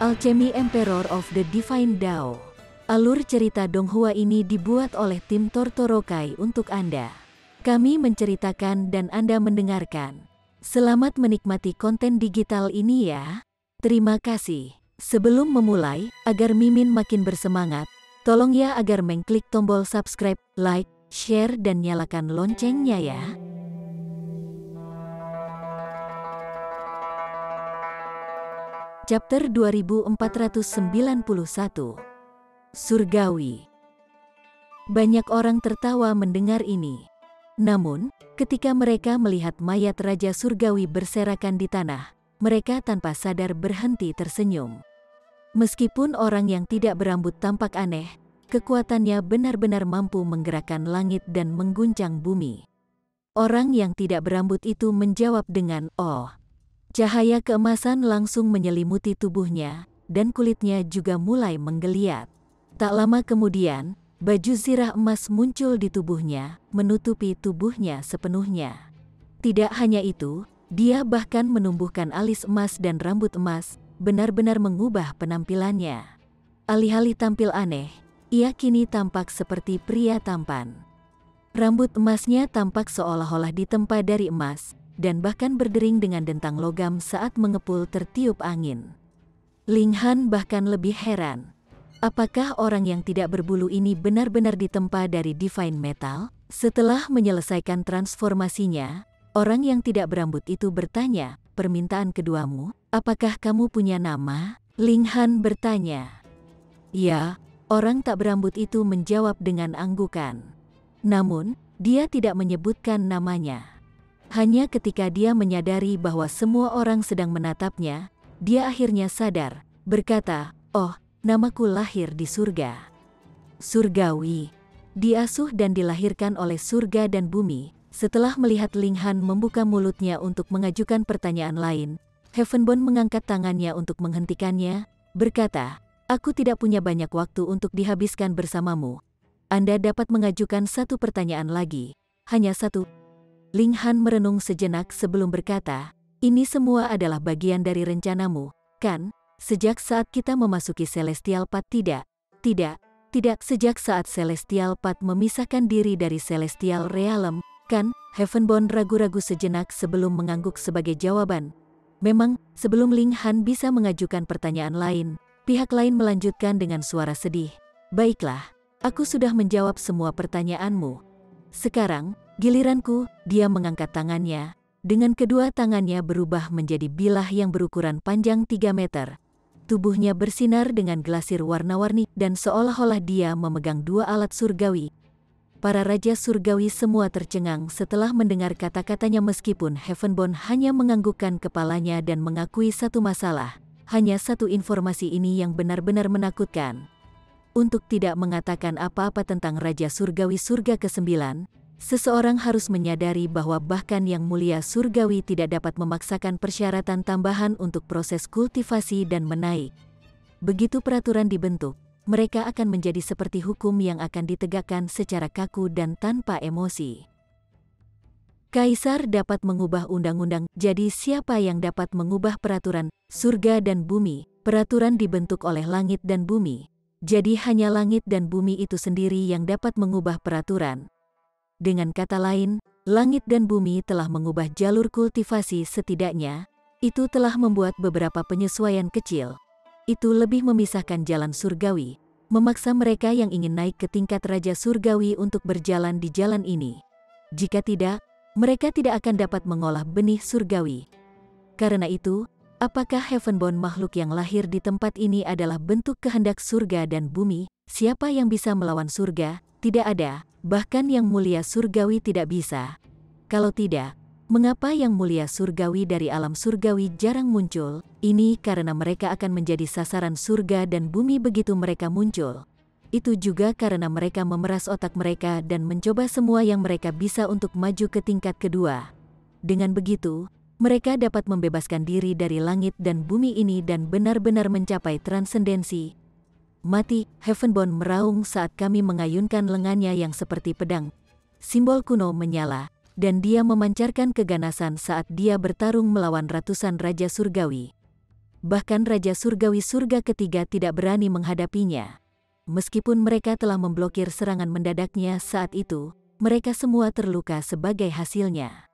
Alchemy Emperor of the Divine Dao. Alur cerita Donghua ini dibuat oleh tim Tortorokai untuk Anda. Kami menceritakan dan Anda mendengarkan. Selamat menikmati konten digital ini ya. Terima kasih. Sebelum memulai, agar Mimin makin bersemangat, tolong ya agar mengklik tombol subscribe, like, share dan nyalakan loncengnya ya. Chapter 2491. Surgawi. Banyak orang tertawa mendengar ini. Namun, ketika mereka melihat mayat Raja Surgawi berserakan di tanah, mereka tanpa sadar berhenti tersenyum. Meskipun orang yang tidak berambut tampak aneh, kekuatannya benar-benar mampu menggerakkan langit dan mengguncang bumi. Orang yang tidak berambut itu menjawab dengan "Oh." Cahaya keemasan langsung menyelimuti tubuhnya, dan kulitnya juga mulai menggeliat. Tak lama kemudian, baju zirah emas muncul di tubuhnya, menutupi tubuhnya sepenuhnya. Tidak hanya itu, dia bahkan menumbuhkan alis emas dan rambut emas, benar-benar mengubah penampilannya. Alih-alih tampil aneh, ia kini tampak seperti pria tampan. Rambut emasnya tampak seolah-olah ditempa dari emas, dan bahkan berdering dengan dentang logam saat mengepul tertiup angin. Ling Han bahkan lebih heran. Apakah orang yang tidak berbulu ini benar-benar ditempa dari Divine Metal? Setelah menyelesaikan transformasinya, orang yang tidak berambut itu bertanya, "Permintaan keduamu, apakah kamu punya nama?" Ling Han bertanya. "Ya," orang tak berambut itu menjawab dengan anggukan. Namun, dia tidak menyebutkan namanya. Hanya ketika dia menyadari bahwa semua orang sedang menatapnya, dia akhirnya sadar, berkata, "Oh, namaku lahir di surga." Surgawi. Diasuh dan dilahirkan oleh surga dan bumi. Setelah melihat Ling Han membuka mulutnya untuk mengajukan pertanyaan lain, Heavenborn mengangkat tangannya untuk menghentikannya, berkata, "Aku tidak punya banyak waktu untuk dihabiskan bersamamu. Anda dapat mengajukan satu pertanyaan lagi, hanya satu." Ling Han merenung sejenak sebelum berkata, "Ini semua adalah bagian dari rencanamu, kan? Sejak saat kita memasuki Celestial Path tidak. Sejak saat Celestial Path memisahkan diri dari Celestial Realm, kan?" Heavenborn ragu-ragu sejenak sebelum mengangguk sebagai jawaban. Memang, sebelum Ling Han bisa mengajukan pertanyaan lain, pihak lain melanjutkan dengan suara sedih. "Baiklah, aku sudah menjawab semua pertanyaanmu. Sekarang, giliranku." Dia mengangkat tangannya. Dengan kedua tangannya berubah menjadi bilah yang berukuran panjang 3 meter. Tubuhnya bersinar dengan glasir warna-warni dan seolah-olah dia memegang dua alat surgawi. Para raja surgawi semua tercengang setelah mendengar kata-katanya meskipun Heavenborn hanya menganggukkan kepalanya dan mengakui satu masalah. Hanya satu informasi ini yang benar-benar menakutkan. Untuk tidak mengatakan apa-apa tentang Raja Surgawi Surga ke-9, seseorang harus menyadari bahwa bahkan yang mulia surgawi tidak dapat memaksakan persyaratan tambahan untuk proses kultivasi dan menaik. Begitu peraturan dibentuk, mereka akan menjadi seperti hukum yang akan ditegakkan secara kaku dan tanpa emosi. Kaisar dapat mengubah undang-undang, jadi siapa yang dapat mengubah peraturan? Surga dan bumi. Peraturan dibentuk oleh langit dan bumi. Jadi hanya langit dan bumi itu sendiri yang dapat mengubah peraturan. Dengan kata lain, langit dan bumi telah mengubah jalur kultivasi setidaknya, itu telah membuat beberapa penyesuaian kecil. Itu lebih memisahkan jalan surgawi, memaksa mereka yang ingin naik ke tingkat Raja Surgawi untuk berjalan di jalan ini. Jika tidak, mereka tidak akan dapat mengolah benih surgawi. Karena itu, apakah Heavenborn makhluk yang lahir di tempat ini adalah bentuk kehendak surga dan bumi? Siapa yang bisa melawan surga? Tidak ada. Bahkan yang mulia surgawi tidak bisa. Kalau tidak, mengapa yang mulia surgawi dari alam surgawi jarang muncul? Ini karena mereka akan menjadi sasaran surga dan bumi begitu mereka muncul. Itu juga karena mereka memeras otak mereka dan mencoba semua yang mereka bisa untuk maju ke tingkat kedua. Dengan begitu, mereka dapat membebaskan diri dari langit dan bumi ini dan benar-benar mencapai transendensi. "Mati," Heavenborn meraung saat kami mengayunkan lengannya yang seperti pedang. Simbol kuno menyala, dan dia memancarkan keganasan saat dia bertarung melawan ratusan raja surgawi. bahkan Raja Surgawi Surga ketiga tidak berani menghadapinya. Meskipun mereka telah memblokir serangan mendadaknya saat itu, mereka semua terluka sebagai hasilnya.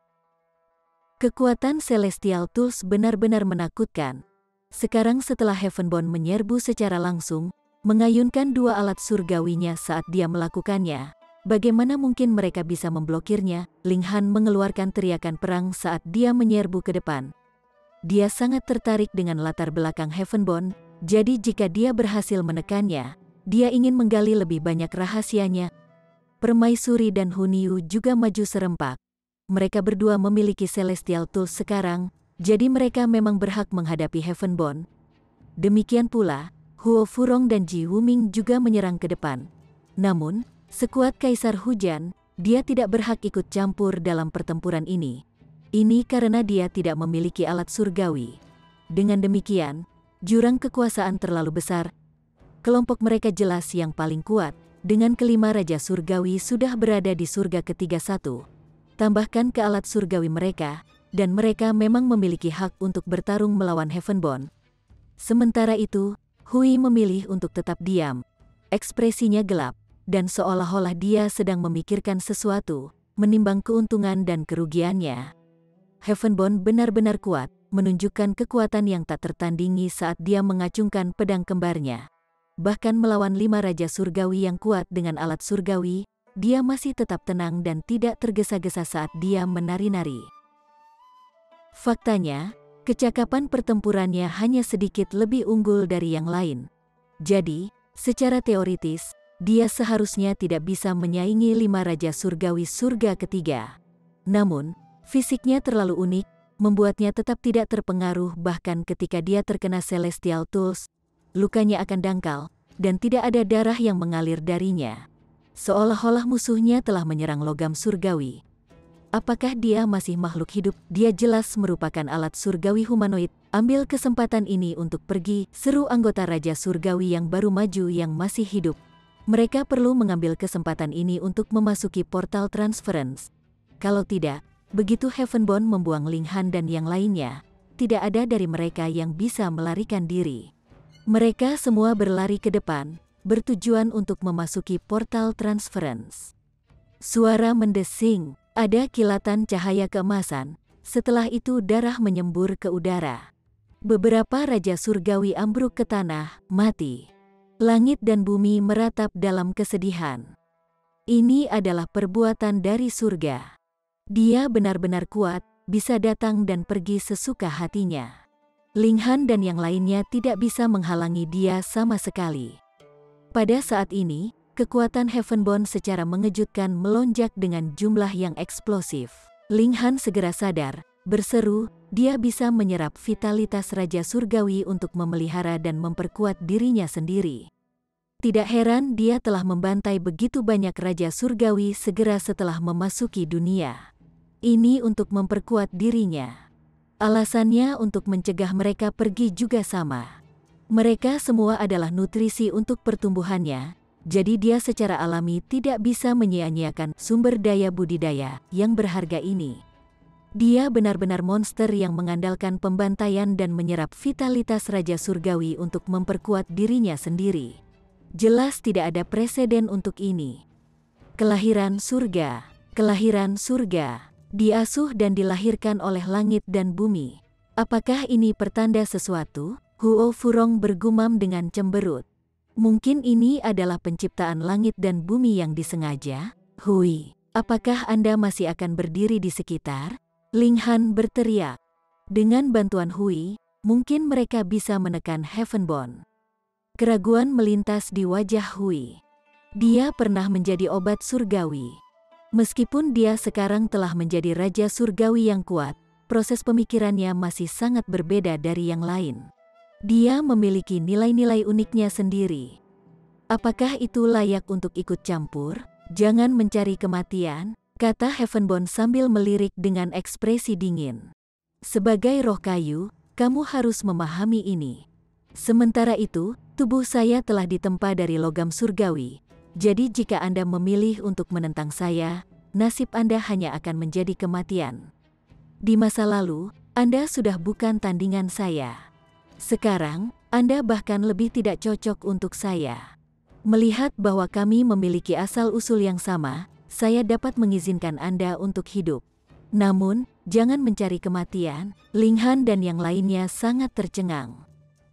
Kekuatan Celestial Tools benar-benar menakutkan. Sekarang setelah Heavenborn menyerbu secara langsung, mengayunkan dua alat surgawinya saat dia melakukannya, bagaimana mungkin mereka bisa memblokirnya? Ling Han mengeluarkan teriakan perang saat dia menyerbu ke depan. Dia sangat tertarik dengan latar belakang Heavenborn, jadi jika dia berhasil menekannya, dia ingin menggali lebih banyak rahasianya. Permaisuri dan Hunyu juga maju serempak. Mereka berdua memiliki Celestial Tools sekarang, jadi mereka memang berhak menghadapi Heavenborn. Demikian pula, Huo Furong dan Ji Wuming juga menyerang ke depan. Namun, sekuat Kaisar Hujan, dia tidak berhak ikut campur dalam pertempuran ini. Ini karena dia tidak memiliki alat surgawi. Dengan demikian, jurang kekuasaan terlalu besar. Kelompok mereka jelas yang paling kuat, dengan kelima Raja Surgawi sudah berada di surga ketiga satu. Tambahkan ke alat surgawi mereka, dan mereka memang memiliki hak untuk bertarung melawan Heavenborn. Sementara itu, Hui memilih untuk tetap diam. Ekspresinya gelap, dan seolah-olah dia sedang memikirkan sesuatu, menimbang keuntungan dan kerugiannya. Heavenborn benar-benar kuat, menunjukkan kekuatan yang tak tertandingi saat dia mengacungkan pedang kembarnya. Bahkan melawan 5 Raja Surgawi yang kuat dengan alat surgawi, dia masih tetap tenang dan tidak tergesa-gesa saat dia menari-nari. Faktanya, kecakapan pertempurannya hanya sedikit lebih unggul dari yang lain. Jadi, secara teoritis, dia seharusnya tidak bisa menyaingi 5 Raja Surgawi surga ketiga. Namun, fisiknya terlalu unik, membuatnya tetap tidak terpengaruh bahkan ketika dia terkena Celestial Tools. Lukanya akan dangkal, dan tidak ada darah yang mengalir darinya. Seolah-olah musuhnya telah menyerang logam surgawi. Apakah dia masih makhluk hidup? Dia jelas merupakan alat surgawi humanoid. Ambil kesempatan ini untuk pergi, seru anggota Raja Surgawi yang baru maju yang masih hidup. Mereka perlu mengambil kesempatan ini untuk memasuki portal transference. Kalau tidak, begitu Heavenborn membuang Ling Han dan yang lainnya, tidak ada dari mereka yang bisa melarikan diri. Mereka semua berlari ke depan, bertujuan untuk memasuki portal transference. Suara mendesing, ada kilatan cahaya keemasan, setelah itu darah menyembur ke udara. Beberapa Raja Surgawi ambruk ke tanah, mati. Langit dan bumi meratap dalam kesedihan. Ini adalah perbuatan dari surga. Dia benar-benar kuat, bisa datang dan pergi sesuka hatinya. Ling Han dan yang lainnya tidak bisa menghalangi dia sama sekali. Pada saat ini, kekuatan Heavenborn secara mengejutkan melonjak dengan jumlah yang eksplosif. Ling Han segera sadar, berseru, dia bisa menyerap vitalitas Raja Surgawi untuk memelihara dan memperkuat dirinya sendiri. Tidak heran dia telah membantai begitu banyak Raja Surgawi segera setelah memasuki dunia. Ini untuk memperkuat dirinya. Alasannya untuk mencegah mereka pergi juga sama. Mereka semua adalah nutrisi untuk pertumbuhannya, jadi dia secara alami tidak bisa menyia-nyiakan sumber daya budidaya yang berharga ini. Dia benar-benar monster yang mengandalkan pembantaian dan menyerap vitalitas Raja Surgawi untuk memperkuat dirinya sendiri. Jelas tidak ada preseden untuk ini. Kelahiran surga, kelahiran surga. Diasuh dan dilahirkan oleh langit dan bumi. Apakah ini pertanda sesuatu? Huo Furong bergumam dengan cemberut. Mungkin ini adalah penciptaan langit dan bumi yang disengaja? Hui, apakah Anda masih akan berdiri di sekitar? Ling Han berteriak. Dengan bantuan Hui, mungkin mereka bisa menekan Heavenborn. Keraguan melintas di wajah Hui. Dia pernah menjadi obat surgawi. Meskipun dia sekarang telah menjadi Raja Surgawi yang kuat, proses pemikirannya masih sangat berbeda dari yang lain. Dia memiliki nilai-nilai uniknya sendiri. Apakah itu layak untuk ikut campur? Jangan mencari kematian, kata Heavenborn sambil melirik dengan ekspresi dingin. Sebagai roh kayu, kamu harus memahami ini. Sementara itu, tubuh saya telah ditempa dari logam surgawi. Jadi jika Anda memilih untuk menentang saya, nasib Anda hanya akan menjadi kematian. Di masa lalu, Anda sudah bukan tandingan saya. Sekarang, Anda bahkan lebih tidak cocok untuk saya. Melihat bahwa kami memiliki asal-usul yang sama, saya dapat mengizinkan Anda untuk hidup. Namun, jangan mencari kematian." Ling Han dan yang lainnya sangat tercengang.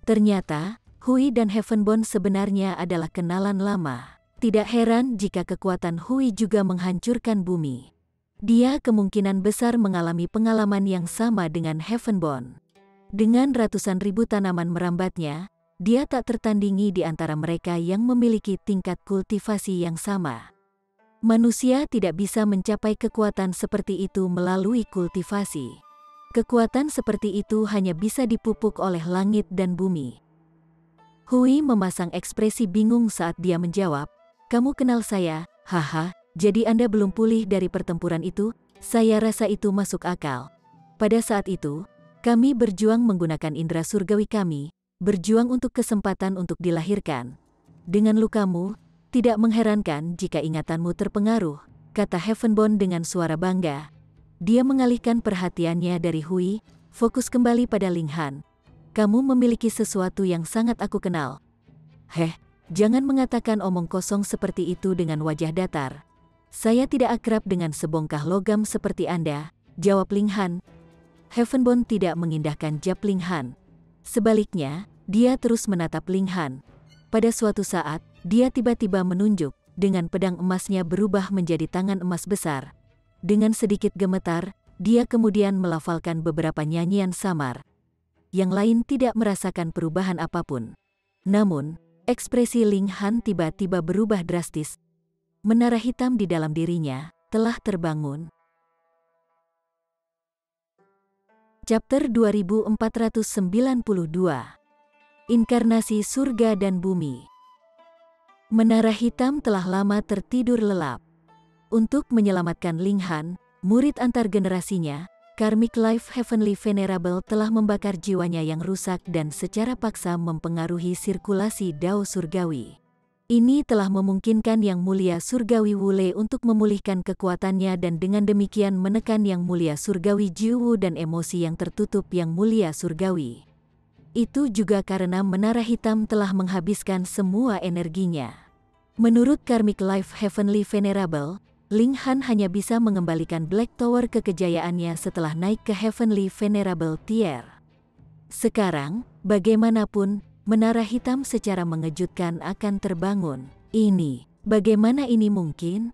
Ternyata, Hui dan Heavenborn sebenarnya adalah kenalan lama. Tidak heran jika kekuatan Hui juga menghancurkan bumi. Dia kemungkinan besar mengalami pengalaman yang sama dengan Heavenborn. Dengan ratusan ribu tanaman merambatnya, dia tak tertandingi di antara mereka yang memiliki tingkat kultivasi yang sama. Manusia tidak bisa mencapai kekuatan seperti itu melalui kultivasi. Kekuatan seperti itu hanya bisa dipupuk oleh langit dan bumi. Hui memasang ekspresi bingung saat dia menjawab, "Kamu kenal saya, haha, jadi Anda belum pulih dari pertempuran itu? Saya rasa itu masuk akal. Pada saat itu, kami berjuang menggunakan indera surgawi kami, berjuang untuk kesempatan untuk dilahirkan. Dengan lukamu, tidak mengherankan jika ingatanmu terpengaruh," kata Heavenborn dengan suara bangga. Dia mengalihkan perhatiannya dari Hui, fokus kembali pada Ling Han. "Kamu memiliki sesuatu yang sangat aku kenal." Jangan mengatakan omong kosong seperti itu dengan wajah datar. "Saya tidak akrab dengan sebongkah logam seperti Anda," jawab Ling Han. Heavenborn tidak mengindahkan jawab Ling Han. Sebaliknya, dia terus menatap Ling Han. Pada suatu saat, dia tiba-tiba menunjuk, dengan pedang emasnya berubah menjadi tangan emas besar. Dengan sedikit gemetar, dia kemudian melafalkan beberapa nyanyian samar. Yang lain tidak merasakan perubahan apapun. Namun, ekspresi Ling Han tiba-tiba berubah drastis. Menara hitam di dalam dirinya telah terbangun. Chapter 2492. Inkarnasi Surga dan Bumi. Menara hitam telah lama tertidur lelap. Untuk menyelamatkan Ling Han, murid antar generasinya, Karmic Life Heavenly Venerable telah membakar jiwanya yang rusak dan secara paksa mempengaruhi sirkulasi Dao Surgawi. Ini telah memungkinkan Yang Mulia Surgawi Wule untuk memulihkan kekuatannya dan dengan demikian menekan Yang Mulia Surgawi Jiwu dan emosi yang tertutup Yang Mulia Surgawi. Itu juga karena menara hitam telah menghabiskan semua energinya. Menurut Karmic Life Heavenly Venerable, Ling Han hanya bisa mengembalikan Black Tower ke kejayaannya setelah naik ke Heavenly Venerable Tier. Sekarang, bagaimanapun, menara hitam secara mengejutkan akan terbangun. Bagaimana ini mungkin?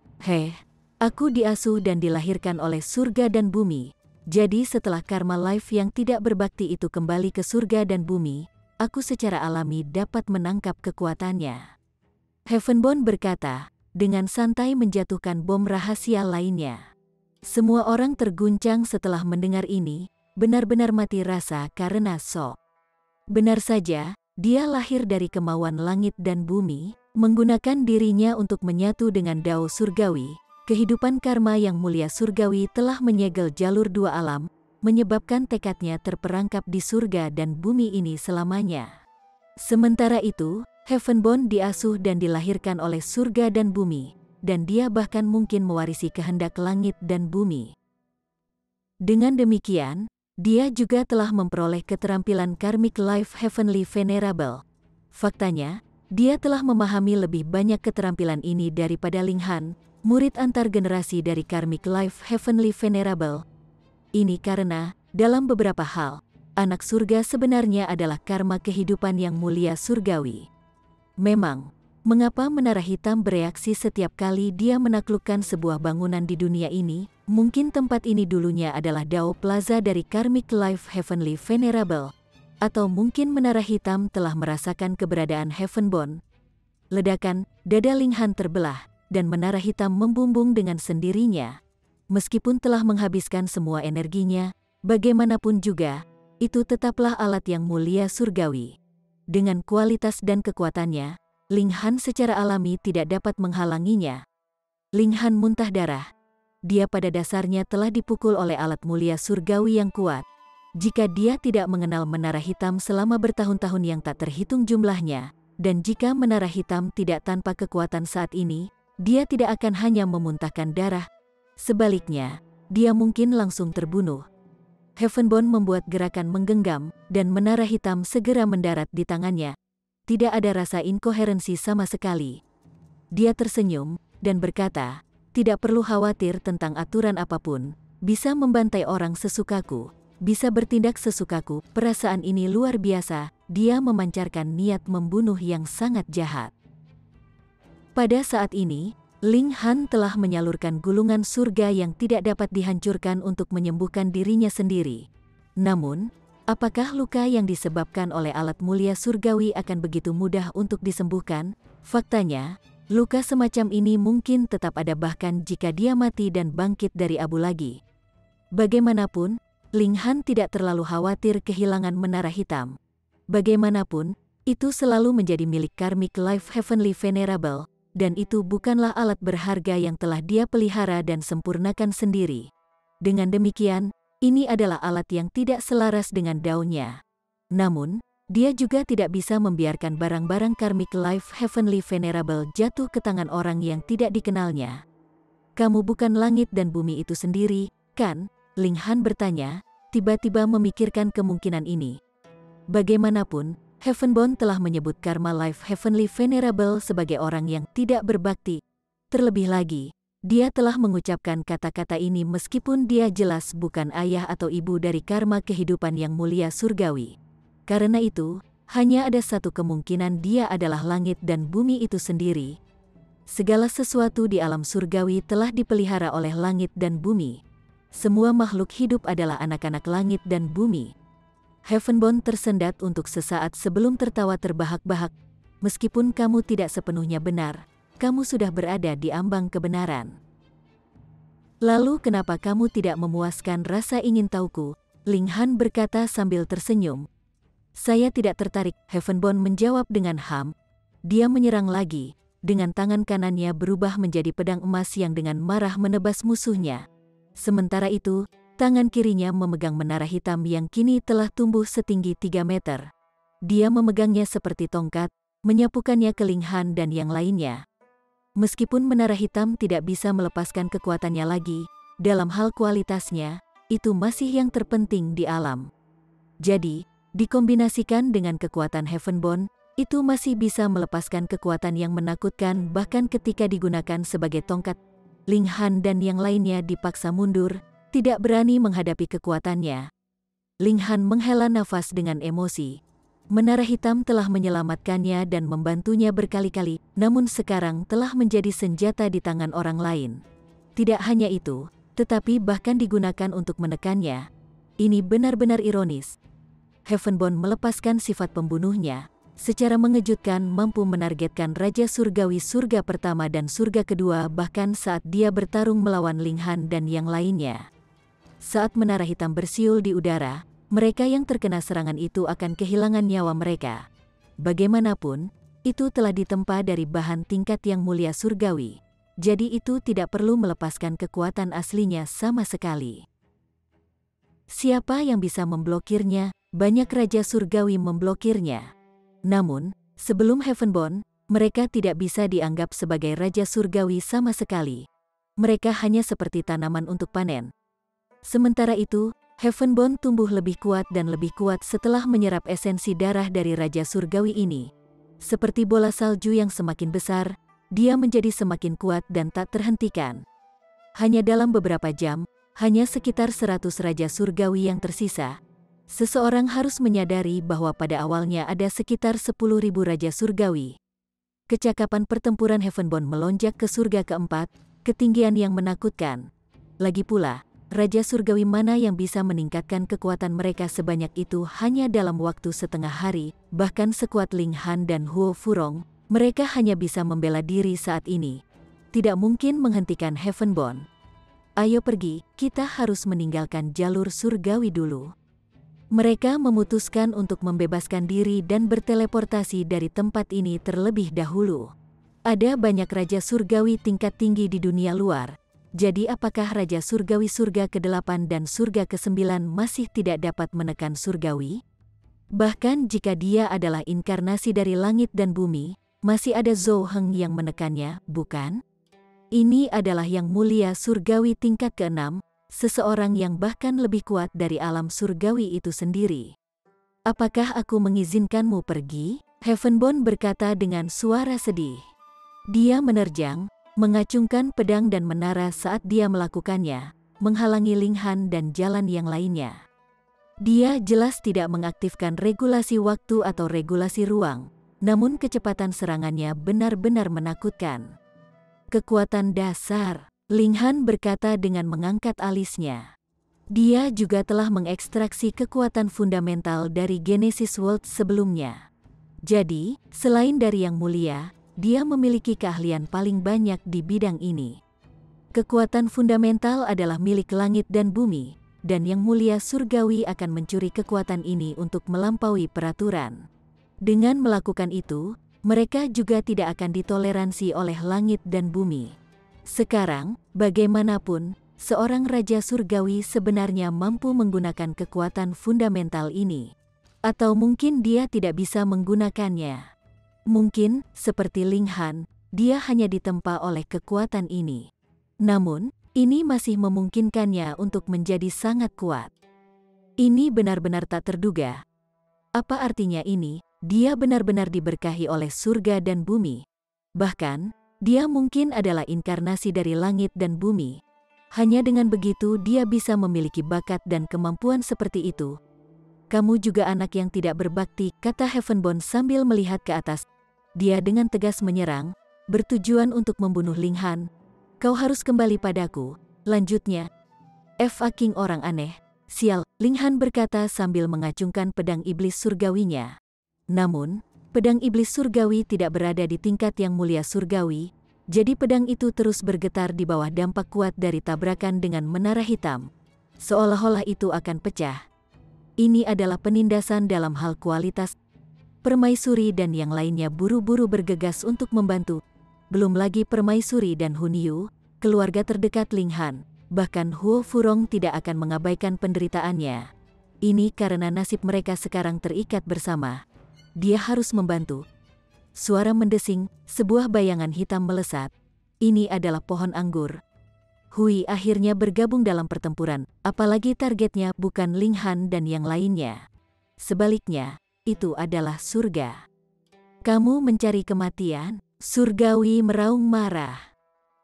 Aku diasuh dan dilahirkan oleh surga dan bumi. Jadi setelah karma life yang tidak berbakti itu kembali ke surga dan bumi, aku secara alami dapat menangkap kekuatannya. Heavenborn berkata, dengan santai menjatuhkan bom rahasia lainnya. Semua orang terguncang setelah mendengar ini, benar-benar mati rasa karena shock. Benar saja, dia lahir dari kemauan langit dan bumi, menggunakan dirinya untuk menyatu dengan Dao Surgawi. Kehidupan karma yang mulia surgawi telah menyegel jalur dua alam, menyebabkan tekadnya terperangkap di surga dan bumi ini selamanya. Sementara itu, Heavenborn diasuh dan dilahirkan oleh surga dan bumi, dan dia bahkan mungkin mewarisi kehendak langit dan bumi. Dengan demikian, dia juga telah memperoleh keterampilan Karmic Life Heavenly Venerable. Faktanya, dia telah memahami lebih banyak keterampilan ini daripada Ling Han, murid antar generasi dari Karmic Life Heavenly Venerable. Ini karena, dalam beberapa hal, anak surga sebenarnya adalah karma kehidupan yang mulia surgawi. Memang, mengapa menara hitam bereaksi setiap kali dia menaklukkan sebuah bangunan di dunia ini? Mungkin tempat ini dulunya adalah Dao Plaza dari Karmic Life Heavenly Venerable. Atau mungkin menara hitam telah merasakan keberadaan Heavenborn. Ledakan, dada Ling Han terbelah, dan menara hitam membumbung dengan sendirinya. Meskipun telah menghabiskan semua energinya, bagaimanapun juga, itu tetaplah alat yang mulia surgawi. Dengan kualitas dan kekuatannya, Ling Han secara alami tidak dapat menghalanginya. Ling Han muntah darah. Dia pada dasarnya telah dipukul oleh alat mulia surgawi yang kuat. Jika dia tidak mengenal menara hitam selama bertahun-tahun yang tak terhitung jumlahnya, dan jika menara hitam tidak tanpa kekuatan saat ini, dia tidak akan hanya memuntahkan darah. Sebaliknya, dia mungkin langsung terbunuh. Heavenborn membuat gerakan menggenggam, dan menara hitam segera mendarat di tangannya. Tidak ada rasa inkoherensi sama sekali. Dia tersenyum, dan berkata, "Tidak perlu khawatir tentang aturan apapun, bisa membantai orang sesukaku, bisa bertindak sesukaku, perasaan ini luar biasa." Dia memancarkan niat membunuh yang sangat jahat. Pada saat ini, Ling Han telah menyalurkan gulungan surga yang tidak dapat dihancurkan untuk menyembuhkan dirinya sendiri. Namun, apakah luka yang disebabkan oleh alat mulia surgawi akan begitu mudah untuk disembuhkan? Faktanya, luka semacam ini mungkin tetap ada bahkan jika dia mati dan bangkit dari abu lagi. Bagaimanapun, Ling Han tidak terlalu khawatir kehilangan menara hitam. Bagaimanapun, itu selalu menjadi milik Karmic Life Heavenly Venerable, dan itu bukanlah alat berharga yang telah dia pelihara dan sempurnakan sendiri. Dengan demikian, ini adalah alat yang tidak selaras dengan daunnya. Namun, dia juga tidak bisa membiarkan barang-barang Karmic Life Heavenly Venerable jatuh ke tangan orang yang tidak dikenalnya. "Kamu bukan langit dan bumi itu sendiri, kan?" Ling Han bertanya, tiba-tiba memikirkan kemungkinan ini. Bagaimanapun, Heavenborn telah menyebut Karma Life Heavenly Venerable sebagai orang yang tidak berbakti. Terlebih lagi, dia telah mengucapkan kata-kata ini meskipun dia jelas bukan ayah atau ibu dari karma kehidupan yang mulia surgawi. Karena itu, hanya ada satu kemungkinan dia adalah langit dan bumi itu sendiri. Segala sesuatu di alam surgawi telah dipelihara oleh langit dan bumi. Semua makhluk hidup adalah anak-anak langit dan bumi. Heavenborn tersendat untuk sesaat sebelum tertawa terbahak-bahak. "Meskipun kamu tidak sepenuhnya benar, kamu sudah berada di ambang kebenaran. Lalu kenapa kamu tidak memuaskan rasa ingin tahuku?" Ling Han berkata sambil tersenyum. "Saya tidak tertarik," Heavenborn menjawab dengan ham. Dia menyerang lagi, dengan tangan kanannya berubah menjadi pedang emas yang dengan marah menebas musuhnya. Sementara itu, tangan kirinya memegang menara hitam yang kini telah tumbuh setinggi 3 meter. Dia memegangnya seperti tongkat, menyapukannya ke Ling Han dan yang lainnya. Meskipun menara hitam tidak bisa melepaskan kekuatannya lagi, dalam hal kualitasnya, itu masih yang terpenting di alam. Jadi, dikombinasikan dengan kekuatan Heavenborn, itu masih bisa melepaskan kekuatan yang menakutkan bahkan ketika digunakan sebagai tongkat. Ling Han dan yang lainnya dipaksa mundur, tidak berani menghadapi kekuatannya. Ling Han menghela nafas dengan emosi. Menara hitam telah menyelamatkannya dan membantunya berkali-kali, namun sekarang telah menjadi senjata di tangan orang lain. Tidak hanya itu, tetapi bahkan digunakan untuk menekannya. Ini benar-benar ironis. Heavenborn melepaskan sifat pembunuhnya, secara mengejutkan mampu menargetkan Raja Surgawi surga pertama dan surga kedua bahkan saat dia bertarung melawan Ling Han dan yang lainnya. Saat menara hitam bersiul di udara, mereka yang terkena serangan itu akan kehilangan nyawa mereka. Bagaimanapun, itu telah ditempa dari bahan tingkat yang mulia surgawi. Jadi itu tidak perlu melepaskan kekuatan aslinya sama sekali. Siapa yang bisa memblokirnya? Banyak Raja Surgawi memblokirnya. Namun, sebelum Heavenborn, mereka tidak bisa dianggap sebagai Raja Surgawi sama sekali. Mereka hanya seperti tanaman untuk panen. Sementara itu, Heavenborn tumbuh lebih kuat dan lebih kuat setelah menyerap esensi darah dari Raja Surgawi ini. Seperti bola salju yang semakin besar, dia menjadi semakin kuat dan tak terhentikan. Hanya dalam beberapa jam, hanya sekitar 100 Raja Surgawi yang tersisa. Seseorang harus menyadari bahwa pada awalnya ada sekitar 10.000 Raja Surgawi. Kecakapan pertempuran Heavenborn melonjak ke surga keempat, ketinggian yang menakutkan. Lagi pula, Raja Surgawi mana yang bisa meningkatkan kekuatan mereka sebanyak itu hanya dalam waktu setengah hari, bahkan sekuat Ling Han dan Huo Furong, mereka hanya bisa membela diri saat ini. Tidak mungkin menghentikan Heavenborn. "Ayo pergi, kita harus meninggalkan jalur surgawi dulu." Mereka memutuskan untuk membebaskan diri dan berteleportasi dari tempat ini terlebih dahulu. Ada banyak Raja Surgawi tingkat tinggi di dunia luar. Jadi apakah Raja Surgawi surga ke-8 dan surga ke-9 masih tidak dapat menekan surgawi? Bahkan jika dia adalah inkarnasi dari langit dan bumi, masih ada Zhou Heng yang menekannya, bukan? Ini adalah yang mulia surgawi tingkat ke-6, seseorang yang bahkan lebih kuat dari alam surgawi itu sendiri. Apakah aku mengizinkanmu pergi? Heavenborn berkata dengan suara sedih. Dia menerjang, mengacungkan pedang dan menara saat dia melakukannya, menghalangi Linghan dan jalan yang lainnya. Dia jelas tidak mengaktifkan regulasi waktu atau regulasi ruang, namun kecepatan serangannya benar-benar menakutkan. Kekuatan dasar, Linghan berkata dengan mengangkat alisnya. Dia juga telah mengekstraksi kekuatan fundamental dari Genesis World sebelumnya. Jadi, selain dari Yang Mulia, dia memiliki keahlian paling banyak di bidang ini. Kekuatan fundamental adalah milik langit dan bumi, dan Yang Mulia Surgawi akan mencuri kekuatan ini untuk melampaui peraturan. Dengan melakukan itu, mereka juga tidak akan ditoleransi oleh langit dan bumi. Sekarang, bagaimanapun, seorang Raja Surgawi sebenarnya mampu menggunakan kekuatan fundamental ini. Atau mungkin dia tidak bisa menggunakannya. Mungkin, seperti Linghan, dia hanya ditempa oleh kekuatan ini. Namun, ini masih memungkinkannya untuk menjadi sangat kuat. Ini benar-benar tak terduga. Apa artinya ini? Dia benar-benar diberkahi oleh surga dan bumi. Bahkan, dia mungkin adalah inkarnasi dari langit dan bumi. Hanya dengan begitu dia bisa memiliki bakat dan kemampuan seperti itu. Kamu juga anak yang tidak berbakti, kata Heavenborn sambil melihat ke atas. Dia dengan tegas menyerang, bertujuan untuk membunuh Linghan. Kau harus kembali padaku, lanjutnya. King orang aneh, sial, Linghan berkata sambil mengacungkan pedang iblis surgawinya. Namun, pedang iblis surgawi tidak berada di tingkat Yang Mulia Surgawi, jadi pedang itu terus bergetar di bawah dampak kuat dari tabrakan dengan menara hitam. Seolah-olah itu akan pecah. Ini adalah penindasan dalam hal kualitas. Permaisuri dan yang lainnya buru-buru bergegas untuk membantu. Belum lagi Permaisuri dan Hunyu, keluarga terdekat Linghan. Bahkan Huo Furong tidak akan mengabaikan penderitaannya. Ini karena nasib mereka sekarang terikat bersama. Dia harus membantu. Suara mendesing, sebuah bayangan hitam melesat. Ini adalah pohon anggur. Hui akhirnya bergabung dalam pertempuran, apalagi targetnya bukan Linghan dan yang lainnya. Sebaliknya, itu adalah surga. Kamu mencari kematian? Surgawi meraung marah.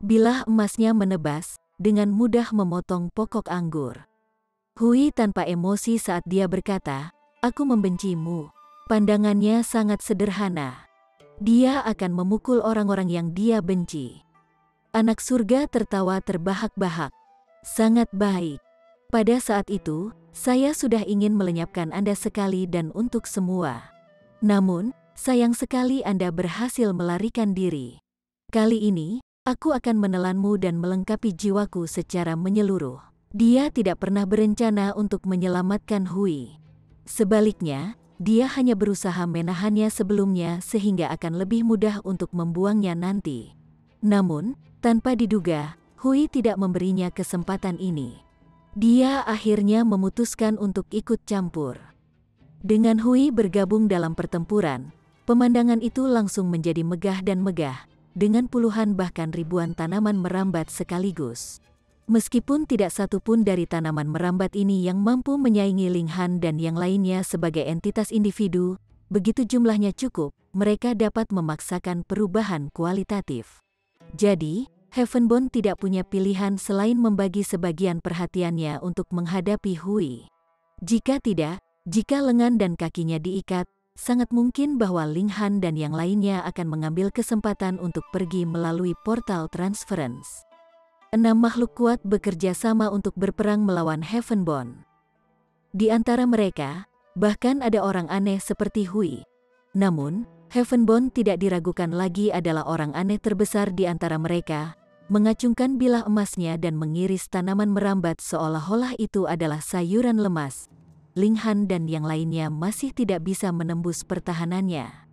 Bilah emasnya menebas, dengan mudah memotong pokok anggur. Hui tanpa emosi saat dia berkata, aku membencimu. Pandangannya sangat sederhana. Dia akan memukul orang-orang yang dia benci. Anak surga tertawa terbahak-bahak. Sangat baik. Pada saat itu, saya sudah ingin melenyapkan Anda sekali dan untuk semua. Namun, sayang sekali Anda berhasil melarikan diri. Kali ini, aku akan menelanmu dan melengkapi jiwaku secara menyeluruh. Dia tidak pernah berencana untuk menyelamatkan Hui. Sebaliknya, dia hanya berusaha menahannya sebelumnya sehingga akan lebih mudah untuk membuangnya nanti. Namun, tanpa diduga, Hui tidak memberinya kesempatan ini. Dia akhirnya memutuskan untuk ikut campur. Dengan Hui bergabung dalam pertempuran, pemandangan itu langsung menjadi megah dan megah, dengan puluhan bahkan ribuan tanaman merambat sekaligus. Meskipun tidak satu pun dari tanaman merambat ini yang mampu menyaingi Linghan dan yang lainnya sebagai entitas individu, begitu jumlahnya cukup, mereka dapat memaksakan perubahan kualitatif. Jadi, Heavenborn tidak punya pilihan selain membagi sebagian perhatiannya untuk menghadapi Hui. Jika tidak, jika lengan dan kakinya diikat, sangat mungkin bahwa Linghan dan yang lainnya akan mengambil kesempatan untuk pergi melalui portal transference. 6 makhluk kuat bekerja sama untuk berperang melawan Heavenborn. Di antara mereka, bahkan ada orang aneh seperti Hui. Namun, Heavenborn tidak diragukan lagi adalah orang aneh terbesar di antara mereka, mengacungkan bilah emasnya dan mengiris tanaman merambat seolah-olah itu adalah sayuran lemas. Linghan dan yang lainnya masih tidak bisa menembus pertahanannya.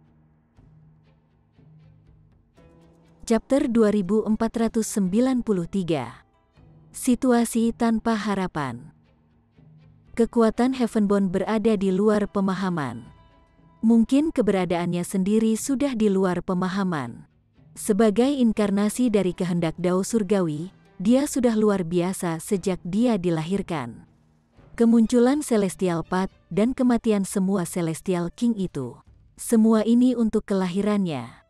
Chapter 2493. Situasi tanpa harapan. Kekuatan Heavenborn berada di luar pemahaman. Mungkin keberadaannya sendiri sudah di luar pemahaman. Sebagai inkarnasi dari kehendak Dao Surgawi, dia sudah luar biasa sejak dia dilahirkan. Kemunculan Celestial Path dan kematian semua Celestial King itu. Semua ini untuk kelahirannya.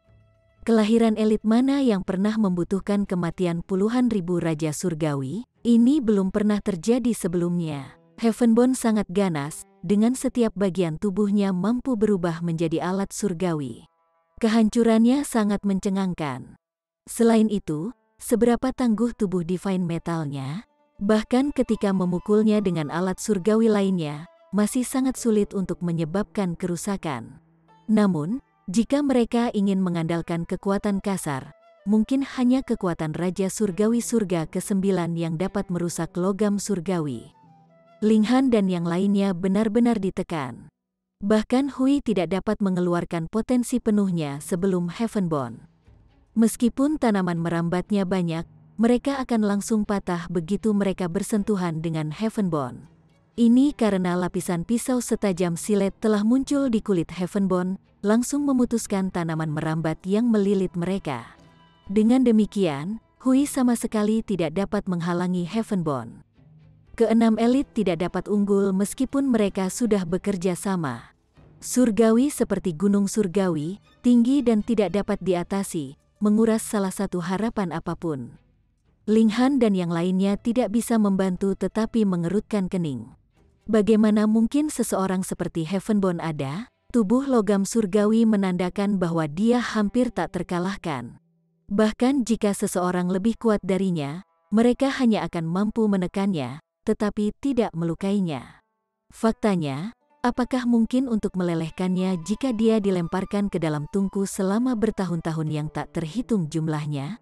Kelahiran elit mana yang pernah membutuhkan kematian puluhan ribu raja surgawi? Ini belum pernah terjadi sebelumnya. Heavenborn sangat ganas, dengan setiap bagian tubuhnya mampu berubah menjadi alat surgawi. Kehancurannya sangat mencengangkan. Selain itu, seberapa tangguh tubuh Divine Metalnya? Bahkan ketika memukulnya dengan alat surgawi lainnya, masih sangat sulit untuk menyebabkan kerusakan. Namun, jika mereka ingin mengandalkan kekuatan kasar, mungkin hanya kekuatan Raja Surgawi Surga ke-9 yang dapat merusak logam surgawi. Ling Han dan yang lainnya benar-benar ditekan. Bahkan Hui tidak dapat mengeluarkan potensi penuhnya sebelum Heavenborn. Meskipun tanaman merambatnya banyak, mereka akan langsung patah begitu mereka bersentuhan dengan Heavenborn. Ini karena lapisan pisau setajam silet telah muncul di kulit Heavenborn, langsung memutuskan tanaman merambat yang melilit mereka. Dengan demikian, Hui sama sekali tidak dapat menghalangi Heavenborn. Keenam elit tidak dapat unggul meskipun mereka sudah bekerja sama. Surgawi seperti gunung surgawi, tinggi dan tidak dapat diatasi, menguras salah satu harapan apapun. Ling Han dan yang lainnya tidak bisa membantu tetapi mengerutkan kening. Bagaimana mungkin seseorang seperti Heavenborn ada? Tubuh logam surgawi menandakan bahwa dia hampir tak terkalahkan. Bahkan jika seseorang lebih kuat darinya, mereka hanya akan mampu menekannya, tetapi tidak melukainya. Faktanya, apakah mungkin untuk melelehkannya jika dia dilemparkan ke dalam tungku selama bertahun-tahun yang tak terhitung jumlahnya?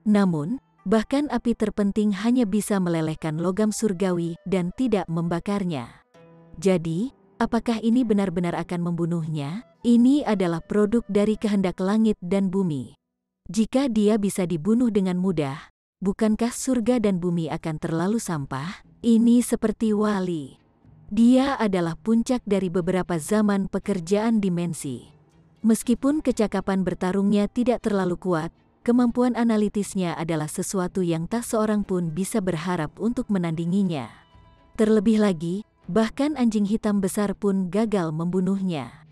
Namun, bahkan api terpenting hanya bisa melelehkan logam surgawi dan tidak membakarnya. Jadi, apakah ini benar-benar akan membunuhnya? Ini adalah produk dari kehendak langit dan bumi. Jika dia bisa dibunuh dengan mudah, bukankah surga dan bumi akan terlalu sampah? Ini seperti wali. Dia adalah puncak dari beberapa zaman pekerjaan dimensi. Meskipun kecakapan bertarungnya tidak terlalu kuat, kemampuan analitisnya adalah sesuatu yang tak seorang pun bisa berharap untuk menandinginya. Terlebih lagi, bahkan anjing hitam besar pun gagal membunuhnya.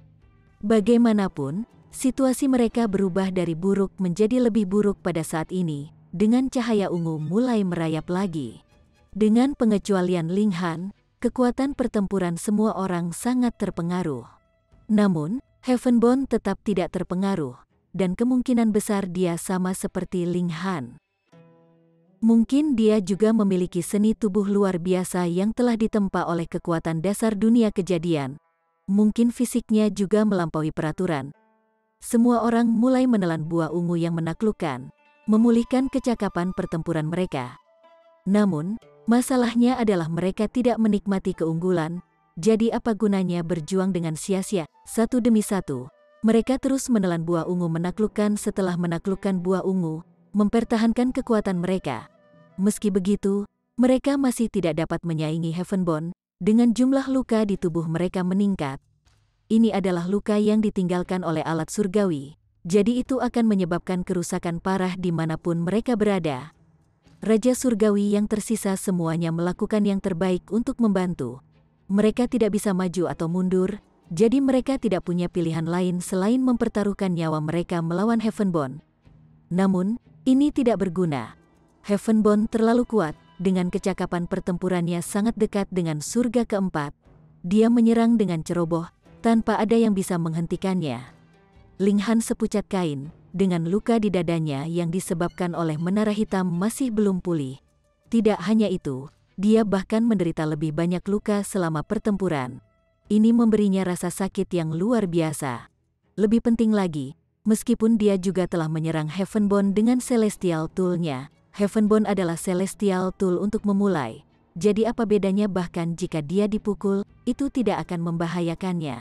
Bagaimanapun, situasi mereka berubah dari buruk menjadi lebih buruk pada saat ini, dengan cahaya ungu mulai merayap lagi. Dengan pengecualian Ling Han, kekuatan pertempuran semua orang sangat terpengaruh. Namun, Heavenborn tetap tidak terpengaruh, dan kemungkinan besar dia sama seperti Ling Han. Mungkin dia juga memiliki seni tubuh luar biasa yang telah ditempa oleh kekuatan dasar dunia kejadian. Mungkin fisiknya juga melampaui peraturan. Semua orang mulai menelan buah ungu yang menaklukkan, memulihkan kecakapan pertempuran mereka. Namun, masalahnya adalah mereka tidak menikmati keunggulan, jadi apa gunanya berjuang dengan sia-sia, satu demi satu. Mereka terus menelan buah ungu menaklukkan setelah menaklukkan buah ungu, mempertahankan kekuatan mereka. Meski begitu, mereka masih tidak dapat menyaingi Heavenborn, dengan jumlah luka di tubuh mereka meningkat. Ini adalah luka yang ditinggalkan oleh alat surgawi, jadi itu akan menyebabkan kerusakan parah dimanapun mereka berada. Raja surgawi yang tersisa semuanya melakukan yang terbaik untuk membantu. Mereka tidak bisa maju atau mundur, jadi mereka tidak punya pilihan lain selain mempertaruhkan nyawa mereka melawan Heavenborn. Namun, ini tidak berguna. Heavenborn terlalu kuat, dengan kecakapan pertempurannya sangat dekat dengan surga keempat. Dia menyerang dengan ceroboh, tanpa ada yang bisa menghentikannya. Ling Han sepucat kain, dengan luka di dadanya yang disebabkan oleh menara hitam masih belum pulih. Tidak hanya itu, dia bahkan menderita lebih banyak luka selama pertempuran. Ini memberinya rasa sakit yang luar biasa. Lebih penting lagi, meskipun dia juga telah menyerang Heavenborn dengan Celestial Tool-nya, Heavenborn adalah Celestial Tool untuk memulai. Jadi apa bedanya bahkan jika dia dipukul, itu tidak akan membahayakannya.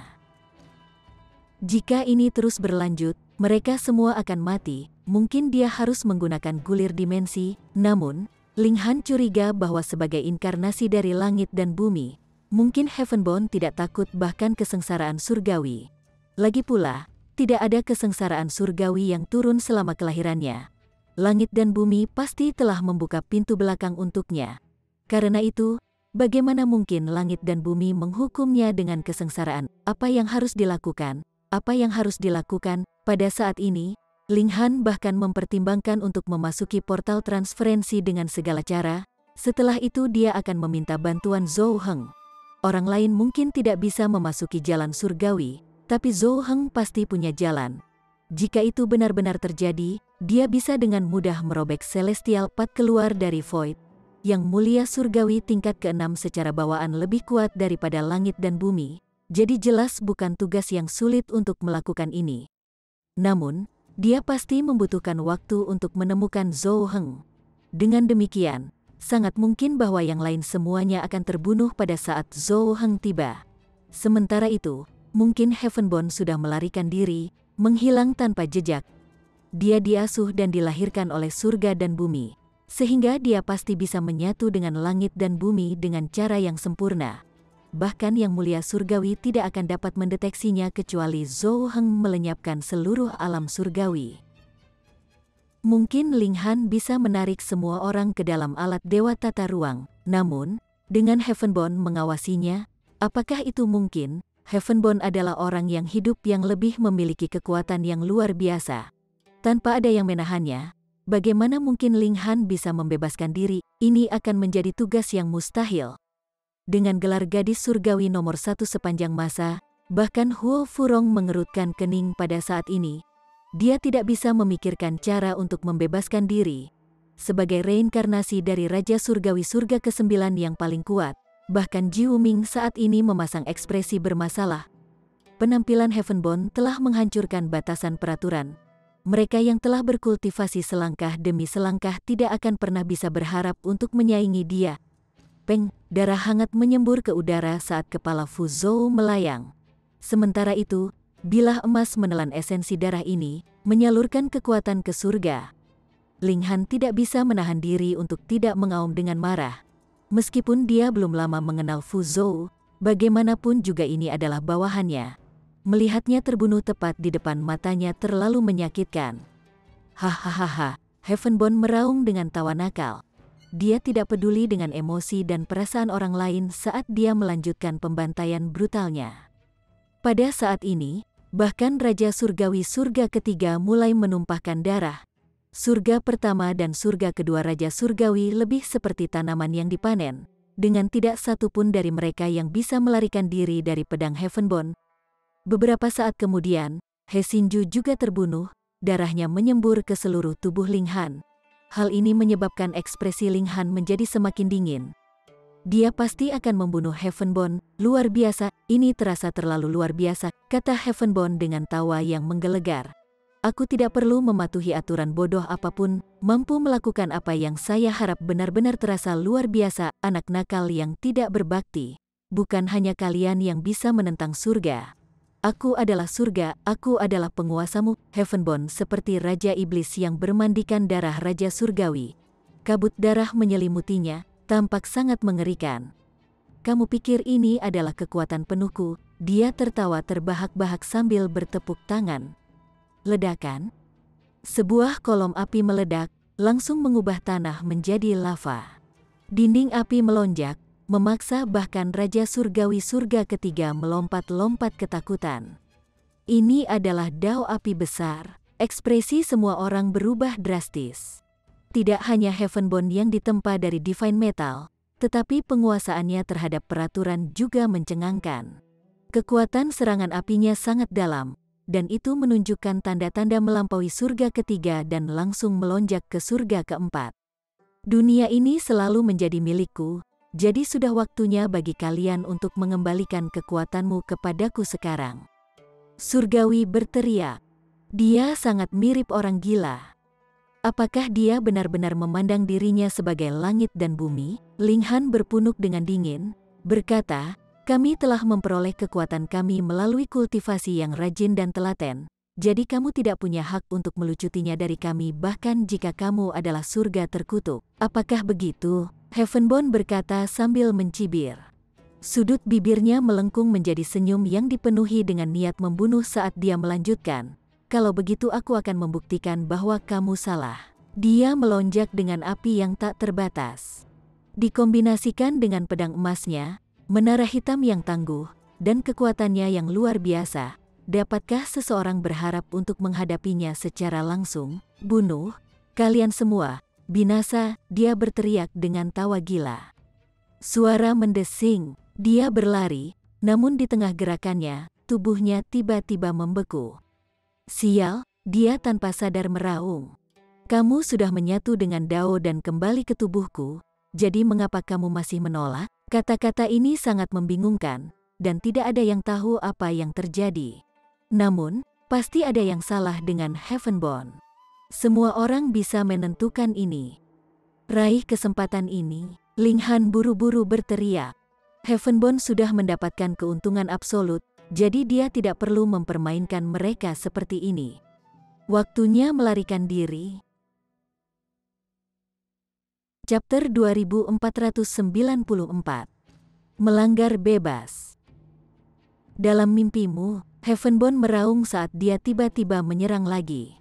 Jika ini terus berlanjut, mereka semua akan mati. Mungkin dia harus menggunakan gulir dimensi, namun, Ling Han curiga bahwa sebagai inkarnasi dari langit dan bumi, mungkin Heavenborn tidak takut bahkan kesengsaraan surgawi. Lagi pula, tidak ada kesengsaraan surgawi yang turun selama kelahirannya. langit dan bumi pasti telah membuka pintu belakang untuknya. Karena itu, bagaimana mungkin langit dan bumi menghukumnya dengan kesengsaraan? Apa yang harus dilakukan? Apa yang harus dilakukan? Pada saat ini, Ling Han bahkan mempertimbangkan untuk memasuki portal transferensi dengan segala cara. Setelah itu dia akan meminta bantuan Zhou Heng. Orang lain mungkin tidak bisa memasuki jalan surgawi, tapi Zhou Heng pasti punya jalan. Jika itu benar-benar terjadi, dia bisa dengan mudah merobek Celestial Path keluar dari Void. Yang mulia surgawi tingkat ke-6 secara bawaan lebih kuat daripada langit dan bumi, jadi jelas bukan tugas yang sulit untuk melakukan ini. Namun, dia pasti membutuhkan waktu untuk menemukan Zhou Heng. Dengan demikian, sangat mungkin bahwa yang lain semuanya akan terbunuh pada saat Zhou Heng tiba. Sementara itu, mungkin Heavenborn sudah melarikan diri, menghilang tanpa jejak. Dia diasuh dan dilahirkan oleh surga dan bumi, sehingga dia pasti bisa menyatu dengan langit dan bumi dengan cara yang sempurna. Bahkan yang mulia surgawi tidak akan dapat mendeteksinya kecuali Zhou Heng melenyapkan seluruh alam surgawi. Mungkin Ling Han bisa menarik semua orang ke dalam alat Dewa Tata Ruang, namun, dengan Heavenborn mengawasinya, apakah itu mungkin? Heavenborn adalah orang yang hidup yang lebih memiliki kekuatan yang luar biasa. Tanpa ada yang menahannya, bagaimana mungkin Ling Han bisa membebaskan diri? Ini akan menjadi tugas yang mustahil. Dengan gelar gadis surgawi nomor 1 sepanjang masa, bahkan Huo Furong mengerutkan kening pada saat ini. Dia tidak bisa memikirkan cara untuk membebaskan diri. Sebagai reinkarnasi dari Raja Surgawi Surga ke-9 yang paling kuat, bahkan Jiu Ming saat ini memasang ekspresi bermasalah. Penampilan Heavenborn telah menghancurkan batasan peraturan. Mereka yang telah berkultivasi selangkah demi selangkah tidak akan pernah bisa berharap untuk menyaingi dia. Peng, darah hangat menyembur ke udara saat kepala Fu Zhou melayang. Sementara itu, bilah emas menelan esensi darah ini, menyalurkan kekuatan ke surga. Ling Han tidak bisa menahan diri untuk tidak mengaum dengan marah. Meskipun dia belum lama mengenal Fu Zhou, bagaimanapun juga ini adalah bawahannya. Melihatnya terbunuh tepat di depan matanya terlalu menyakitkan. Hahaha, Heavenborn meraung dengan tawa nakal. Dia tidak peduli dengan emosi dan perasaan orang lain saat dia melanjutkan pembantaian brutalnya. Pada saat ini, bahkan Raja Surgawi Surga ketiga mulai menumpahkan darah. Surga pertama dan surga kedua Raja Surgawi lebih seperti tanaman yang dipanen, dengan tidak satu pun dari mereka yang bisa melarikan diri dari pedang Heavenborn. Beberapa saat kemudian, He Xinju juga terbunuh, darahnya menyembur ke seluruh tubuh Ling Han. Hal ini menyebabkan ekspresi Ling Han menjadi semakin dingin. Dia pasti akan membunuh Heavenborn, luar biasa, ini terasa terlalu luar biasa, kata Heavenborn dengan tawa yang menggelegar. Aku tidak perlu mematuhi aturan bodoh apapun, mampu melakukan apa yang saya harap benar-benar terasa luar biasa, anak nakal yang tidak berbakti. Bukan hanya kalian yang bisa menentang surga. Aku adalah surga, aku adalah penguasamu, Heavenborn seperti Raja Iblis yang bermandikan darah Raja Surgawi. Kabut darah menyelimutinya, tampak sangat mengerikan. Kamu pikir ini adalah kekuatan penuhku? Dia tertawa terbahak-bahak sambil bertepuk tangan. Ledakan? Sebuah kolom api meledak, langsung mengubah tanah menjadi lava. Dinding api melonjak, memaksa bahkan Raja Surgawi Surga ketiga melompat-lompat ketakutan. Ini adalah dao api besar, ekspresi semua orang berubah drastis. Tidak hanya Heavenborn yang ditempa dari Divine Metal, tetapi penguasaannya terhadap peraturan juga mencengangkan. Kekuatan serangan apinya sangat dalam, dan itu menunjukkan tanda-tanda melampaui surga ketiga dan langsung melonjak ke surga keempat. Dunia ini selalu menjadi milikku, jadi sudah waktunya bagi kalian untuk mengembalikan kekuatanmu kepadaku sekarang. Surgawi berteriak. Dia sangat mirip orang gila. Apakah dia benar-benar memandang dirinya sebagai langit dan bumi? Ling Han berpunuk dengan dingin, berkata, kami telah memperoleh kekuatan kami melalui kultivasi yang rajin dan telaten, jadi kamu tidak punya hak untuk melucutinya dari kami bahkan jika kamu adalah surga terkutuk. Apakah begitu? Heavenborn berkata sambil mencibir. Sudut bibirnya melengkung menjadi senyum yang dipenuhi dengan niat membunuh saat dia melanjutkan. Kalau begitu aku akan membuktikan bahwa kamu salah. Dia melonjak dengan api yang tak terbatas. Dikombinasikan dengan pedang emasnya, menara hitam yang tangguh, dan kekuatannya yang luar biasa, dapatkah seseorang berharap untuk menghadapinya secara langsung? Bunuh, kalian semua, binasa, dia berteriak dengan tawa gila. Suara mendesing, dia berlari, namun di tengah gerakannya, tubuhnya tiba-tiba membeku. Sial, dia tanpa sadar meraung. Kamu sudah menyatu dengan Dao dan kembali ke tubuhku, jadi mengapa kamu masih menolak? Kata-kata ini sangat membingungkan, dan tidak ada yang tahu apa yang terjadi. Namun, pasti ada yang salah dengan Heavenborn. Semua orang bisa menentukan ini. Raih kesempatan ini, Linghan buru-buru berteriak. Heavenborn sudah mendapatkan keuntungan absolut, jadi dia tidak perlu mempermainkan mereka seperti ini. Waktunya melarikan diri. Chapter 2494. Melanggar bebas. Dalam mimpimu, Heavenborn meraung saat dia tiba-tiba menyerang lagi.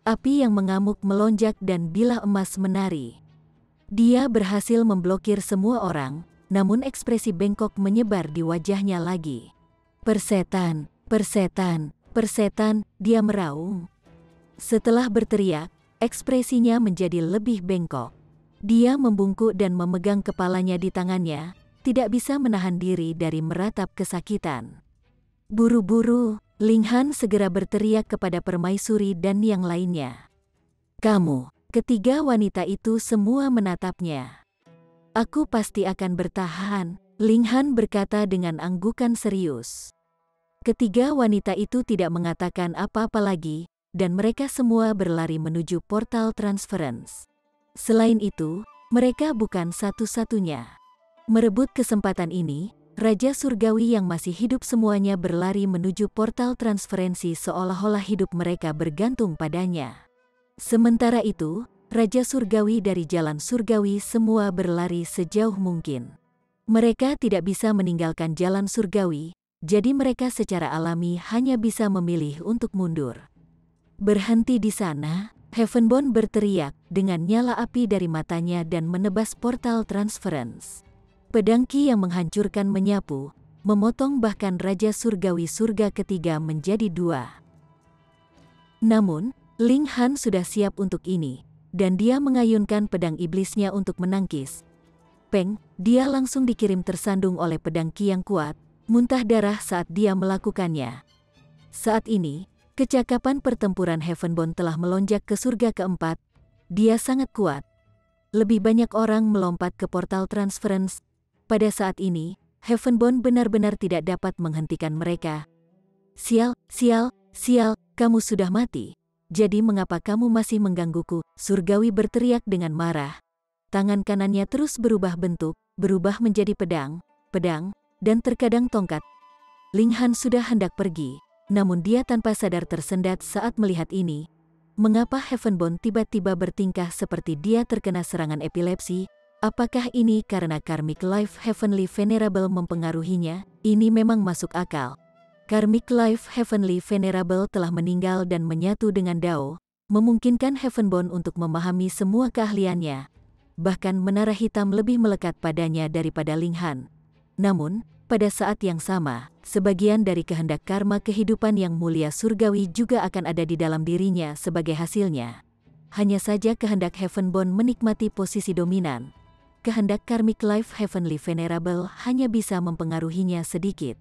Api yang mengamuk melonjak dan bilah emas menari. Dia berhasil memblokir semua orang, namun ekspresi bengkok menyebar di wajahnya lagi. Persetan, persetan, persetan, dia meraung. Setelah berteriak, ekspresinya menjadi lebih bengkok. Dia membungkuk dan memegang kepalanya di tangannya, tidak bisa menahan diri dari meratap kesakitan. Buru-buru, Linghan segera berteriak kepada permaisuri dan yang lainnya. Kamu, ketiga wanita itu semua menatapnya. Aku pasti akan bertahan, Linghan berkata dengan anggukan serius. Ketiga wanita itu tidak mengatakan apa-apa lagi, dan mereka semua berlari menuju portal transference. Selain itu, mereka bukan satu-satunya. Merebut kesempatan ini, Raja Surgawi yang masih hidup semuanya berlari menuju portal transferensi seolah-olah hidup mereka bergantung padanya. Sementara itu, Raja Surgawi dari Jalan Surgawi semua berlari sejauh mungkin. Mereka tidak bisa meninggalkan Jalan Surgawi, jadi mereka secara alami hanya bisa memilih untuk mundur. Berhenti di sana, Heavenborn berteriak dengan nyala api dari matanya dan menebas portal transference. Pedang Ki yang menghancurkan menyapu, memotong bahkan Raja Surgawi surga ketiga menjadi dua. Namun, Linghan sudah siap untuk ini, dan dia mengayunkan pedang iblisnya untuk menangkis. Peng, dia langsung dikirim tersandung oleh pedang Ki yang kuat, muntah darah saat dia melakukannya. Saat ini, kecakapan pertempuran Heavenborn telah melonjak ke surga keempat. Dia sangat kuat. Lebih banyak orang melompat ke portal transference. Pada saat ini, Heavenborn benar-benar tidak dapat menghentikan mereka. Sial, sial, sial, kamu sudah mati. Jadi mengapa kamu masih menggangguku? Surgawi berteriak dengan marah. Tangan kanannya terus berubah bentuk, berubah menjadi pedang, dan terkadang tongkat. Linghan sudah hendak pergi. Namun dia tanpa sadar tersendat saat melihat ini. Mengapa Heavenborn tiba-tiba bertingkah seperti dia terkena serangan epilepsi? Apakah ini karena Karmic Life Heavenly Venerable mempengaruhinya? Ini memang masuk akal. Karmic Life Heavenly Venerable telah meninggal dan menyatu dengan Dao, memungkinkan Heavenborn untuk memahami semua keahliannya. Bahkan menara hitam lebih melekat padanya daripada Linghan. Namun, pada saat yang sama, sebagian dari kehendak karma kehidupan yang mulia surgawi juga akan ada di dalam dirinya sebagai hasilnya. Hanya saja kehendak Heavenborn menikmati posisi dominan. Kehendak Karmic Life Heavenly Venerable hanya bisa mempengaruhinya sedikit.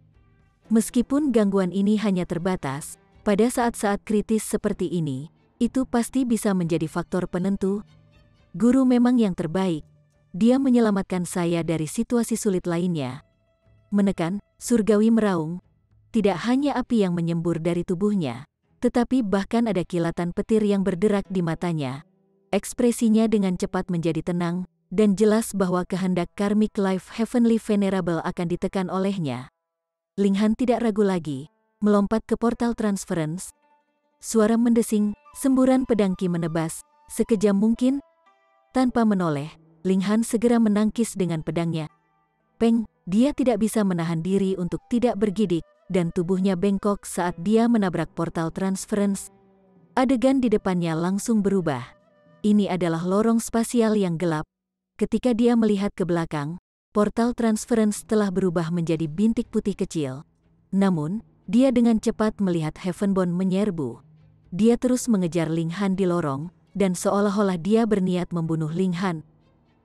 Meskipun gangguan ini hanya terbatas, pada saat-saat kritis seperti ini, itu pasti bisa menjadi faktor penentu. Guru memang yang terbaik. Dia menyelamatkan saya dari situasi sulit lainnya. Menekan, Surgawi meraung. Tidak hanya api yang menyembur dari tubuhnya, tetapi bahkan ada kilatan petir yang berderak di matanya. Ekspresinya dengan cepat menjadi tenang, dan jelas bahwa kehendak Karmic Life Heavenly Venerable akan ditekan olehnya. Linghan tidak ragu lagi, melompat ke portal transference. Suara mendesing, semburan pedang Ki menebas, sekejam mungkin. Tanpa menoleh, Linghan segera menangkis dengan pedangnya. Peng, dia tidak bisa menahan diri untuk tidak bergidik, dan tubuhnya bengkok saat dia menabrak portal transference. Adegan di depannya langsung berubah. Ini adalah lorong spasial yang gelap. Ketika dia melihat ke belakang, portal transference telah berubah menjadi bintik putih kecil. Namun, dia dengan cepat melihat Heavenborn menyerbu. Dia terus mengejar Ling Han di lorong, dan seolah-olah dia berniat membunuh Ling Han.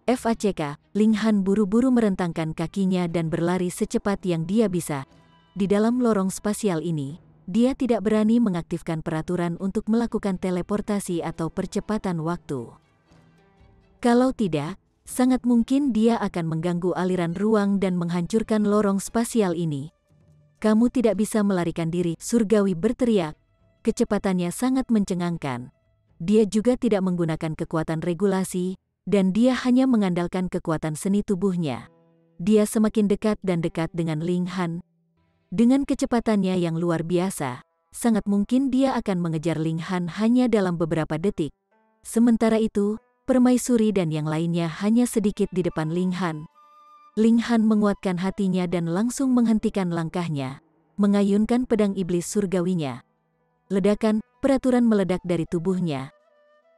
FACK, Ling Han buru-buru merentangkan kakinya dan berlari secepat yang dia bisa. Di dalam lorong spasial ini, dia tidak berani mengaktifkan peraturan untuk melakukan teleportasi atau percepatan waktu. Kalau tidak, sangat mungkin dia akan mengganggu aliran ruang dan menghancurkan lorong spasial ini. Kamu tidak bisa melarikan diri, Surgawi berteriak. Kecepatannya sangat mencengangkan. Dia juga tidak menggunakan kekuatan regulasi, dan dia hanya mengandalkan kekuatan seni tubuhnya. Dia semakin dekat dan dekat dengan Ling Han. Dengan kecepatannya yang luar biasa, sangat mungkin dia akan mengejar Ling Han hanya dalam beberapa detik. Sementara itu, permaisuri dan yang lainnya hanya sedikit di depan Ling Han. Ling Han menguatkan hatinya dan langsung menghentikan langkahnya, mengayunkan pedang iblis surgawinya. Ledakan, peraturan meledak dari tubuhnya.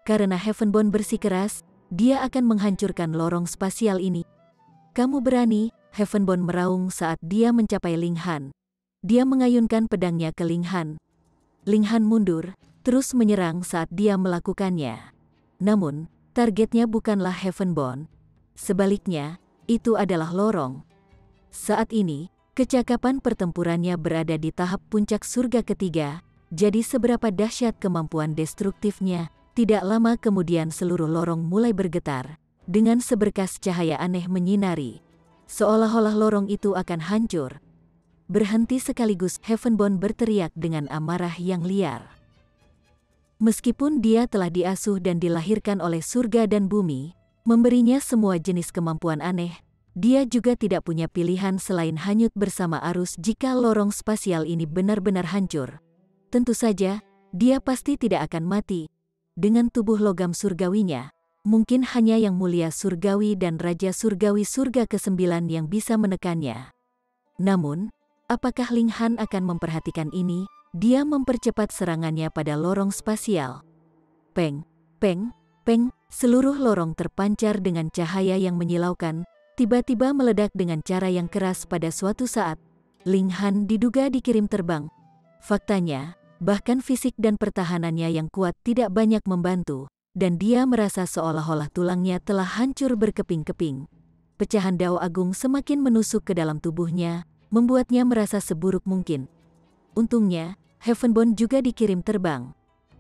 Karena Heavenborn bersikeras, dia akan menghancurkan lorong spasial ini. Kamu berani, Heavenborn meraung saat dia mencapai Ling Han. Dia mengayunkan pedangnya ke Ling Han. Ling Han mundur, terus menyerang saat dia melakukannya. Namun, targetnya bukanlah Heavenborn. Sebaliknya, itu adalah lorong. Saat ini, kecakapan pertempurannya berada di tahap puncak surga ketiga, jadi seberapa dahsyat kemampuan destruktifnya, tidak lama kemudian seluruh lorong mulai bergetar, dengan seberkas cahaya aneh menyinari. Seolah-olah lorong itu akan hancur. Berhenti sekaligus, Heavenborn berteriak dengan amarah yang liar. Meskipun dia telah diasuh dan dilahirkan oleh surga dan bumi, memberinya semua jenis kemampuan aneh, dia juga tidak punya pilihan selain hanyut bersama arus jika lorong spasial ini benar-benar hancur. Tentu saja, dia pasti tidak akan mati. Dengan tubuh logam surgawinya, mungkin hanya yang mulia surgawi dan Raja Surgawi surga ke-9 yang bisa menekannya. Namun, apakah Ling Han akan memperhatikan ini? Dia mempercepat serangannya pada lorong spasial. Peng, peng, peng, seluruh lorong terpancar dengan cahaya yang menyilaukan, tiba-tiba meledak dengan cara yang keras pada suatu saat. Ling Han diduga dikirim terbang. Faktanya, bahkan fisik dan pertahanannya yang kuat tidak banyak membantu, dan dia merasa seolah-olah tulangnya telah hancur berkeping-keping. Pecahan Dao Agung semakin menusuk ke dalam tubuhnya, membuatnya merasa seburuk mungkin. Untungnya, Heavenborn juga dikirim terbang.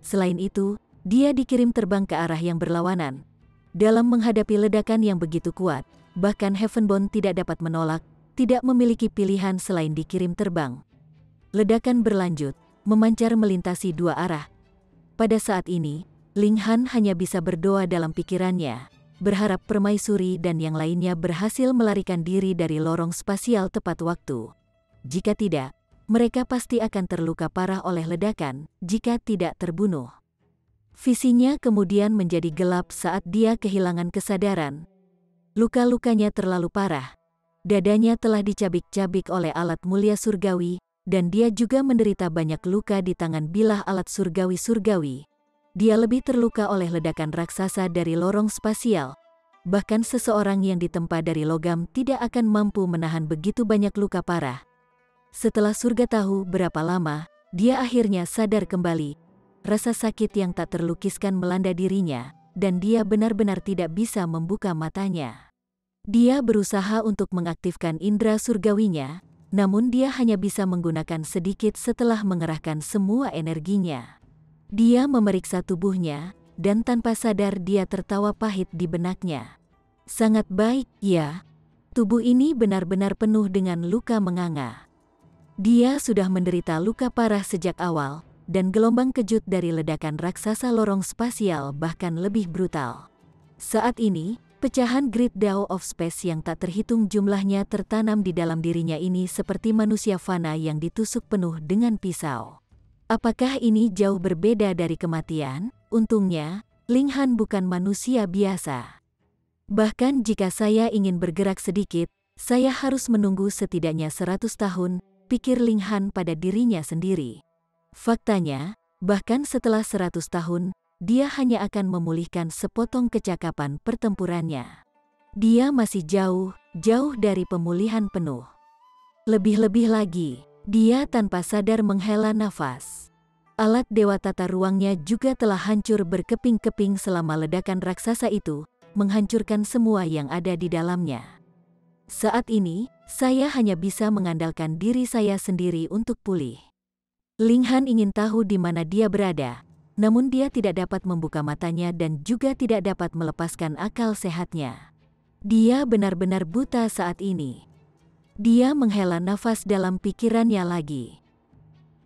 Selain itu, dia dikirim terbang ke arah yang berlawanan. Dalam menghadapi ledakan yang begitu kuat, bahkan Heavenborn tidak dapat menolak, tidak memiliki pilihan selain dikirim terbang. Ledakan berlanjut, memancar melintasi dua arah. Pada saat ini, Ling Han hanya bisa berdoa dalam pikirannya, berharap permaisuri dan yang lainnya berhasil melarikan diri dari lorong spasial tepat waktu. Jika tidak, mereka pasti akan terluka parah oleh ledakan, jika tidak terbunuh. Visinya kemudian menjadi gelap saat dia kehilangan kesadaran. Luka-lukanya terlalu parah. Dadanya telah dicabik-cabik oleh alat mulia surgawi, dan dia juga menderita banyak luka di tangan bilah alat surgawi-surgawi. Dia lebih terluka oleh ledakan raksasa dari lorong spasial. Bahkan seseorang yang ditempa dari logam tidak akan mampu menahan begitu banyak luka parah. Setelah surga tahu berapa lama, dia akhirnya sadar kembali. Rasa sakit yang tak terlukiskan melanda dirinya, dan dia benar-benar tidak bisa membuka matanya. Dia berusaha untuk mengaktifkan indera surgawinya, namun dia hanya bisa menggunakan sedikit setelah mengerahkan semua energinya. Dia memeriksa tubuhnya, dan tanpa sadar dia tertawa pahit di benaknya. Sangat baik, ya. Tubuh ini benar-benar penuh dengan luka menganga. Dia sudah menderita luka parah sejak awal, dan gelombang kejut dari ledakan raksasa lorong spasial bahkan lebih brutal. Saat ini, pecahan Great Dao of Space yang tak terhitung jumlahnya tertanam di dalam dirinya ini seperti manusia fana yang ditusuk penuh dengan pisau. Apakah ini jauh berbeda dari kematian? Untungnya, Ling Han bukan manusia biasa. Bahkan jika saya ingin bergerak sedikit, saya harus menunggu setidaknya 100 tahun, pikir Ling Han pada dirinya sendiri. Faktanya, bahkan setelah 100 tahun, dia hanya akan memulihkan sepotong kecakapan pertempurannya. Dia masih jauh dari pemulihan penuh. Lebih-lebih lagi, dia tanpa sadar menghela nafas. Alat dewa tata ruangnya juga telah hancur berkeping-keping selama ledakan raksasa itu menghancurkan semua yang ada di dalamnya. Saat ini, saya hanya bisa mengandalkan diri saya sendiri untuk pulih. Ling Han ingin tahu di mana dia berada, namun dia tidak dapat membuka matanya dan juga tidak dapat melepaskan akal sehatnya. Dia benar-benar buta saat ini. Dia menghela nafas dalam pikirannya lagi.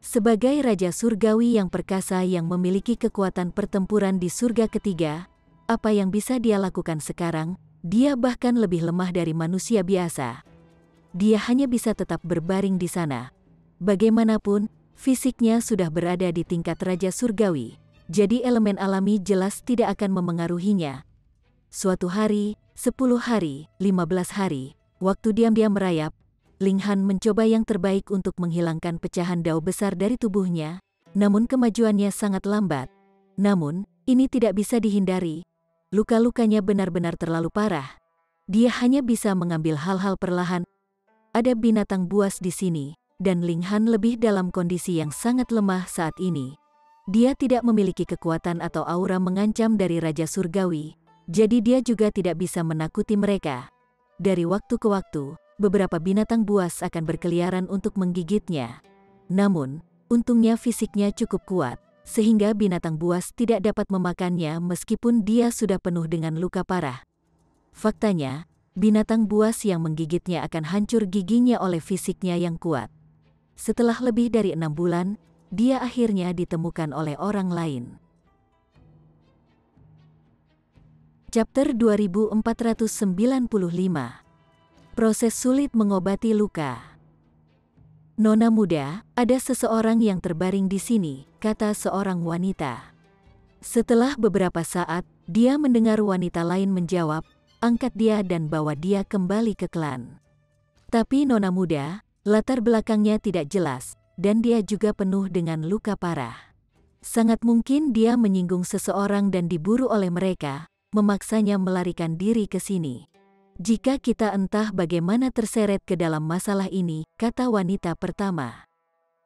Sebagai Raja Surgawi yang perkasa yang memiliki kekuatan pertempuran di surga ketiga, apa yang bisa dia lakukan sekarang? Dia bahkan lebih lemah dari manusia biasa. Dia hanya bisa tetap berbaring di sana. Bagaimanapun, fisiknya sudah berada di tingkat Raja Surgawi, jadi elemen alami jelas tidak akan memengaruhinya. Suatu hari, 10 hari, 15 hari, waktu diam-diam merayap, Ling Han mencoba yang terbaik untuk menghilangkan pecahan dao besar dari tubuhnya, namun kemajuannya sangat lambat. Namun, ini tidak bisa dihindari. Luka-lukanya benar-benar terlalu parah. Dia hanya bisa mengambil hal-hal perlahan. Ada binatang buas di sini, dan Ling Han lebih dalam kondisi yang sangat lemah saat ini. Dia tidak memiliki kekuatan atau aura mengancam dari Raja Surgawi, jadi dia juga tidak bisa menakuti mereka. Dari waktu ke waktu, beberapa binatang buas akan berkeliaran untuk menggigitnya. Namun, untungnya fisiknya cukup kuat, sehingga binatang buas tidak dapat memakannya meskipun dia sudah penuh dengan luka parah. Faktanya, binatang buas yang menggigitnya akan hancur giginya oleh fisiknya yang kuat. Setelah lebih dari 6 bulan, dia akhirnya ditemukan oleh orang lain. Chapter 2495. Proses sulit mengobati luka. Nona muda, ada seseorang yang terbaring di sini, kata seorang wanita. Setelah beberapa saat, dia mendengar wanita lain menjawab, angkat dia dan bawa dia kembali ke klan. Tapi nona muda, latar belakangnya tidak jelas, dan dia juga penuh dengan luka parah. Sangat mungkin dia menyinggung seseorang dan diburu oleh mereka, memaksanya melarikan diri ke sini. Jika kita entah bagaimana terseret ke dalam masalah ini, kata wanita pertama.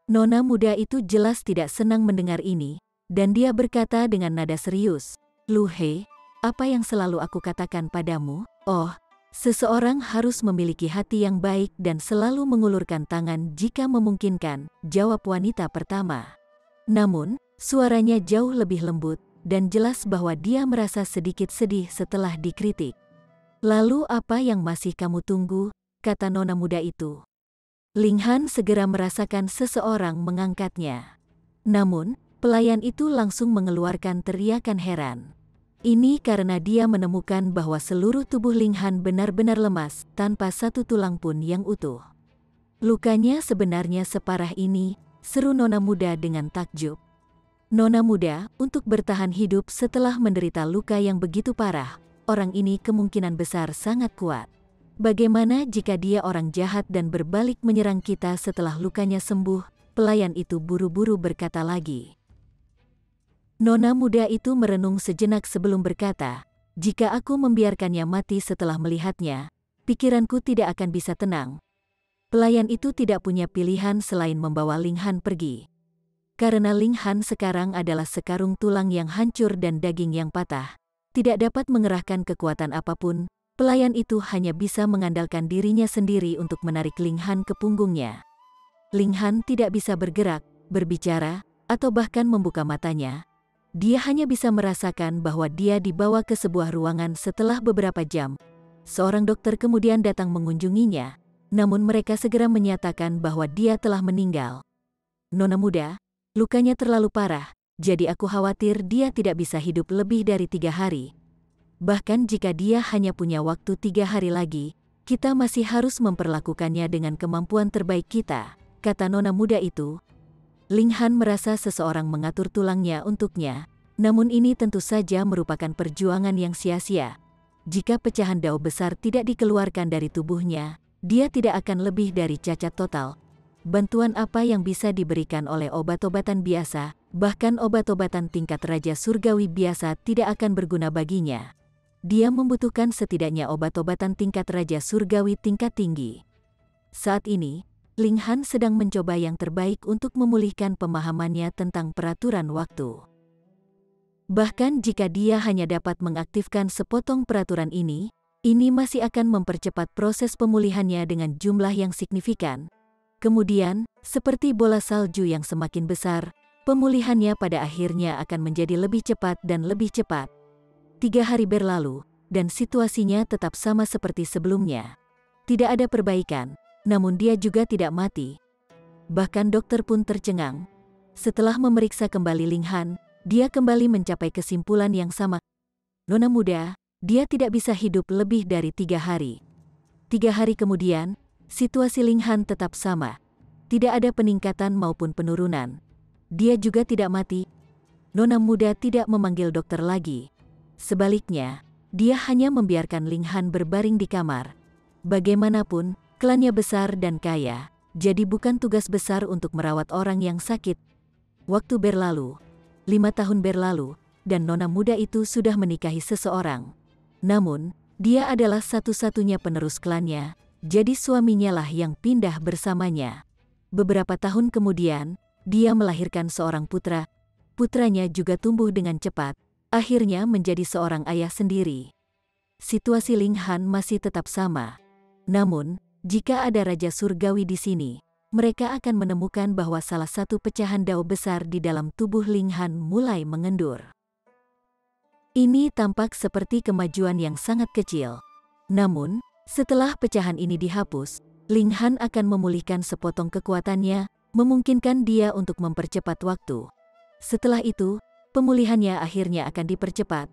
Nona muda itu jelas tidak senang mendengar ini, dan dia berkata dengan nada serius, Lu He, apa yang selalu aku katakan padamu? Oh, seseorang harus memiliki hati yang baik dan selalu mengulurkan tangan jika memungkinkan, jawab wanita pertama. Namun, suaranya jauh lebih lembut, dan jelas bahwa dia merasa sedikit sedih setelah dikritik. Lalu apa yang masih kamu tunggu? Kata nona muda itu. Ling Han segera merasakan seseorang mengangkatnya. Namun, pelayan itu langsung mengeluarkan teriakan heran. Ini karena dia menemukan bahwa seluruh tubuh Ling Han benar-benar lemas, tanpa satu tulang pun yang utuh. Lukanya sebenarnya separah ini, seru nona muda dengan takjub. Nona muda, untuk bertahan hidup setelah menderita luka yang begitu parah, orang ini kemungkinan besar sangat kuat. Bagaimana jika dia orang jahat dan berbalik menyerang kita setelah lukanya sembuh? Pelayan itu buru-buru berkata lagi. Nona muda itu merenung sejenak sebelum berkata, jika aku membiarkannya mati setelah melihatnya, pikiranku tidak akan bisa tenang. Pelayan itu tidak punya pilihan selain membawa Ling Han pergi. Karena Ling Han sekarang adalah sekarung tulang yang hancur dan daging yang patah, tidak dapat mengerahkan kekuatan apapun, pelayan itu hanya bisa mengandalkan dirinya sendiri untuk menarik Ling Han ke punggungnya. Ling Han tidak bisa bergerak, berbicara, atau bahkan membuka matanya. Dia hanya bisa merasakan bahwa dia dibawa ke sebuah ruangan setelah beberapa jam. Seorang dokter kemudian datang mengunjunginya, namun mereka segera menyatakan bahwa dia telah meninggal. Nona muda, lukanya terlalu parah. Jadi aku khawatir dia tidak bisa hidup lebih dari 3 hari. Bahkan jika dia hanya punya waktu 3 hari lagi, kita masih harus memperlakukannya dengan kemampuan terbaik kita, kata nona muda itu. Ling Han merasa seseorang mengatur tulangnya untuknya, namun ini tentu saja merupakan perjuangan yang sia-sia. Jika pecahan dao besar tidak dikeluarkan dari tubuhnya, dia tidak akan lebih dari cacat total. bantuan apa yang bisa diberikan oleh obat-obatan biasa, bahkan obat-obatan tingkat raja surgawi biasa tidak akan berguna baginya. Dia membutuhkan setidaknya obat-obatan tingkat raja surgawi tingkat tinggi. Saat ini, Ling Han sedang mencoba yang terbaik untuk memulihkan pemahamannya tentang peraturan waktu. Bahkan jika dia hanya dapat mengaktifkan sepotong peraturan ini masih akan mempercepat proses pemulihannya dengan jumlah yang signifikan. Kemudian, seperti bola salju yang semakin besar, pemulihannya pada akhirnya akan menjadi lebih cepat dan lebih cepat. 3 hari berlalu, dan situasinya tetap sama seperti sebelumnya. Tidak ada perbaikan, namun dia juga tidak mati. Bahkan dokter pun tercengang. Setelah memeriksa kembali Ling Han, dia kembali mencapai kesimpulan yang sama. Nona muda, dia tidak bisa hidup lebih dari 3 hari. 3 hari kemudian, situasi Ling Han tetap sama. Tidak ada peningkatan maupun penurunan. Dia juga tidak mati. Nona muda tidak memanggil dokter lagi. Sebaliknya, dia hanya membiarkan Ling Han berbaring di kamar. Bagaimanapun, klannya besar dan kaya, jadi bukan tugas besar untuk merawat orang yang sakit. Waktu berlalu, 5 tahun berlalu, dan nona muda itu sudah menikahi seseorang. Namun, dia adalah satu-satunya penerus klannya, jadi suaminya lah yang pindah bersamanya. Beberapa tahun kemudian, dia melahirkan seorang putra. Putranya juga tumbuh dengan cepat, akhirnya menjadi seorang ayah sendiri. Situasi Ling Han masih tetap sama. Namun, jika ada raja surgawi di sini, mereka akan menemukan bahwa salah satu pecahan dao besar di dalam tubuh Ling Han mulai mengendur. Ini tampak seperti kemajuan yang sangat kecil. Namun, setelah pecahan ini dihapus, Ling Han akan memulihkan sepotong kekuatannya, memungkinkan dia untuk mempercepat waktu. Setelah itu, pemulihannya akhirnya akan dipercepat.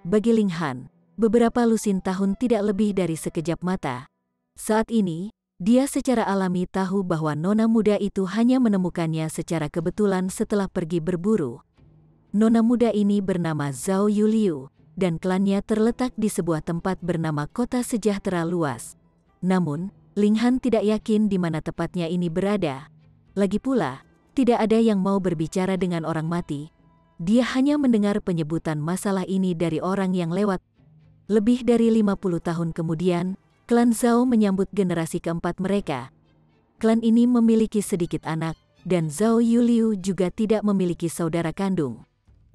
Bagi Ling Han, beberapa lusin tahun tidak lebih dari sekejap mata. Saat ini, dia secara alami tahu bahwa nona muda itu hanya menemukannya secara kebetulan setelah pergi berburu. Nona muda ini bernama Zhao Yuliu, dan klannya terletak di sebuah tempat bernama Kota Sejahtera Luas. Namun, Ling Han tidak yakin di mana tepatnya ini berada. Lagi pula, tidak ada yang mau berbicara dengan orang mati. Dia hanya mendengar penyebutan masalah ini dari orang yang lewat. Lebih dari 50 tahun kemudian, klan Zhao menyambut generasi keempat mereka. Klan ini memiliki sedikit anak, dan Zhao Yuliu juga tidak memiliki saudara kandung.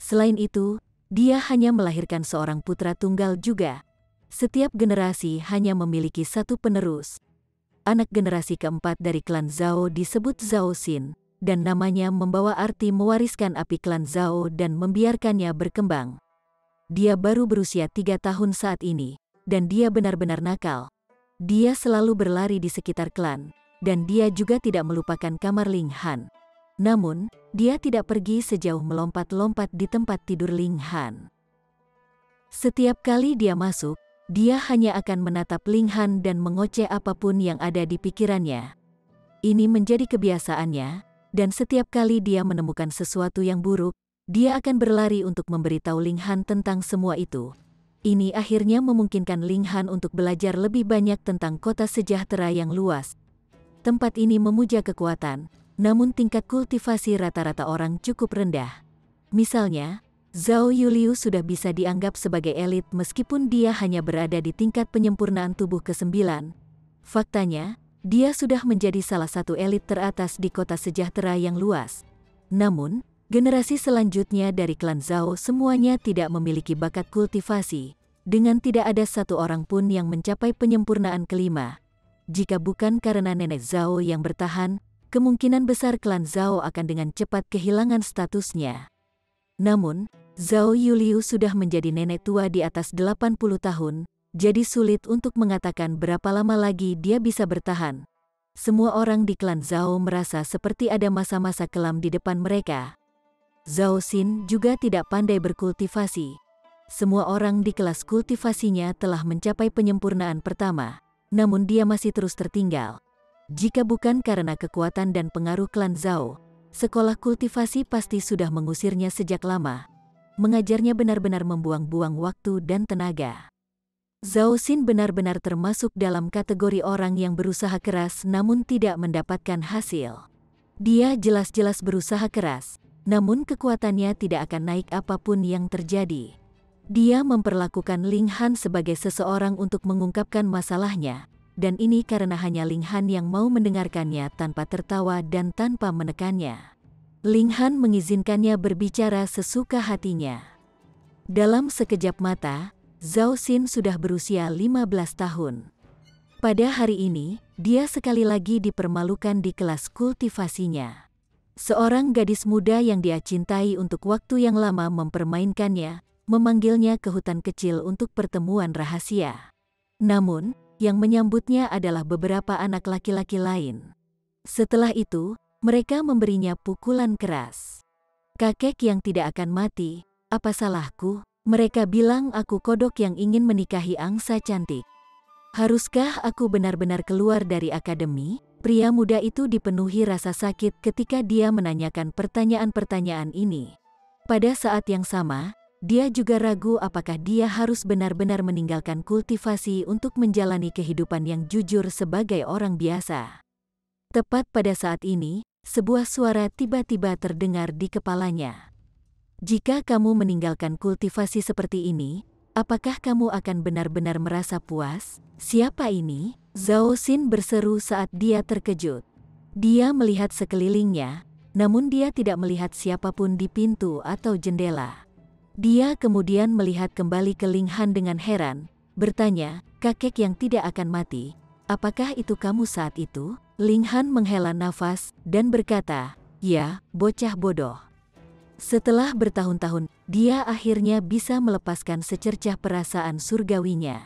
Selain itu, dia hanya melahirkan seorang putra tunggal juga. Setiap generasi hanya memiliki satu penerus. Anak generasi keempat dari klan Zhao disebut Zhao Xin, dan namanya membawa arti mewariskan api klan Zhao dan membiarkannya berkembang. Dia baru berusia 3 tahun saat ini, dan dia benar-benar nakal. Dia selalu berlari di sekitar klan, dan dia juga tidak melupakan kamar Ling Han. Namun, dia tidak pergi sejauh melompat-lompat di tempat tidur Ling Han. Setiap kali dia masuk, dia hanya akan menatap Ling Han dan mengoceh apapun yang ada di pikirannya. Ini menjadi kebiasaannya, dan setiap kali dia menemukan sesuatu yang buruk, dia akan berlari untuk memberitahu Ling Han tentang semua itu. Ini akhirnya memungkinkan Ling Han untuk belajar lebih banyak tentang kota sejahtera yang luas. Tempat ini memuja kekuatan, namun tingkat kultivasi rata-rata orang cukup rendah. Misalnya, Zhao Yuliu sudah bisa dianggap sebagai elit meskipun dia hanya berada di tingkat penyempurnaan tubuh ke-9. Faktanya, dia sudah menjadi salah satu elit teratas di kota sejahtera yang luas. Namun, generasi selanjutnya dari klan Zhao semuanya tidak memiliki bakat kultivasi, dengan tidak ada satu orang pun yang mencapai penyempurnaan kelima. Jika bukan karena nenek Zhao yang bertahan, kemungkinan besar klan Zhao akan dengan cepat kehilangan statusnya. Namun, Zhao Yuliu sudah menjadi nenek tua di atas 80 tahun, jadi sulit untuk mengatakan berapa lama lagi dia bisa bertahan. Semua orang di klan Zhao merasa seperti ada masa-masa kelam di depan mereka. Zhao Xin juga tidak pandai berkultivasi. Semua orang di kelas kultivasinya telah mencapai penyempurnaan pertama, namun dia masih terus tertinggal. Jika bukan karena kekuatan dan pengaruh klan Zhao, sekolah kultivasi pasti sudah mengusirnya sejak lama. Mengajarnya benar-benar membuang-buang waktu dan tenaga. Zhao Xin benar-benar termasuk dalam kategori orang yang berusaha keras namun tidak mendapatkan hasil. Dia jelas-jelas berusaha keras, namun kekuatannya tidak akan naik apapun yang terjadi. Dia memperlakukan Ling Han sebagai seseorang untuk mengungkapkan masalahnya, dan ini karena hanya Ling Han yang mau mendengarkannya tanpa tertawa dan tanpa menekannya. Ling Han mengizinkannya berbicara sesuka hatinya. Dalam sekejap mata, Zhao Xin sudah berusia 15 tahun. Pada hari ini, dia sekali lagi dipermalukan di kelas kultivasinya. Seorang gadis muda yang dia cintai untuk waktu yang lama mempermainkannya, memanggilnya ke hutan kecil untuk pertemuan rahasia. Namun, yang menyambutnya adalah beberapa anak laki-laki lain. Setelah itu, mereka memberinya pukulan keras. "Kakek yang tidak akan mati, apa salahku?" Mereka bilang aku kodok yang ingin menikahi angsa cantik. Haruskah aku benar-benar keluar dari akademi? Pria muda itu dipenuhi rasa sakit ketika dia menanyakan pertanyaan-pertanyaan ini. Pada saat yang sama, dia juga ragu apakah dia harus benar-benar meninggalkan kultivasi untuk menjalani kehidupan yang jujur sebagai orang biasa. Tepat pada saat ini, sebuah suara tiba-tiba terdengar di kepalanya. "Jika kamu meninggalkan kultivasi seperti ini, apakah kamu akan benar-benar merasa puas?" "Siapa ini?" Zhao Xin berseru saat dia terkejut. Dia melihat sekelilingnya, namun dia tidak melihat siapapun di pintu atau jendela. Dia kemudian melihat kembali ke Ling Han dengan heran, bertanya, "Kakek yang tidak akan mati, apakah itu kamu saat itu?" Ling Han menghela nafas dan berkata, "Ya, bocah bodoh." Setelah bertahun-tahun, dia akhirnya bisa melepaskan secercah perasaan surgawinya.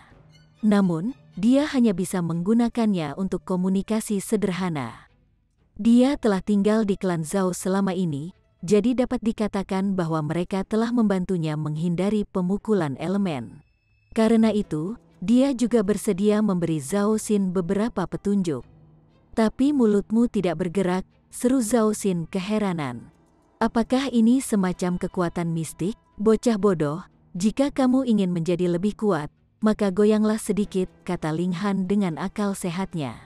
Namun, dia hanya bisa menggunakannya untuk komunikasi sederhana. Dia telah tinggal di klan Zhao selama ini, jadi dapat dikatakan bahwa mereka telah membantunya menghindari pemukulan elemen. Karena itu, dia juga bersedia memberi Zhao Xin beberapa petunjuk. "Tapi mulutmu tidak bergerak," seru Zhao Xin keheranan. "Apakah ini semacam kekuatan mistik? Bocah bodoh, jika kamu ingin menjadi lebih kuat, maka goyanglah sedikit," kata Ling Han dengan akal sehatnya.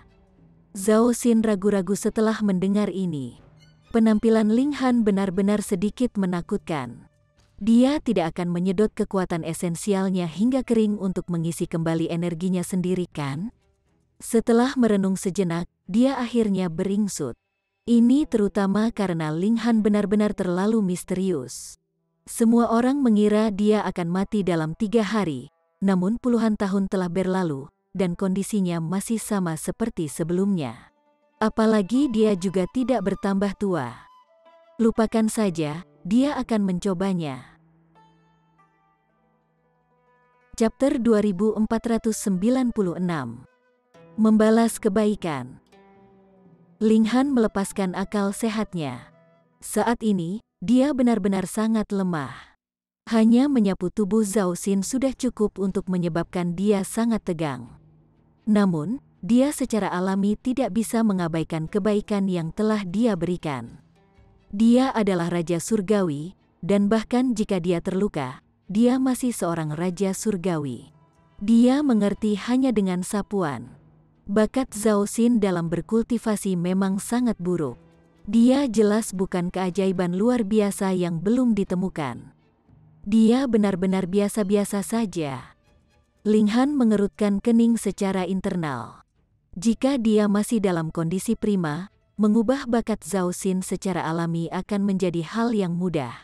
Zhao Xin ragu-ragu setelah mendengar ini. Penampilan Ling Han benar-benar sedikit menakutkan. Dia tidak akan menyedot kekuatan esensialnya hingga kering untuk mengisi kembali energinya sendiri, kan? Setelah merenung sejenak, dia akhirnya beringsut. Ini terutama karena Ling Han benar-benar terlalu misterius. Semua orang mengira dia akan mati dalam 3 hari, namun puluhan tahun telah berlalu, dan kondisinya masih sama seperti sebelumnya. Apalagi dia juga tidak bertambah tua. Lupakan saja, dia akan mencobanya. Chapter 2496. Membalas kebaikan. Ling Han melepaskan akal sehatnya. Saat ini, dia benar-benar sangat lemah. Hanya menyapu tubuh Zhao Xin sudah cukup untuk menyebabkan dia sangat tegang. Namun, dia secara alami tidak bisa mengabaikan kebaikan yang telah dia berikan. Dia adalah Raja Surgawi, dan bahkan jika dia terluka, dia masih seorang Raja Surgawi. Dia mengerti hanya dengan sapuan. Bakat Zhao Xin dalam berkultivasi memang sangat buruk. Dia jelas bukan keajaiban luar biasa yang belum ditemukan. Dia benar-benar biasa-biasa saja. Ling Han mengerutkan kening secara internal. Jika dia masih dalam kondisi prima, mengubah bakat Zhao Xin secara alami akan menjadi hal yang mudah.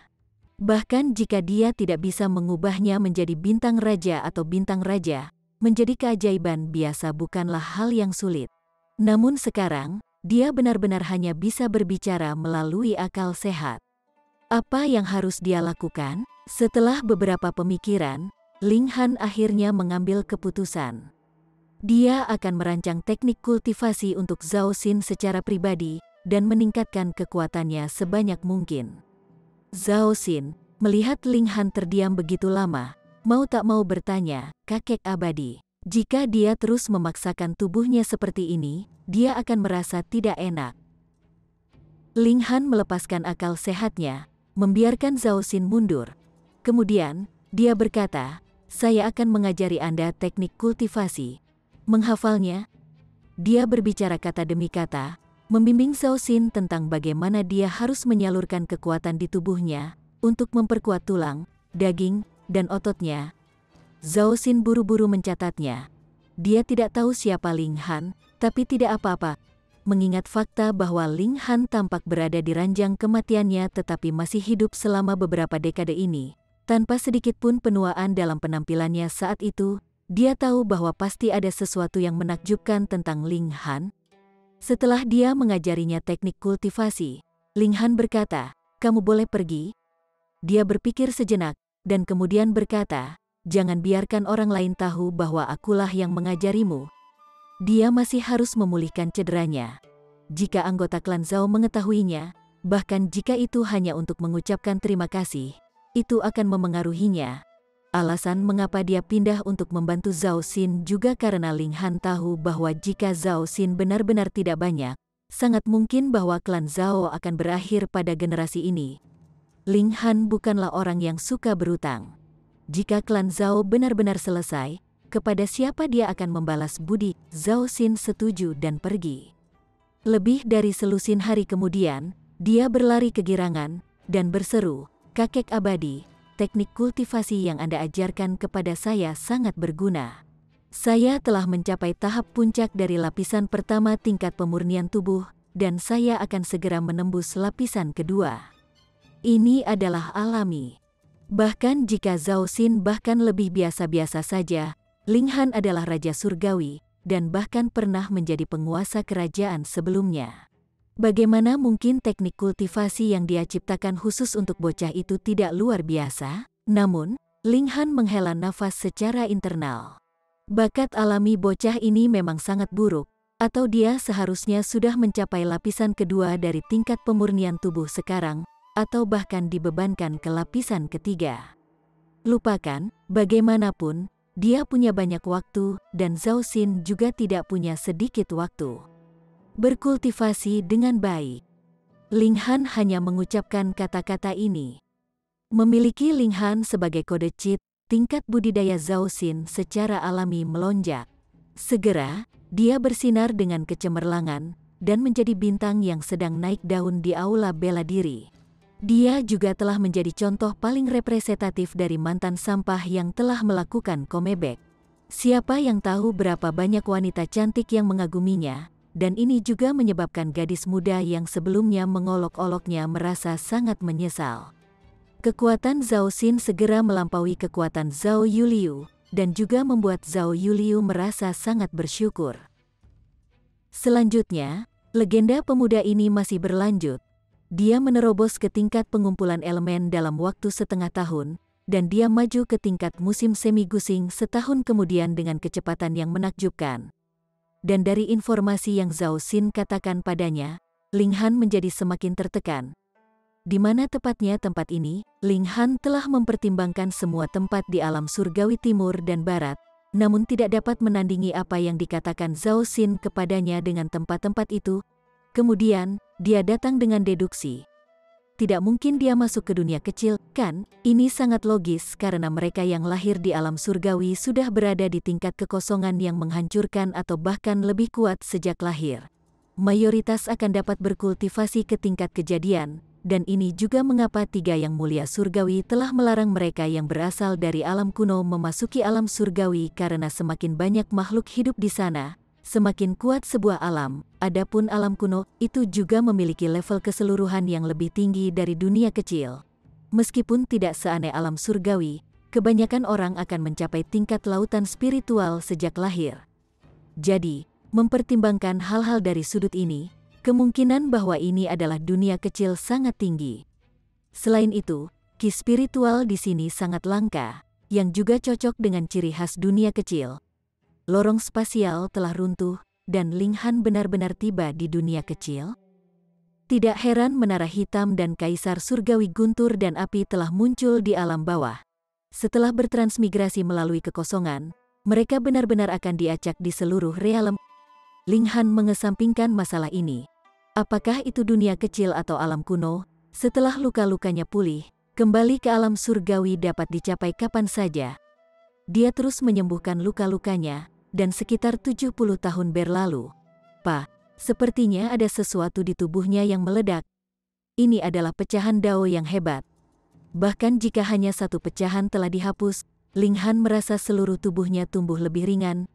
Bahkan jika dia tidak bisa mengubahnya menjadi bintang raja atau bintang raja, menjadi keajaiban biasa bukanlah hal yang sulit. Namun sekarang, dia benar-benar hanya bisa berbicara melalui akal sehat. Apa yang harus dia lakukan? Setelah beberapa pemikiran, Ling Han akhirnya mengambil keputusan. Dia akan merancang teknik kultivasi untuk Zhao Xin secara pribadi dan meningkatkan kekuatannya sebanyak mungkin. Zhao Xin, melihat Ling Han terdiam begitu lama, mau tak mau bertanya, "Kakek abadi, jika dia terus memaksakan tubuhnya seperti ini, dia akan merasa tidak enak." Ling Han melepaskan akal sehatnya, membiarkan Zhao Xin mundur. Kemudian, dia berkata, saya akan mengajari Anda teknik kultivasi. Menghafalnya, dia berbicara kata demi kata, membimbing Zhao Xin tentang bagaimana dia harus menyalurkan kekuatan di tubuhnya untuk memperkuat tulang, daging, dan ototnya. Zhao Xin buru-buru mencatatnya. Dia tidak tahu siapa Ling Han, tapi tidak apa-apa, mengingat fakta bahwa Ling Han tampak berada di ranjang kematiannya tetapi masih hidup selama beberapa dekade ini. Tanpa sedikit pun penuaan dalam penampilannya saat itu, dia tahu bahwa pasti ada sesuatu yang menakjubkan tentang Ling Han. Setelah dia mengajarinya teknik kultivasi, Ling Han berkata, "Kamu boleh pergi." Dia berpikir sejenak, dan kemudian berkata, "Jangan biarkan orang lain tahu bahwa akulah yang mengajarimu." Dia masih harus memulihkan cederanya. Jika anggota klan Zhao mengetahuinya, bahkan jika itu hanya untuk mengucapkan terima kasih, itu akan memengaruhinya. Alasan mengapa dia pindah untuk membantu Zhao Xin juga karena Ling Han tahu bahwa jika Zhao Xin benar-benar tidak banyak, sangat mungkin bahwa klan Zhao akan berakhir pada generasi ini. Ling Han bukanlah orang yang suka berutang. Jika klan Zhao benar-benar selesai, kepada siapa dia akan membalas budi? Zhao Xin setuju dan pergi. Lebih dari selusin hari kemudian, dia berlari kegirangan dan berseru, "Kakek abadi, teknik kultivasi yang Anda ajarkan kepada saya sangat berguna. Saya telah mencapai tahap puncak dari lapisan pertama tingkat pemurnian tubuh, dan saya akan segera menembus lapisan kedua. Ini adalah alami." Bahkan jika Zhao Xin bahkan lebih biasa-biasa saja, Ling Han adalah Raja Surgawi, dan bahkan pernah menjadi penguasa kerajaan sebelumnya. Bagaimana mungkin teknik kultivasi yang dia ciptakan khusus untuk bocah itu tidak luar biasa? Namun, Ling Han menghela nafas secara internal. Bakat alami bocah ini memang sangat buruk, atau dia seharusnya sudah mencapai lapisan kedua dari tingkat pemurnian tubuh sekarang, atau bahkan dibebankan ke lapisan ketiga. Lupakan, bagaimanapun, dia punya banyak waktu, dan Zhao Xin juga tidak punya sedikit waktu. Berkultivasi dengan baik. Ling Han hanya mengucapkan kata-kata ini. Memiliki Ling Han sebagai kode cheat, tingkat budidaya Zhao Xin secara alami melonjak. Segera, dia bersinar dengan kecemerlangan, dan menjadi bintang yang sedang naik daun di aula bela diri. Dia juga telah menjadi contoh paling representatif dari mantan sampah yang telah melakukan comeback. Siapa yang tahu berapa banyak wanita cantik yang mengaguminya, dan ini juga menyebabkan gadis muda yang sebelumnya mengolok-oloknya merasa sangat menyesal. Kekuatan Zhao Xin segera melampaui kekuatan Zhao Yuliu, dan juga membuat Zhao Yuliu merasa sangat bersyukur. Selanjutnya, legenda pemuda ini masih berlanjut. Dia menerobos ke tingkat pengumpulan elemen dalam waktu setengah tahun, dan dia maju ke tingkat musim semi gusing setahun kemudian dengan kecepatan yang menakjubkan. Dan dari informasi yang Zhao Xin katakan padanya, Ling Han menjadi semakin tertekan. Di mana tepatnya tempat ini? Ling Han telah mempertimbangkan semua tempat di alam surgawi timur dan barat, namun tidak dapat menandingi apa yang dikatakan Zhao Xin kepadanya dengan tempat-tempat itu. Kemudian, dia datang dengan deduksi. Tidak mungkin dia masuk ke dunia kecil, kan? Ini sangat logis karena mereka yang lahir di alam surgawi sudah berada di tingkat kekosongan yang menghancurkan atau bahkan lebih kuat sejak lahir. Mayoritas akan dapat berkultivasi ke tingkat kejadian, dan ini juga mengapa tiga yang mulia surgawi telah melarang mereka yang berasal dari alam kuno memasuki alam surgawi karena semakin banyak makhluk hidup di sana, semakin kuat sebuah alam. Adapun alam kuno, itu juga memiliki level keseluruhan yang lebih tinggi dari dunia kecil. Meskipun tidak seaneh alam surgawi, kebanyakan orang akan mencapai tingkat lautan spiritual sejak lahir. Jadi, mempertimbangkan hal-hal dari sudut ini, kemungkinan bahwa ini adalah dunia kecil sangat tinggi. Selain itu, ki spiritual di sini sangat langka, yang juga cocok dengan ciri khas dunia kecil. Lorong spasial telah runtuh, dan Ling Han benar-benar tiba di dunia kecil. Tidak heran menara hitam dan kaisar surgawi guntur dan api telah muncul di alam bawah. Setelah bertransmigrasi melalui kekosongan, mereka benar-benar akan diacak di seluruh realem. Ling Han mengesampingkan masalah ini. Apakah itu dunia kecil atau alam kuno? Setelah luka-lukanya pulih, kembali ke alam surgawi dapat dicapai kapan saja. dia terus menyembuhkan luka-lukanya, dan sekitar 70 tahun berlalu. Pak, sepertinya ada sesuatu di tubuhnya yang meledak. Ini adalah pecahan Dao yang hebat. Bahkan jika hanya satu pecahan telah dihapus, Ling Han merasa seluruh tubuhnya tumbuh lebih ringan.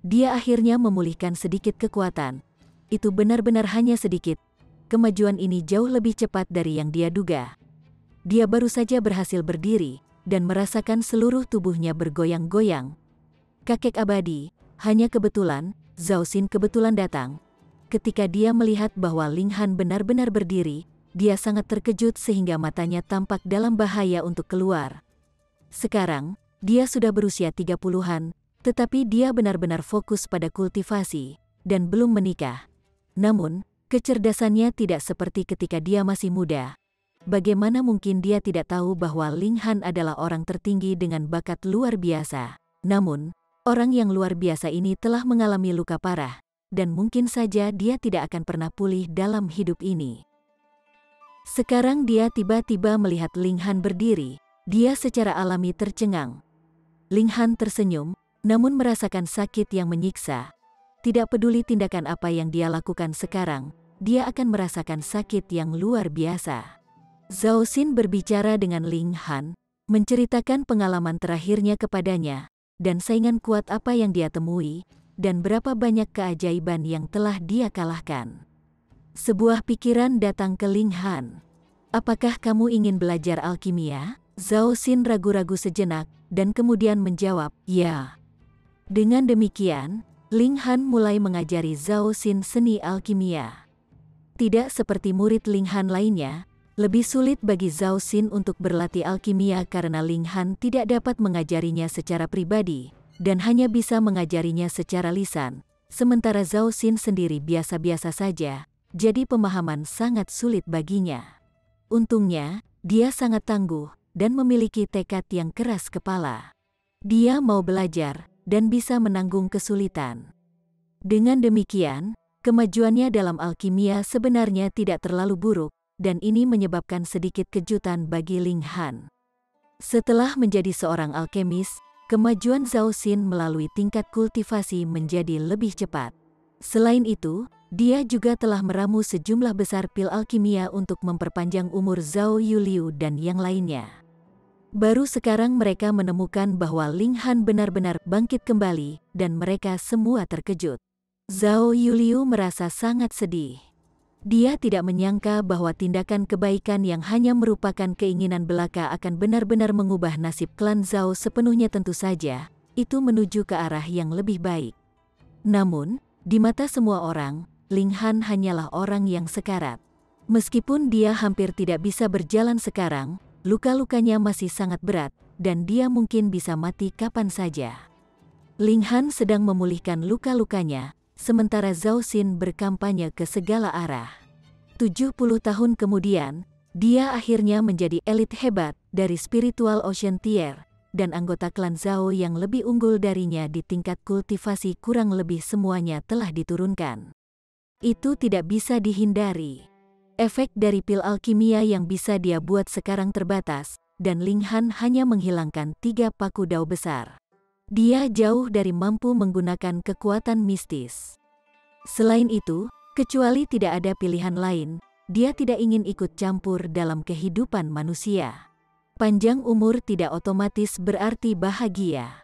Dia akhirnya memulihkan sedikit kekuatan. Itu benar-benar hanya sedikit. Kemajuan ini jauh lebih cepat dari yang dia duga. Dia baru saja berhasil berdiri, dan merasakan seluruh tubuhnya bergoyang-goyang. Kakek abadi, hanya kebetulan, Zhao Xin kebetulan datang. Ketika dia melihat bahwa Ling Han benar-benar berdiri, dia sangat terkejut sehingga matanya tampak dalam bahaya untuk keluar. Sekarang, dia sudah berusia 30-an, tetapi dia benar-benar fokus pada kultivasi, dan belum menikah. Namun, kecerdasannya tidak seperti ketika dia masih muda. Bagaimana mungkin dia tidak tahu bahwa Ling Han adalah orang tertinggi dengan bakat luar biasa. Namun, orang yang luar biasa ini telah mengalami luka parah, dan mungkin saja dia tidak akan pernah pulih dalam hidup ini. Sekarang dia tiba-tiba melihat Ling Han berdiri, dia secara alami tercengang. Ling Han tersenyum, namun merasakan sakit yang menyiksa. Tidak peduli tindakan apa yang dia lakukan sekarang, dia akan merasakan sakit yang luar biasa. Zhao Xin berbicara dengan Ling Han, menceritakan pengalaman terakhirnya kepadanya, dan saingan kuat apa yang dia temui, dan berapa banyak keajaiban yang telah dia kalahkan. Sebuah pikiran datang ke Ling Han. Apakah kamu ingin belajar alkimia? Zhao Xin ragu-ragu sejenak, dan kemudian menjawab, ya. Dengan demikian, Ling Han mulai mengajari Zhao Xin seni alkimia. Tidak seperti murid Ling Han lainnya, lebih sulit bagi Zhao Xin untuk berlatih alkimia karena Ling Han tidak dapat mengajarinya secara pribadi, dan hanya bisa mengajarinya secara lisan, sementara Zhao Xin sendiri biasa-biasa saja, jadi pemahaman sangat sulit baginya. Untungnya, dia sangat tangguh, dan memiliki tekad yang keras kepala. Dia mau belajar, dan bisa menanggung kesulitan. Dengan demikian, kemajuannya dalam alkimia sebenarnya tidak terlalu buruk, dan ini menyebabkan sedikit kejutan bagi Ling Han. Setelah menjadi seorang alkemis, kemajuan Zhao Xin melalui tingkat kultivasi menjadi lebih cepat. Selain itu, dia juga telah meramu sejumlah besar pil alkimia untuk memperpanjang umur Zhao Yuliu dan yang lainnya. Baru sekarang mereka menemukan bahwa Ling Han benar-benar bangkit kembali, dan mereka semua terkejut. Zhao Yuliu merasa sangat sedih. Dia tidak menyangka bahwa tindakan kebaikan yang hanya merupakan keinginan belaka akan benar-benar mengubah nasib klan Zhao sepenuhnya. Tentu saja, itu menuju ke arah yang lebih baik. Namun, di mata semua orang, Ling Han hanyalah orang yang sekarat. Meskipun dia hampir tidak bisa berjalan sekarang, luka-lukanya masih sangat berat, dan dia mungkin bisa mati kapan saja. Ling Han sedang memulihkan luka-lukanya, sementara Zhao Xin berkampanye ke segala arah. 70 tahun kemudian, dia akhirnya menjadi elit hebat dari Spiritual Ocean Tier, dan anggota klan Zhao yang lebih unggul darinya di tingkat kultivasi kurang lebih semuanya telah diturunkan. Itu tidak bisa dihindari. Efek dari pil alkimia yang bisa dia buat sekarang terbatas, dan Ling Han hanya menghilangkan 3 paku Dao besar. Dia jauh dari mampu menggunakan kekuatan mistis. Selain itu, kecuali tidak ada pilihan lain, dia tidak ingin ikut campur dalam kehidupan manusia. Panjang umur tidak otomatis berarti bahagia.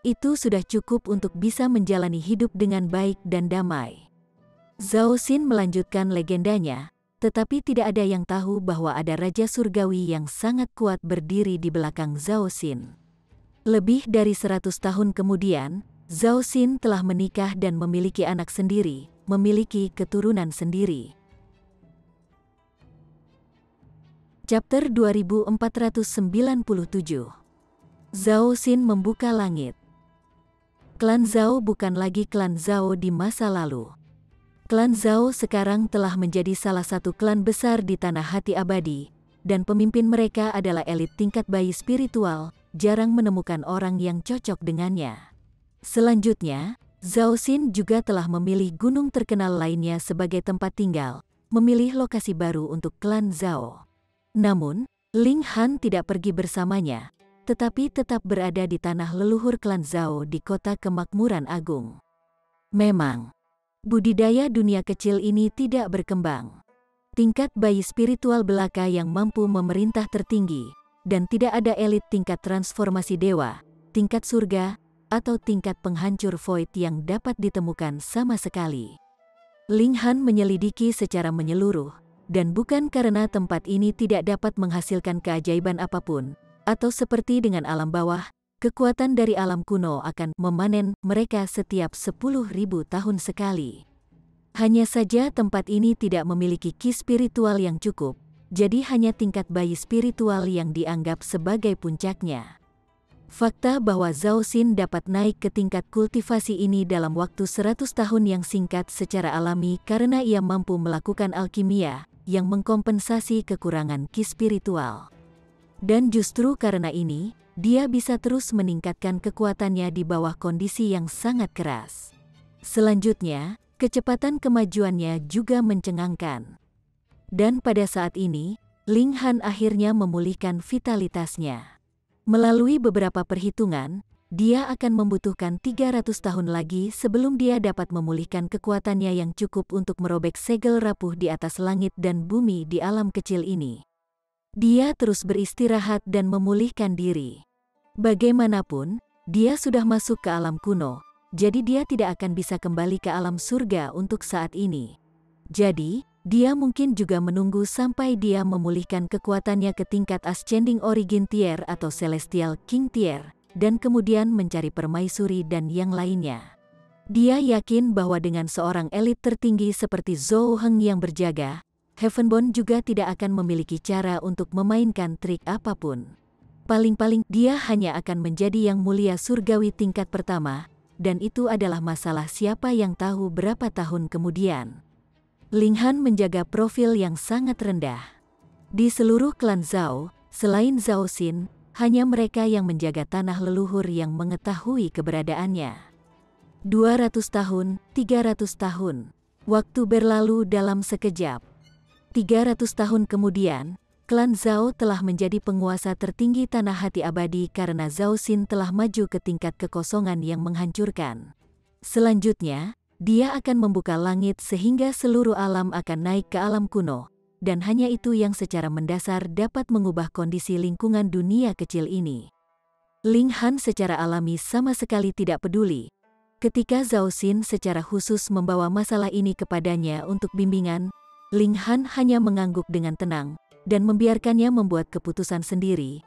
Itu sudah cukup untuk bisa menjalani hidup dengan baik dan damai. Zhao Xin melanjutkan legendanya, tetapi tidak ada yang tahu bahwa ada Raja Surgawi yang sangat kuat berdiri di belakang Zhao Xin. Lebih dari 100 tahun kemudian, Zhao Xin telah menikah dan memiliki anak sendiri, memiliki keturunan sendiri. Chapter 2497. Zhao Xin membuka langit. Klan Zhao bukan lagi klan Zhao di masa lalu. Klan Zhao sekarang telah menjadi salah satu klan besar di Tanah Hati Abadi, dan pemimpin mereka adalah elit tingkat bayi spiritual, jarang menemukan orang yang cocok dengannya. Selanjutnya, Zhao Xin juga telah memilih gunung terkenal lainnya sebagai tempat tinggal, memilih lokasi baru untuk klan Zhao. Namun, Ling Han tidak pergi bersamanya. tetapi tetap berada di tanah leluhur klan Zhao di kota kemakmuran agung. Memang, budidaya dunia kecil ini tidak berkembang. Tingkat bayi spiritual belaka yang mampu memerintah tertinggi, dan tidak ada elit tingkat transformasi dewa, tingkat surga, atau tingkat penghancur void yang dapat ditemukan sama sekali. Ling Han menyelidiki secara menyeluruh, dan bukan karena tempat ini tidak dapat menghasilkan keajaiban apapun, atau seperti dengan alam bawah, kekuatan dari alam kuno akan memanen mereka setiap 10.000 tahun sekali. Hanya saja tempat ini tidak memiliki ki spiritual yang cukup, jadi hanya tingkat bayi spiritual yang dianggap sebagai puncaknya. Fakta bahwa Zhao Xin dapat naik ke tingkat kultivasi ini dalam waktu 100 tahun yang singkat secara alami karena ia mampu melakukan alkimia yang mengkompensasi kekurangan ki spiritual. Dan justru karena ini, dia bisa terus meningkatkan kekuatannya di bawah kondisi yang sangat keras. Selanjutnya, kecepatan kemajuannya juga mencengangkan. Dan pada saat ini, Ling Han akhirnya memulihkan vitalitasnya. Melalui beberapa perhitungan, dia akan membutuhkan 300 tahun lagi sebelum dia dapat memulihkan kekuatannya yang cukup untuk merobek segel rapuh di atas langit dan bumi di alam kecil ini. Dia terus beristirahat dan memulihkan diri. Bagaimanapun, dia sudah masuk ke alam kuno, jadi dia tidak akan bisa kembali ke alam surga untuk saat ini. Jadi, dia mungkin juga menunggu sampai dia memulihkan kekuatannya ke tingkat Ascending Origin Tier atau Celestial King Tier, dan kemudian mencari permaisuri dan yang lainnya. Dia yakin bahwa dengan seorang elit tertinggi seperti Zhou Heng yang berjaga, Heavenborn juga tidak akan memiliki cara untuk memainkan trik apapun. Paling-paling dia hanya akan menjadi yang mulia surgawi tingkat pertama, dan itu adalah masalah siapa yang tahu berapa tahun kemudian. Ling Han menjaga profil yang sangat rendah. Di seluruh klan Zhao, selain Zhao Xin, hanya mereka yang menjaga tanah leluhur yang mengetahui keberadaannya. 200 tahun, 300 tahun. Waktu berlalu dalam sekejap. 300 tahun kemudian, klan Zhao telah menjadi penguasa tertinggi tanah hati abadi karena Zhao Xin telah maju ke tingkat kekosongan yang menghancurkan. Selanjutnya, dia akan membuka langit sehingga seluruh alam akan naik ke alam kuno, dan hanya itu yang secara mendasar dapat mengubah kondisi lingkungan dunia kecil ini. Ling Han secara alami sama sekali tidak peduli. Ketika Zhao Xin secara khusus membawa masalah ini kepadanya untuk bimbingan, Ling Han hanya mengangguk dengan tenang, dan membiarkannya membuat keputusan sendiri.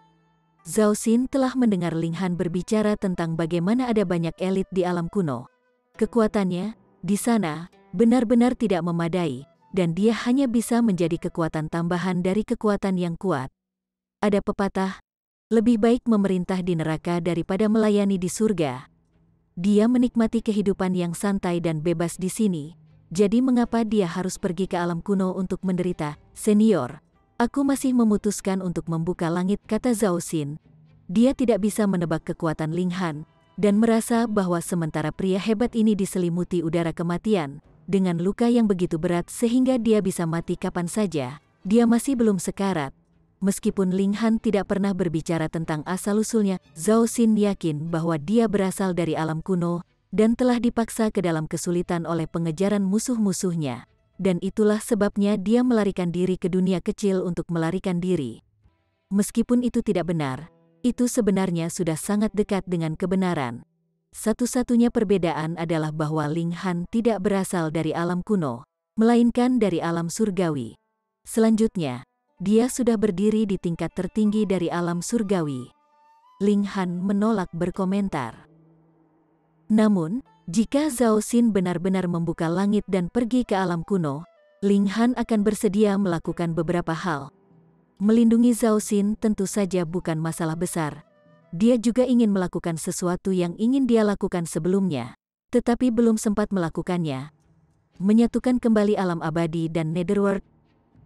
Zhao Xin telah mendengar Ling Han berbicara tentang bagaimana ada banyak elit di alam kuno. Kekuatannya, di sana, benar-benar tidak memadai, dan dia hanya bisa menjadi kekuatan tambahan dari kekuatan yang kuat. Ada pepatah, lebih baik memerintah di neraka daripada melayani di surga. Dia menikmati kehidupan yang santai dan bebas di sini, jadi mengapa dia harus pergi ke alam kuno untuk menderita? Senior, aku masih memutuskan untuk membuka langit, kata Zhao Xin. Dia tidak bisa menebak kekuatan Ling Han, dan merasa bahwa sementara pria hebat ini diselimuti udara kematian, dengan luka yang begitu berat sehingga dia bisa mati kapan saja, dia masih belum sekarat. Meskipun Ling Han tidak pernah berbicara tentang asal-usulnya, Zhao Xin yakin bahwa dia berasal dari alam kuno, dan telah dipaksa ke dalam kesulitan oleh pengejaran musuh-musuhnya. Dan itulah sebabnya dia melarikan diri ke dunia kecil untuk melarikan diri. Meskipun itu tidak benar, itu sebenarnya sudah sangat dekat dengan kebenaran. Satu-satunya perbedaan adalah bahwa Ling Han tidak berasal dari alam kuno, melainkan dari alam surgawi. Selanjutnya, dia sudah berdiri di tingkat tertinggi dari alam surgawi. Ling Han menolak berkomentar. Namun, jika Zhao Xin benar-benar membuka langit dan pergi ke alam kuno, Ling Han akan bersedia melakukan beberapa hal. Melindungi Zhao Xin tentu saja bukan masalah besar. Dia juga ingin melakukan sesuatu yang ingin dia lakukan sebelumnya, tetapi belum sempat melakukannya. Menyatukan kembali alam abadi dan Netherworld.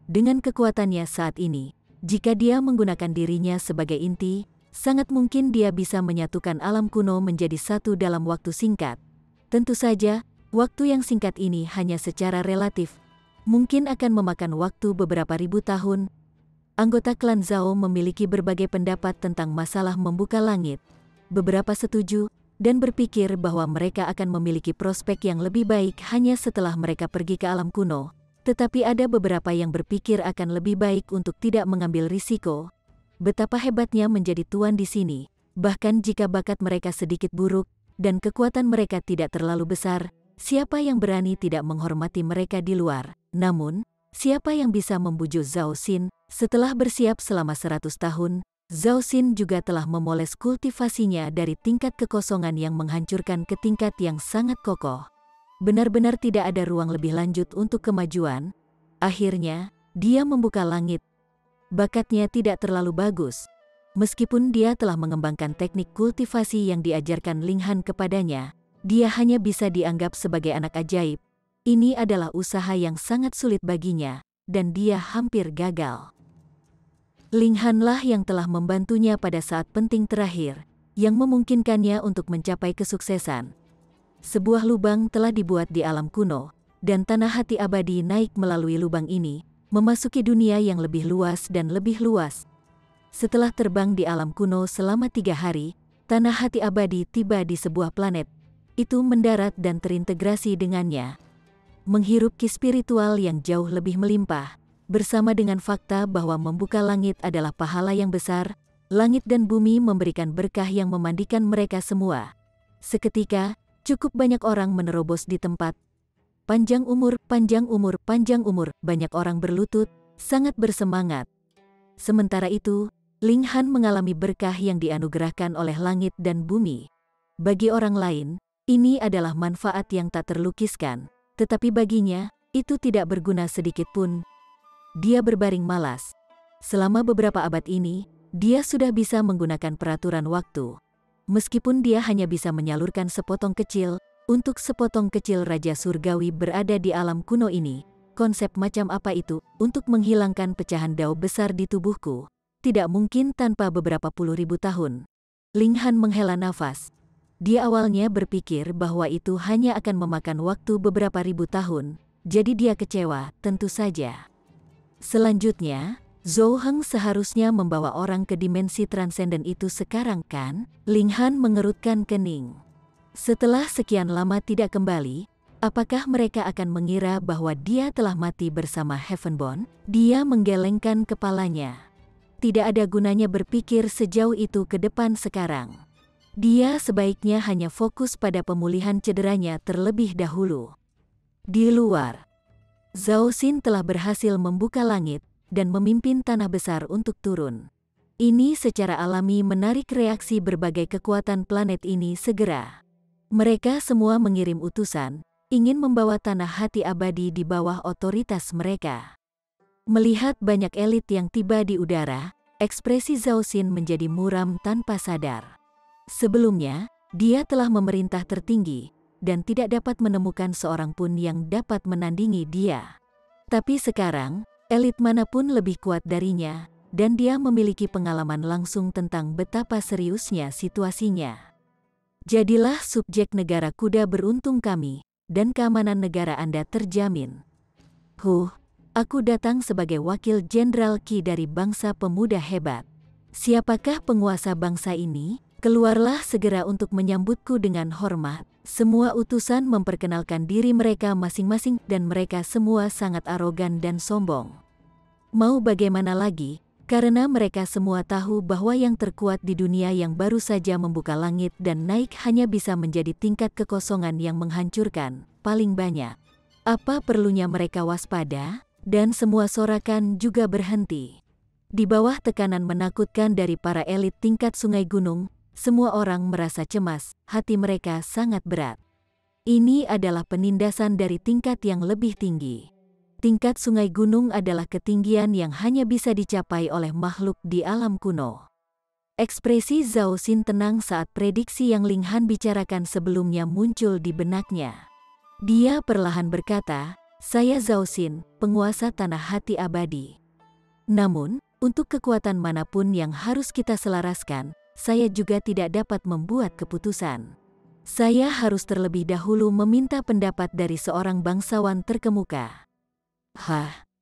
Dengan kekuatannya saat ini, jika dia menggunakan dirinya sebagai inti, sangat mungkin dia bisa menyatukan alam kuno menjadi satu dalam waktu singkat. Tentu saja, waktu yang singkat ini hanya secara relatif, mungkin akan memakan waktu beberapa ribu tahun, Anggota klan Zhao memiliki berbagai pendapat tentang masalah membuka langit. Beberapa setuju dan berpikir bahwa mereka akan memiliki prospek yang lebih baik hanya setelah mereka pergi ke alam kuno. Tetapi ada beberapa yang berpikir akan lebih baik untuk tidak mengambil risiko. Betapa hebatnya menjadi tuan di sini, bahkan jika bakat mereka sedikit buruk dan kekuatan mereka tidak terlalu besar, siapa yang berani tidak menghormati mereka di luar? Namun, siapa yang bisa membujuk Zhao Xin? Setelah bersiap selama 100 tahun, Zhao Xin juga telah memoles kultivasinya dari tingkat kekosongan yang menghancurkan ke tingkat yang sangat kokoh. Benar-benar tidak ada ruang lebih lanjut untuk kemajuan. Akhirnya, dia membuka langit. Bakatnya tidak terlalu bagus. Meskipun dia telah mengembangkan teknik kultivasi yang diajarkan Ling Han kepadanya, dia hanya bisa dianggap sebagai anak ajaib. Ini adalah usaha yang sangat sulit baginya, dan dia hampir gagal. Ling Han lah yang telah membantunya pada saat penting terakhir, yang memungkinkannya untuk mencapai kesuksesan. Sebuah lubang telah dibuat di alam kuno, dan tanah hati abadi naik melalui lubang ini, memasuki dunia yang lebih luas dan lebih luas. Setelah terbang di alam kuno selama 3 hari, tanah hati abadi tiba di sebuah planet. Itu mendarat dan terintegrasi dengannya. Menghirup ki spiritual yang jauh lebih melimpah, bersama dengan fakta bahwa membuka langit adalah pahala yang besar, langit dan bumi memberikan berkah yang memandikan mereka semua. Seketika, cukup banyak orang menerobos di tempat. Panjang umur, panjang umur, panjang umur, banyak orang berlutut, sangat bersemangat. Sementara itu, Ling Han mengalami berkah yang dianugerahkan oleh langit dan bumi. Bagi orang lain, ini adalah manfaat yang tak terlukiskan, tetapi baginya, itu tidak berguna sedikit pun. Dia berbaring malas. Selama beberapa abad ini, dia sudah bisa menggunakan peraturan waktu. Meskipun dia hanya bisa menyalurkan sepotong kecil, untuk sepotong kecil Raja Surgawi berada di alam kuno ini, konsep macam apa itu, untuk menghilangkan pecahan dao besar di tubuhku, tidak mungkin tanpa beberapa puluh ribu tahun. Ling Han menghela nafas. Dia awalnya berpikir bahwa itu hanya akan memakan waktu beberapa ribu tahun, jadi dia kecewa, tentu saja. Selanjutnya, Zhou Heng seharusnya membawa orang ke dimensi transenden itu sekarang kan? Ling Han mengerutkan kening. Setelah sekian lama tidak kembali, apakah mereka akan mengira bahwa dia telah mati bersama Heavenborn? Dia menggelengkan kepalanya. Tidak ada gunanya berpikir sejauh itu ke depan sekarang. Dia sebaiknya hanya fokus pada pemulihan cederanya terlebih dahulu. Di luar, Zhao Xin telah berhasil membuka langit dan memimpin tanah besar untuk turun. Ini secara alami menarik reaksi berbagai kekuatan planet ini segera. Mereka semua mengirim utusan, ingin membawa tanah hati abadi di bawah otoritas mereka. Melihat banyak elit yang tiba di udara, ekspresi Zhao Xin menjadi muram tanpa sadar. Sebelumnya, dia telah memerintah tertinggi, dan tidak dapat menemukan seorang pun yang dapat menandingi dia. Tapi sekarang, elit manapun lebih kuat darinya, dan dia memiliki pengalaman langsung tentang betapa seriusnya situasinya. Jadilah subjek negara kuda beruntung kami, dan keamanan negara Anda terjamin. Aku datang sebagai wakil Jenderal Qi dari bangsa pemuda hebat. Siapakah penguasa bangsa ini? Keluarlah segera untuk menyambutku dengan hormat. Semua utusan memperkenalkan diri mereka masing-masing dan mereka semua sangat arogan dan sombong. Mau bagaimana lagi, karena mereka semua tahu bahwa yang terkuat di dunia yang baru saja membuka langit dan naik hanya bisa menjadi tingkat kekosongan yang menghancurkan, paling banyak. Apa perlunya mereka waspada? Dan semua sorakan juga berhenti. Di bawah tekanan menakutkan dari para elit tingkat Sungai Gunung, semua orang merasa cemas, hati mereka sangat berat. Ini adalah penindasan dari tingkat yang lebih tinggi. Tingkat Sungai Gunung adalah ketinggian yang hanya bisa dicapai oleh makhluk di alam kuno. Ekspresi Zhao Xin tenang saat prediksi yang Ling Han bicarakan sebelumnya muncul di benaknya. Dia perlahan berkata, "Saya Zhao Xin, penguasa tanah hati abadi. Namun, untuk kekuatan manapun yang harus kita selaraskan, saya juga tidak dapat membuat keputusan. Saya harus terlebih dahulu meminta pendapat dari seorang bangsawan terkemuka."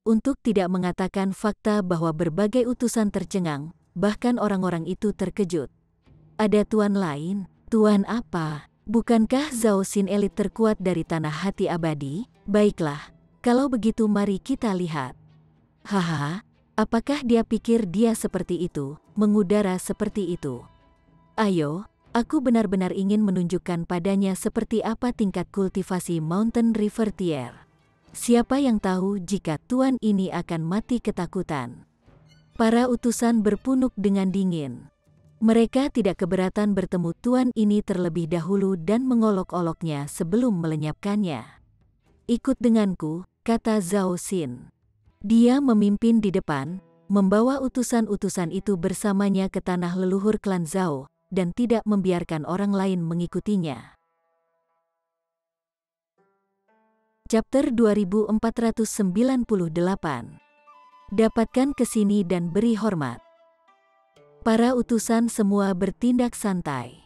untuk tidak mengatakan fakta bahwa berbagai utusan tercengang, bahkan orang-orang itu terkejut. Ada tuan lain? Tuan apa? Bukankah Zhao Xin elit terkuat dari tanah hati abadi? Baiklah, kalau begitu mari kita lihat. Haha, apakah dia pikir dia seperti itu, mengudara seperti itu? Ayo, aku benar-benar ingin menunjukkan padanya seperti apa tingkat kultivasi Mountain River Tier. Siapa yang tahu jika tuan ini akan mati ketakutan? Para utusan berpunuk dengan dingin. Mereka tidak keberatan bertemu tuan ini terlebih dahulu dan mengolok-oloknya sebelum melenyapkannya. Ikut denganku, kata Zhao Xin. Dia memimpin di depan, membawa utusan-utusan itu bersamanya ke tanah leluhur klan Zhao, dan tidak membiarkan orang lain mengikutinya. Chapter 2498. Dapatkan kesini dan beri hormat. Para utusan semua bertindak santai.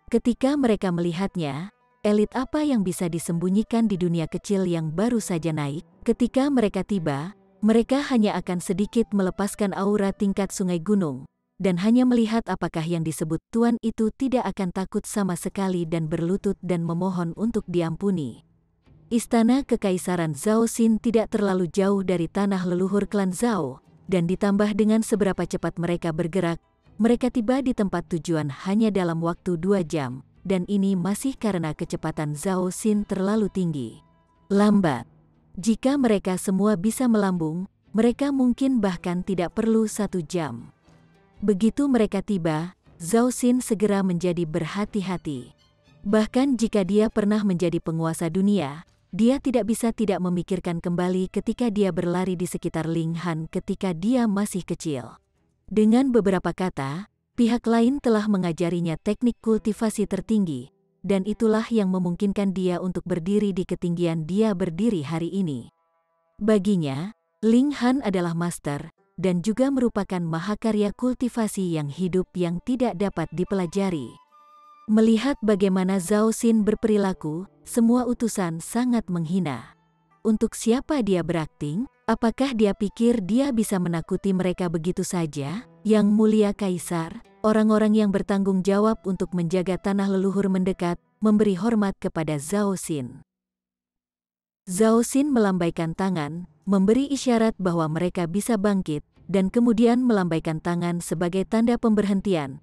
Ketika mereka melihatnya, elit apa yang bisa disembunyikan di dunia kecil yang baru saja naik? Ketika mereka tiba, mereka hanya akan sedikit melepaskan aura tingkat sungai gunung, dan hanya melihat apakah yang disebut tuan itu tidak akan takut sama sekali dan berlutut dan memohon untuk diampuni. Istana Kekaisaran Zhao Xin tidak terlalu jauh dari tanah leluhur klan Zhao, dan ditambah dengan seberapa cepat mereka bergerak, mereka tiba di tempat tujuan hanya dalam waktu 2 jam, dan ini masih karena kecepatan Zhao Xin terlalu tinggi. Lambat. Jika mereka semua bisa melambung, mereka mungkin bahkan tidak perlu 1 jam. Begitu mereka tiba, Zhao Xin segera menjadi berhati-hati. Bahkan jika dia pernah menjadi penguasa dunia, dia tidak bisa tidak memikirkan kembali ketika dia berlari di sekitar Ling Han ketika dia masih kecil. Dengan beberapa kata, pihak lain telah mengajarinya teknik kultivasi tertinggi, dan itulah yang memungkinkan dia untuk berdiri di ketinggian dia berdiri hari ini. Baginya, Ling Han adalah master, dan juga merupakan mahakarya kultivasi yang hidup yang tidak dapat dipelajari. Melihat bagaimana Zhao Xin berperilaku, semua utusan sangat menghina. Untuk siapa dia berakting? Apakah dia pikir dia bisa menakuti mereka begitu saja? Yang mulia Kaisar, orang-orang yang bertanggung jawab untuk menjaga tanah leluhur mendekat, memberi hormat kepada Zhao Xin. Zhao Xin melambaikan tangan, memberi isyarat bahwa mereka bisa bangkit, dan kemudian melambaikan tangan sebagai tanda pemberhentian.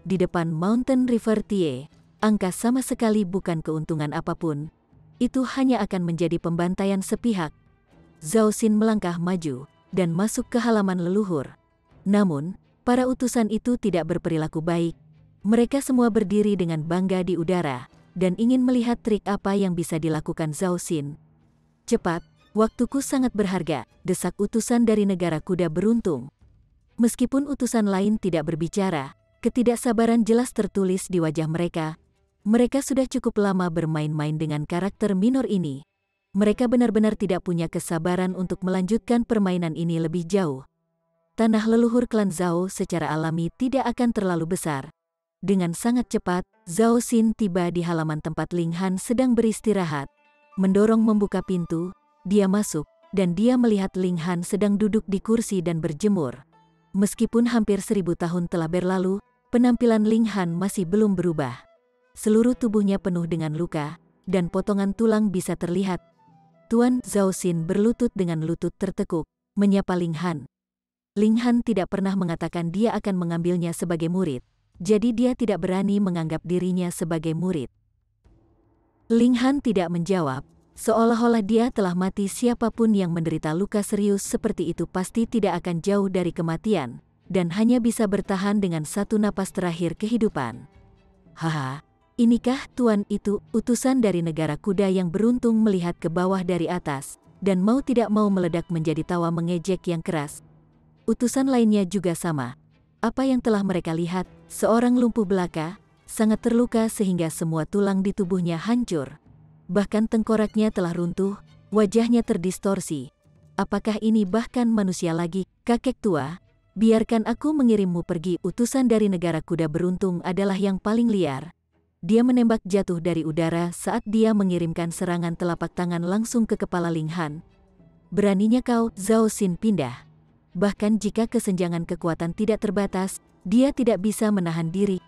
Di depan Mountain River Tie, angka sama sekali bukan keuntungan apapun. Itu hanya akan menjadi pembantaian sepihak. Zhao Xin melangkah maju, dan masuk ke halaman leluhur. Namun, para utusan itu tidak berperilaku baik. Mereka semua berdiri dengan bangga di udara, dan ingin melihat trik apa yang bisa dilakukan Zhao Xin. Cepat, waktuku sangat berharga, desak utusan dari negara kuda beruntung. Meskipun utusan lain tidak berbicara, ketidaksabaran jelas tertulis di wajah mereka. Mereka sudah cukup lama bermain-main dengan karakter minor ini. Mereka benar-benar tidak punya kesabaran untuk melanjutkan permainan ini lebih jauh. Tanah leluhur klan Zhao secara alami tidak akan terlalu besar. Dengan sangat cepat, Zhao Xin tiba di halaman tempat Ling Han sedang beristirahat. Mendorong membuka pintu, dia masuk, dan dia melihat Ling Han sedang duduk di kursi dan berjemur. Meskipun hampir 1000 tahun telah berlalu, penampilan Ling Han masih belum berubah. Seluruh tubuhnya penuh dengan luka, dan potongan tulang bisa terlihat. Tuan Zhao Xin berlutut dengan lutut tertekuk, menyapa Ling Han. Ling Han tidak pernah mengatakan dia akan mengambilnya sebagai murid, jadi dia tidak berani menganggap dirinya sebagai murid. Ling Han tidak menjawab, seolah-olah dia telah mati. Siapapun yang menderita luka serius seperti itu pasti tidak akan jauh dari kematian, dan hanya bisa bertahan dengan satu napas terakhir kehidupan. Haha, inikah tuan itu? Utusan dari negara kuda yang beruntung melihat ke bawah dari atas, dan mau tidak mau meledak menjadi tawa mengejek yang keras. Utusan lainnya juga sama. Apa yang telah mereka lihat? Seorang lumpuh belaka, sangat terluka sehingga semua tulang di tubuhnya hancur. Bahkan tengkoraknya telah runtuh, wajahnya terdistorsi. Apakah ini bahkan manusia lagi? Kakek tua, biarkan aku mengirimmu pergi. Utusan dari negara kuda beruntung adalah yang paling liar. Dia menembak jatuh dari udara saat dia mengirimkan serangan telapak tangan langsung ke kepala Ling Han. beraninya kau, Zhao Xin pindah. Bahkan jika kesenjangan kekuatan tidak terbatas, dia tidak bisa menahan diri.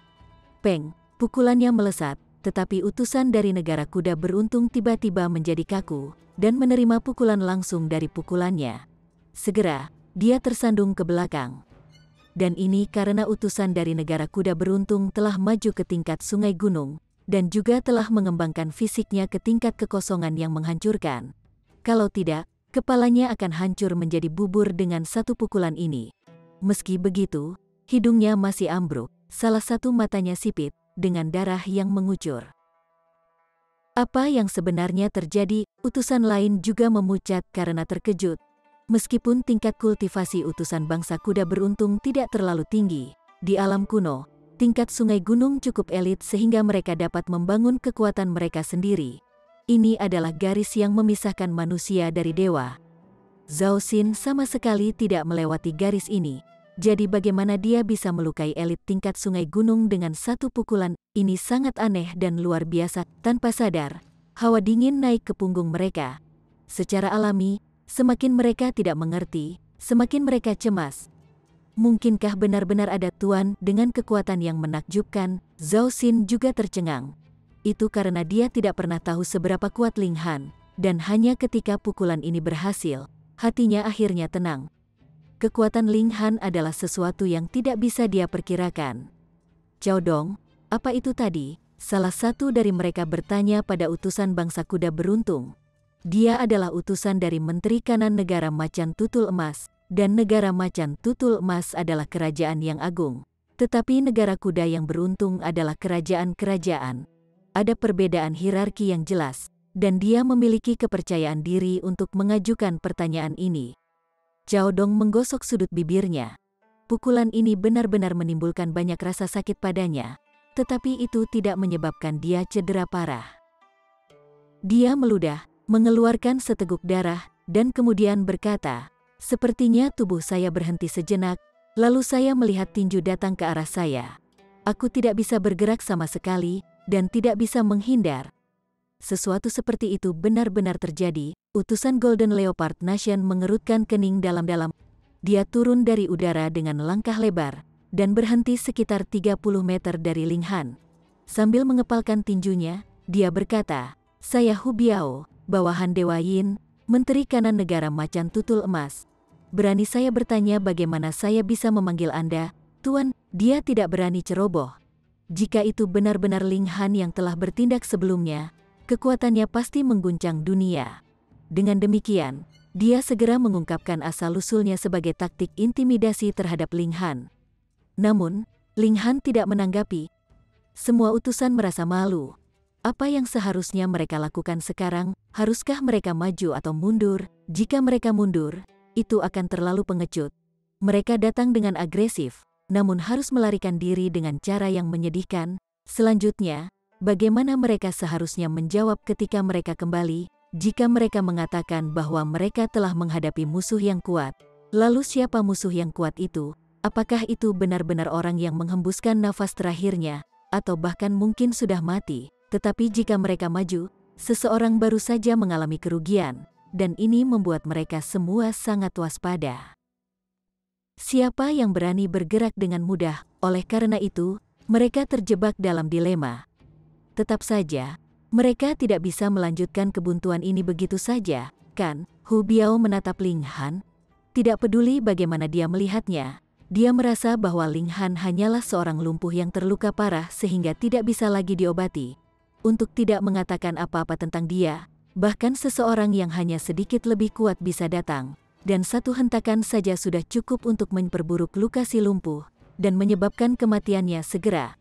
Peng, pukulannya melesat, tetapi utusan dari negara kuda beruntung tiba-tiba menjadi kaku, dan menerima pukulan langsung dari pukulannya. Segera, dia tersandung ke belakang. Dan ini karena utusan dari negara kuda beruntung telah maju ke tingkat sungai gunung, dan juga telah mengembangkan fisiknya ke tingkat kekosongan yang menghancurkan. Kalau tidak, kepalanya akan hancur menjadi bubur dengan satu pukulan ini. Meski begitu, hidungnya masih ambruk, salah satu matanya sipit, dengan darah yang mengucur. Apa yang sebenarnya terjadi? Utusan lain juga memucat karena terkejut. Meskipun tingkat kultivasi utusan bangsa kuda beruntung tidak terlalu tinggi, di alam kuno, tingkat sungai gunung cukup elit sehingga mereka dapat membangun kekuatan mereka sendiri. Ini adalah garis yang memisahkan manusia dari dewa. Zhao Xin sama sekali tidak melewati garis ini. Jadi bagaimana dia bisa melukai elit tingkat sungai gunung dengan satu pukulan? Ini sangat aneh dan luar biasa. Tanpa sadar, hawa dingin naik ke punggung mereka. Secara alami, semakin mereka tidak mengerti, semakin mereka cemas. Mungkinkah benar-benar ada tuan dengan kekuatan yang menakjubkan? Zhao Xin juga tercengang. Itu karena dia tidak pernah tahu seberapa kuat Ling Han, dan hanya ketika pukulan ini berhasil, hatinya akhirnya tenang. Kekuatan Ling Han adalah sesuatu yang tidak bisa dia perkirakan. Cao Dong, apa itu tadi? Salah satu dari mereka bertanya pada utusan bangsa kuda beruntung. Dia adalah utusan dari Menteri Kanan Negara Macan Tutul Emas, dan negara Macan Tutul Emas adalah kerajaan yang agung. Tetapi negara kuda yang beruntung adalah kerajaan-kerajaan. Ada perbedaan hierarki yang jelas, dan dia memiliki kepercayaan diri untuk mengajukan pertanyaan ini. Cao Dong menggosok sudut bibirnya. Pukulan ini benar-benar menimbulkan banyak rasa sakit padanya, tetapi itu tidak menyebabkan dia cedera parah. Dia meludah, mengeluarkan seteguk darah, dan kemudian berkata, "Sepertinya tubuh saya berhenti sejenak, lalu saya melihat tinju datang ke arah saya. Aku tidak bisa bergerak sama sekali, dan tidak bisa menghindar." Sesuatu seperti itu benar-benar terjadi. Utusan Golden Leopard Nation mengerutkan kening dalam-dalam. Dia turun dari udara dengan langkah lebar, dan berhenti sekitar 30 meter dari Ling Han. Sambil mengepalkan tinjunya, dia berkata, "Saya Hu Biao, bawahan Dewa Yin, Menteri Kanan Negara Macan Tutul Emas. Berani saya bertanya bagaimana saya bisa memanggil Anda, Tuan?" Dia tidak berani ceroboh. Jika itu benar-benar Ling Han yang telah bertindak sebelumnya, kekuatannya pasti mengguncang dunia. Dengan demikian, dia segera mengungkapkan asal-usulnya sebagai taktik intimidasi terhadap Ling Han. Namun, Ling Han tidak menanggapi. Semua utusan merasa malu. Apa yang seharusnya mereka lakukan sekarang? Haruskah mereka maju atau mundur? Jika mereka mundur, itu akan terlalu pengecut. Mereka datang dengan agresif, namun harus melarikan diri dengan cara yang menyedihkan. Selanjutnya, bagaimana mereka seharusnya menjawab ketika mereka kembali? Jika mereka mengatakan bahwa mereka telah menghadapi musuh yang kuat, lalu siapa musuh yang kuat itu? Apakah itu benar-benar orang yang menghembuskan nafas terakhirnya, atau bahkan mungkin sudah mati? Tetapi jika mereka maju, seseorang baru saja mengalami kerugian, dan ini membuat mereka semua sangat waspada. Siapa yang berani bergerak dengan mudah? Oleh karena itu, mereka terjebak dalam dilema. Tetap saja, mereka tidak bisa melanjutkan kebuntuan ini begitu saja, kan? Hu Biao menatap Ling Han. Tidak peduli bagaimana dia melihatnya, dia merasa bahwa Ling Han hanyalah seorang lumpuh yang terluka parah sehingga tidak bisa lagi diobati. Untuk tidak mengatakan apa-apa tentang dia, bahkan seseorang yang hanya sedikit lebih kuat bisa datang, dan satu hentakan saja sudah cukup untuk memperburuk luka si lumpuh, dan menyebabkan kematiannya segera.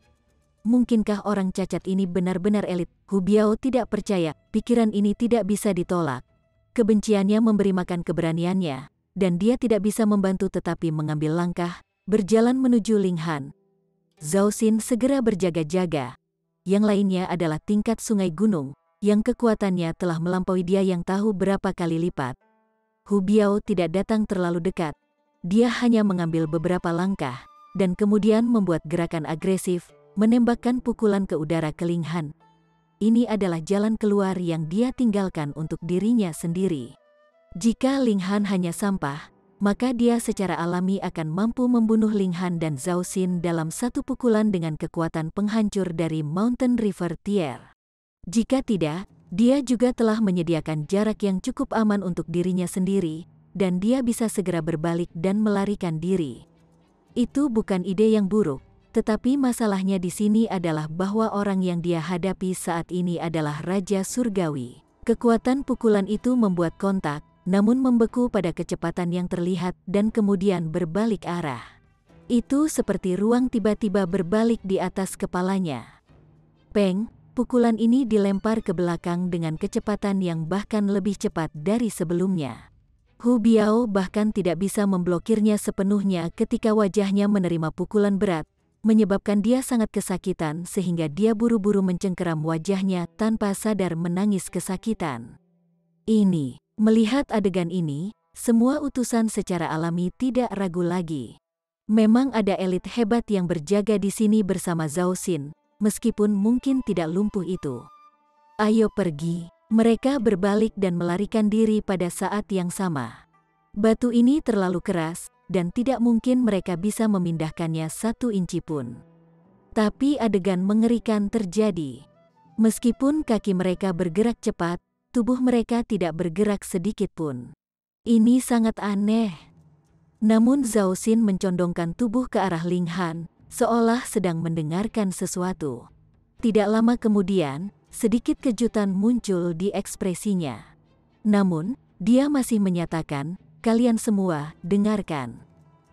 Mungkinkah orang cacat ini benar-benar elit? Hu Biao tidak percaya, pikiran ini tidak bisa ditolak. Kebenciannya memberi makan keberaniannya, dan dia tidak bisa membantu tetapi mengambil langkah, berjalan menuju Ling Han. Zhao Xin segera berjaga-jaga. Yang lainnya adalah tingkat sungai gunung, yang kekuatannya telah melampaui dia yang tahu berapa kali lipat. Hu Biao tidak datang terlalu dekat. Dia hanya mengambil beberapa langkah, dan kemudian membuat gerakan agresif, menembakkan pukulan ke udara ke Ling Han. Ini adalah jalan keluar yang dia tinggalkan untuk dirinya sendiri. Jika Ling Han hanya sampah, maka dia secara alami akan mampu membunuh Ling Han dan Zhao Xin dalam satu pukulan dengan kekuatan penghancur dari Mountain River Tier. Jika tidak, dia juga telah menyediakan jarak yang cukup aman untuk dirinya sendiri, dan dia bisa segera berbalik dan melarikan diri. Itu bukan ide yang buruk, tetapi masalahnya di sini adalah bahwa orang yang dia hadapi saat ini adalah Raja Surgawi. Kekuatan pukulan itu membuat kontak, namun membeku pada kecepatan yang terlihat dan kemudian berbalik arah. Itu seperti ruang tiba-tiba berbalik di atas kepalanya. Peng, pukulan ini dilempar ke belakang dengan kecepatan yang bahkan lebih cepat dari sebelumnya. Hu Biao bahkan tidak bisa memblokirnya sepenuhnya ketika wajahnya menerima pukulan berat, menyebabkan dia sangat kesakitan sehingga dia buru-buru mencengkeram wajahnya tanpa sadar menangis kesakitan. Melihat adegan ini, semua utusan secara alami tidak ragu lagi. Memang ada elit hebat yang berjaga di sini bersama Zhao Xin, meskipun mungkin tidak lumpuh itu. Ayo pergi. Mereka berbalik dan melarikan diri pada saat yang sama. Batu ini terlalu keras, dan tidak mungkin mereka bisa memindahkannya 1 inci pun. Tapi adegan mengerikan terjadi. Meskipun kaki mereka bergerak cepat, tubuh mereka tidak bergerak sedikit pun. Ini sangat aneh. Namun Zhao Xin mencondongkan tubuh ke arah Ling Han, seolah sedang mendengarkan sesuatu. Tidak lama kemudian, sedikit kejutan muncul di ekspresinya. Namun, dia masih menyatakan, "Kalian semua, dengarkan.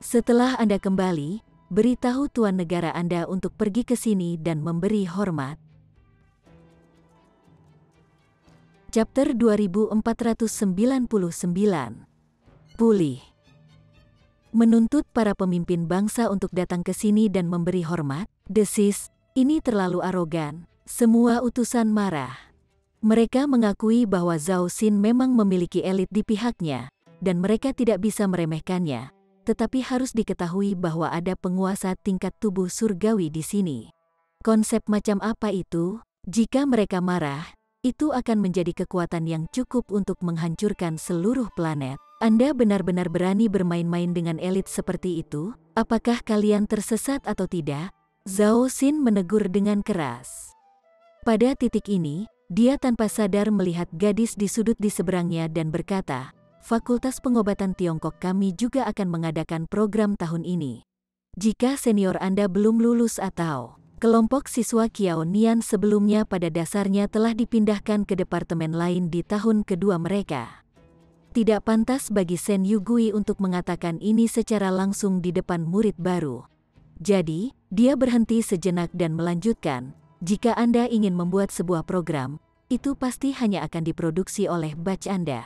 Setelah Anda kembali, beritahu tuan negara Anda untuk pergi ke sini dan memberi hormat." Chapter 2499. Pulih. Menuntut para pemimpin bangsa untuk datang ke sini dan memberi hormat, desis, ini terlalu arogan. Semua utusan marah. Mereka mengakui bahwa Zhao Xin memang memiliki elit di pihaknya, dan mereka tidak bisa meremehkannya. Tetapi harus diketahui bahwa ada penguasa tingkat tubuh surgawi di sini. Konsep macam apa itu? Jika mereka marah, itu akan menjadi kekuatan yang cukup untuk menghancurkan seluruh planet. Anda benar-benar berani bermain-main dengan elit seperti itu? Apakah kalian tersesat atau tidak? Zhao Xin menegur dengan keras. Pada titik ini, dia tanpa sadar melihat gadis di sudut di seberangnya dan berkata, "Fakultas Pengobatan Tiongkok kami juga akan mengadakan program tahun ini. Jika senior Anda belum lulus atau kelompok siswa Kiao Nian sebelumnya pada dasarnya telah dipindahkan ke departemen lain di tahun kedua mereka. Tidak pantas bagi Sen Yugui untuk mengatakan ini secara langsung di depan murid baru. Jadi, dia berhenti sejenak dan melanjutkan, jika Anda ingin membuat sebuah program, itu pasti hanya akan diproduksi oleh batch Anda.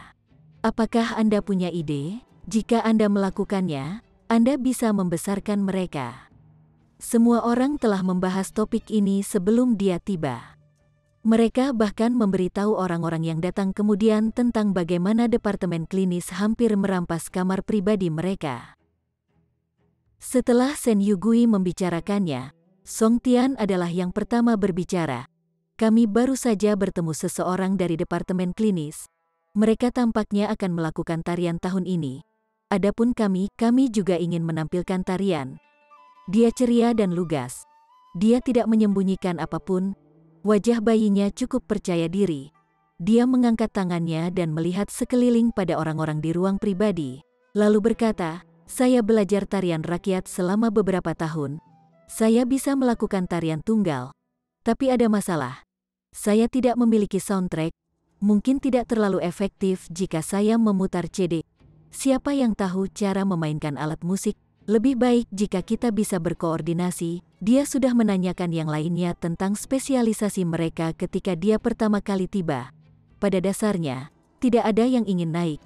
Apakah Anda punya ide? Jika Anda melakukannya, Anda bisa membesarkan mereka." Semua orang telah membahas topik ini sebelum dia tiba. Mereka bahkan memberitahu orang-orang yang datang kemudian tentang bagaimana departemen klinis hampir merampas kamar pribadi mereka. Setelah Sen Yugui membicarakannya, Song Tian adalah yang pertama berbicara. "Kami baru saja bertemu seseorang dari departemen klinis. Mereka tampaknya akan melakukan tarian tahun ini. Adapun kami juga ingin menampilkan tarian." Dia ceria dan lugas. Dia tidak menyembunyikan apapun. Wajah bayinya cukup percaya diri. Dia mengangkat tangannya dan melihat sekeliling pada orang-orang di ruang pribadi, lalu berkata, "Saya belajar tarian rakyat selama beberapa tahun. Saya bisa melakukan tarian tunggal. Tapi ada masalah. Saya tidak memiliki soundtrack. Mungkin tidak terlalu efektif jika saya memutar CD. Siapa yang tahu cara memainkan alat musik? Lebih baik jika kita bisa berkoordinasi." Dia sudah menanyakan yang lainnya tentang spesialisasi mereka ketika dia pertama kali tiba. Pada dasarnya, tidak ada yang ingin naik.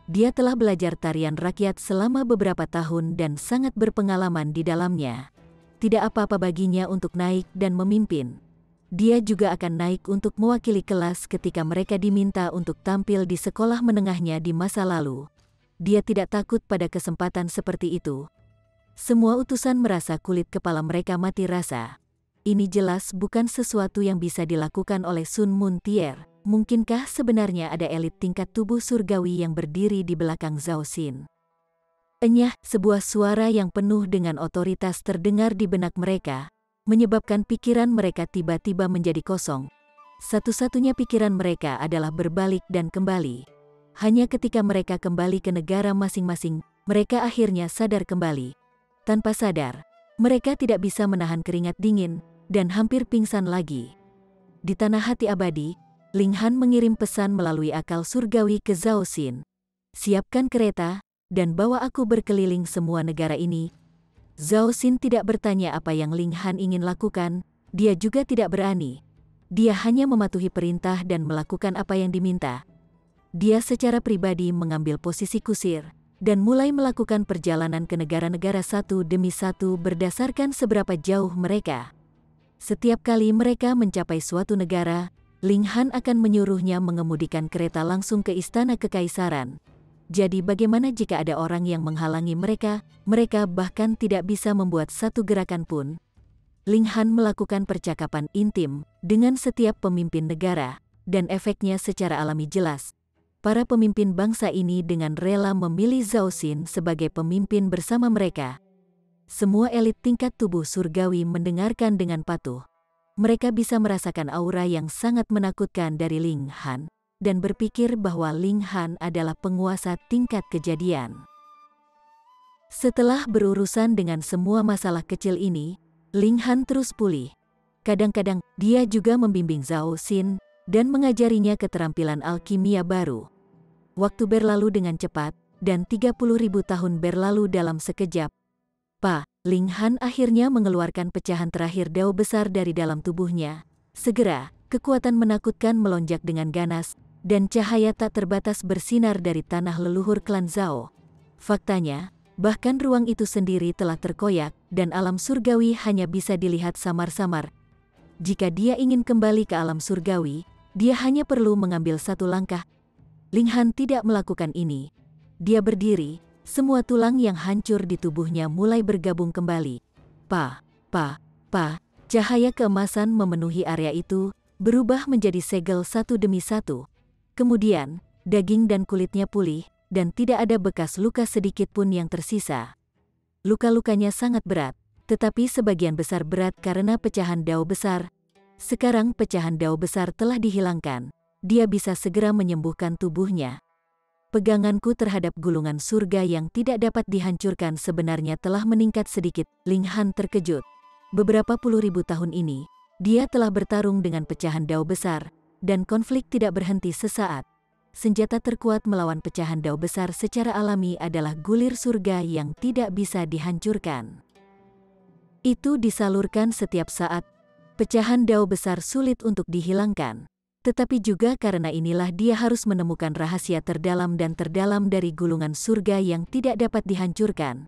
Dia telah belajar tarian rakyat selama beberapa tahun dan sangat berpengalaman di dalamnya. Tidak apa-apa baginya untuk naik dan memimpin. Dia juga akan naik untuk mewakili kelas ketika mereka diminta untuk tampil di sekolah menengahnya di masa lalu. Dia tidak takut pada kesempatan seperti itu. Semua utusan merasa kulit kepala mereka mati rasa. Ini jelas bukan sesuatu yang bisa dilakukan oleh Sun Moon Tier. Mungkinkah sebenarnya ada elit tingkat tubuh surgawi yang berdiri di belakang Zhao Xin? Enyah, sebuah suara yang penuh dengan otoritas terdengar di benak mereka, menyebabkan pikiran mereka tiba-tiba menjadi kosong. Satu-satunya pikiran mereka adalah berbalik dan kembali. Hanya ketika mereka kembali ke negara masing-masing, mereka akhirnya sadar kembali. Tanpa sadar, mereka tidak bisa menahan keringat dingin, dan hampir pingsan lagi. Di tanah hati abadi, Ling Han mengirim pesan melalui akal surgawi ke Zhao Xin. Siapkan kereta, dan bawa aku berkeliling semua negara ini. Zhao Xin tidak bertanya apa yang Ling Han ingin lakukan, dia juga tidak berani. Dia hanya mematuhi perintah dan melakukan apa yang diminta. Dia secara pribadi mengambil posisi kusir, dan mulai melakukan perjalanan ke negara-negara satu demi satu berdasarkan seberapa jauh mereka. Setiap kali mereka mencapai suatu negara, Ling Han akan menyuruhnya mengemudikan kereta langsung ke istana kekaisaran. Jadi bagaimana jika ada orang yang menghalangi mereka? Mereka bahkan tidak bisa membuat satu gerakan pun. Ling Han melakukan percakapan intim dengan setiap pemimpin negara, dan efeknya secara alami jelas. Para pemimpin bangsa ini dengan rela memilih Zhao Xin sebagai pemimpin bersama mereka. Semua elit tingkat tubuh surgawi mendengarkan dengan patuh. Mereka bisa merasakan aura yang sangat menakutkan dari Ling Han, dan berpikir bahwa Ling Han adalah penguasa tingkat kejadian. Setelah berurusan dengan semua masalah kecil ini, Ling Han terus pulih. Kadang-kadang, dia juga membimbing Zhao Xin dan mengajarinya keterampilan alkimia baru. Waktu berlalu dengan cepat, dan 30.000 tahun berlalu dalam sekejap. Ling Han akhirnya mengeluarkan pecahan terakhir dao besar dari dalam tubuhnya. Segera, kekuatan menakutkan melonjak dengan ganas, dan cahaya tak terbatas bersinar dari tanah leluhur klan Zhao. Faktanya, bahkan ruang itu sendiri telah terkoyak, dan alam surgawi hanya bisa dilihat samar-samar. Jika dia ingin kembali ke alam surgawi, dia hanya perlu mengambil satu langkah. Ling Han tidak melakukan ini. Dia berdiri, semua tulang yang hancur di tubuhnya mulai bergabung kembali. Cahaya keemasan memenuhi area itu, berubah menjadi segel satu demi satu. Kemudian, daging dan kulitnya pulih, dan tidak ada bekas luka sedikit pun yang tersisa. Luka-lukanya sangat berat, tetapi sebagian besar berat karena pecahan dao besar. Sekarang pecahan dao besar telah dihilangkan, dia bisa segera menyembuhkan tubuhnya. Peganganku terhadap gulungan surga yang tidak dapat dihancurkan sebenarnya telah meningkat sedikit. Ling Han terkejut. Beberapa puluh ribu tahun ini, dia telah bertarung dengan pecahan dao besar, dan konflik tidak berhenti sesaat. Senjata terkuat melawan pecahan dao besar secara alami adalah gulir surga yang tidak bisa dihancurkan. Itu disalurkan setiap saat. Pecahan dao besar sulit untuk dihilangkan. Tetapi juga karena inilah dia harus menemukan rahasia terdalam dan terdalam dari gulungan surga yang tidak dapat dihancurkan.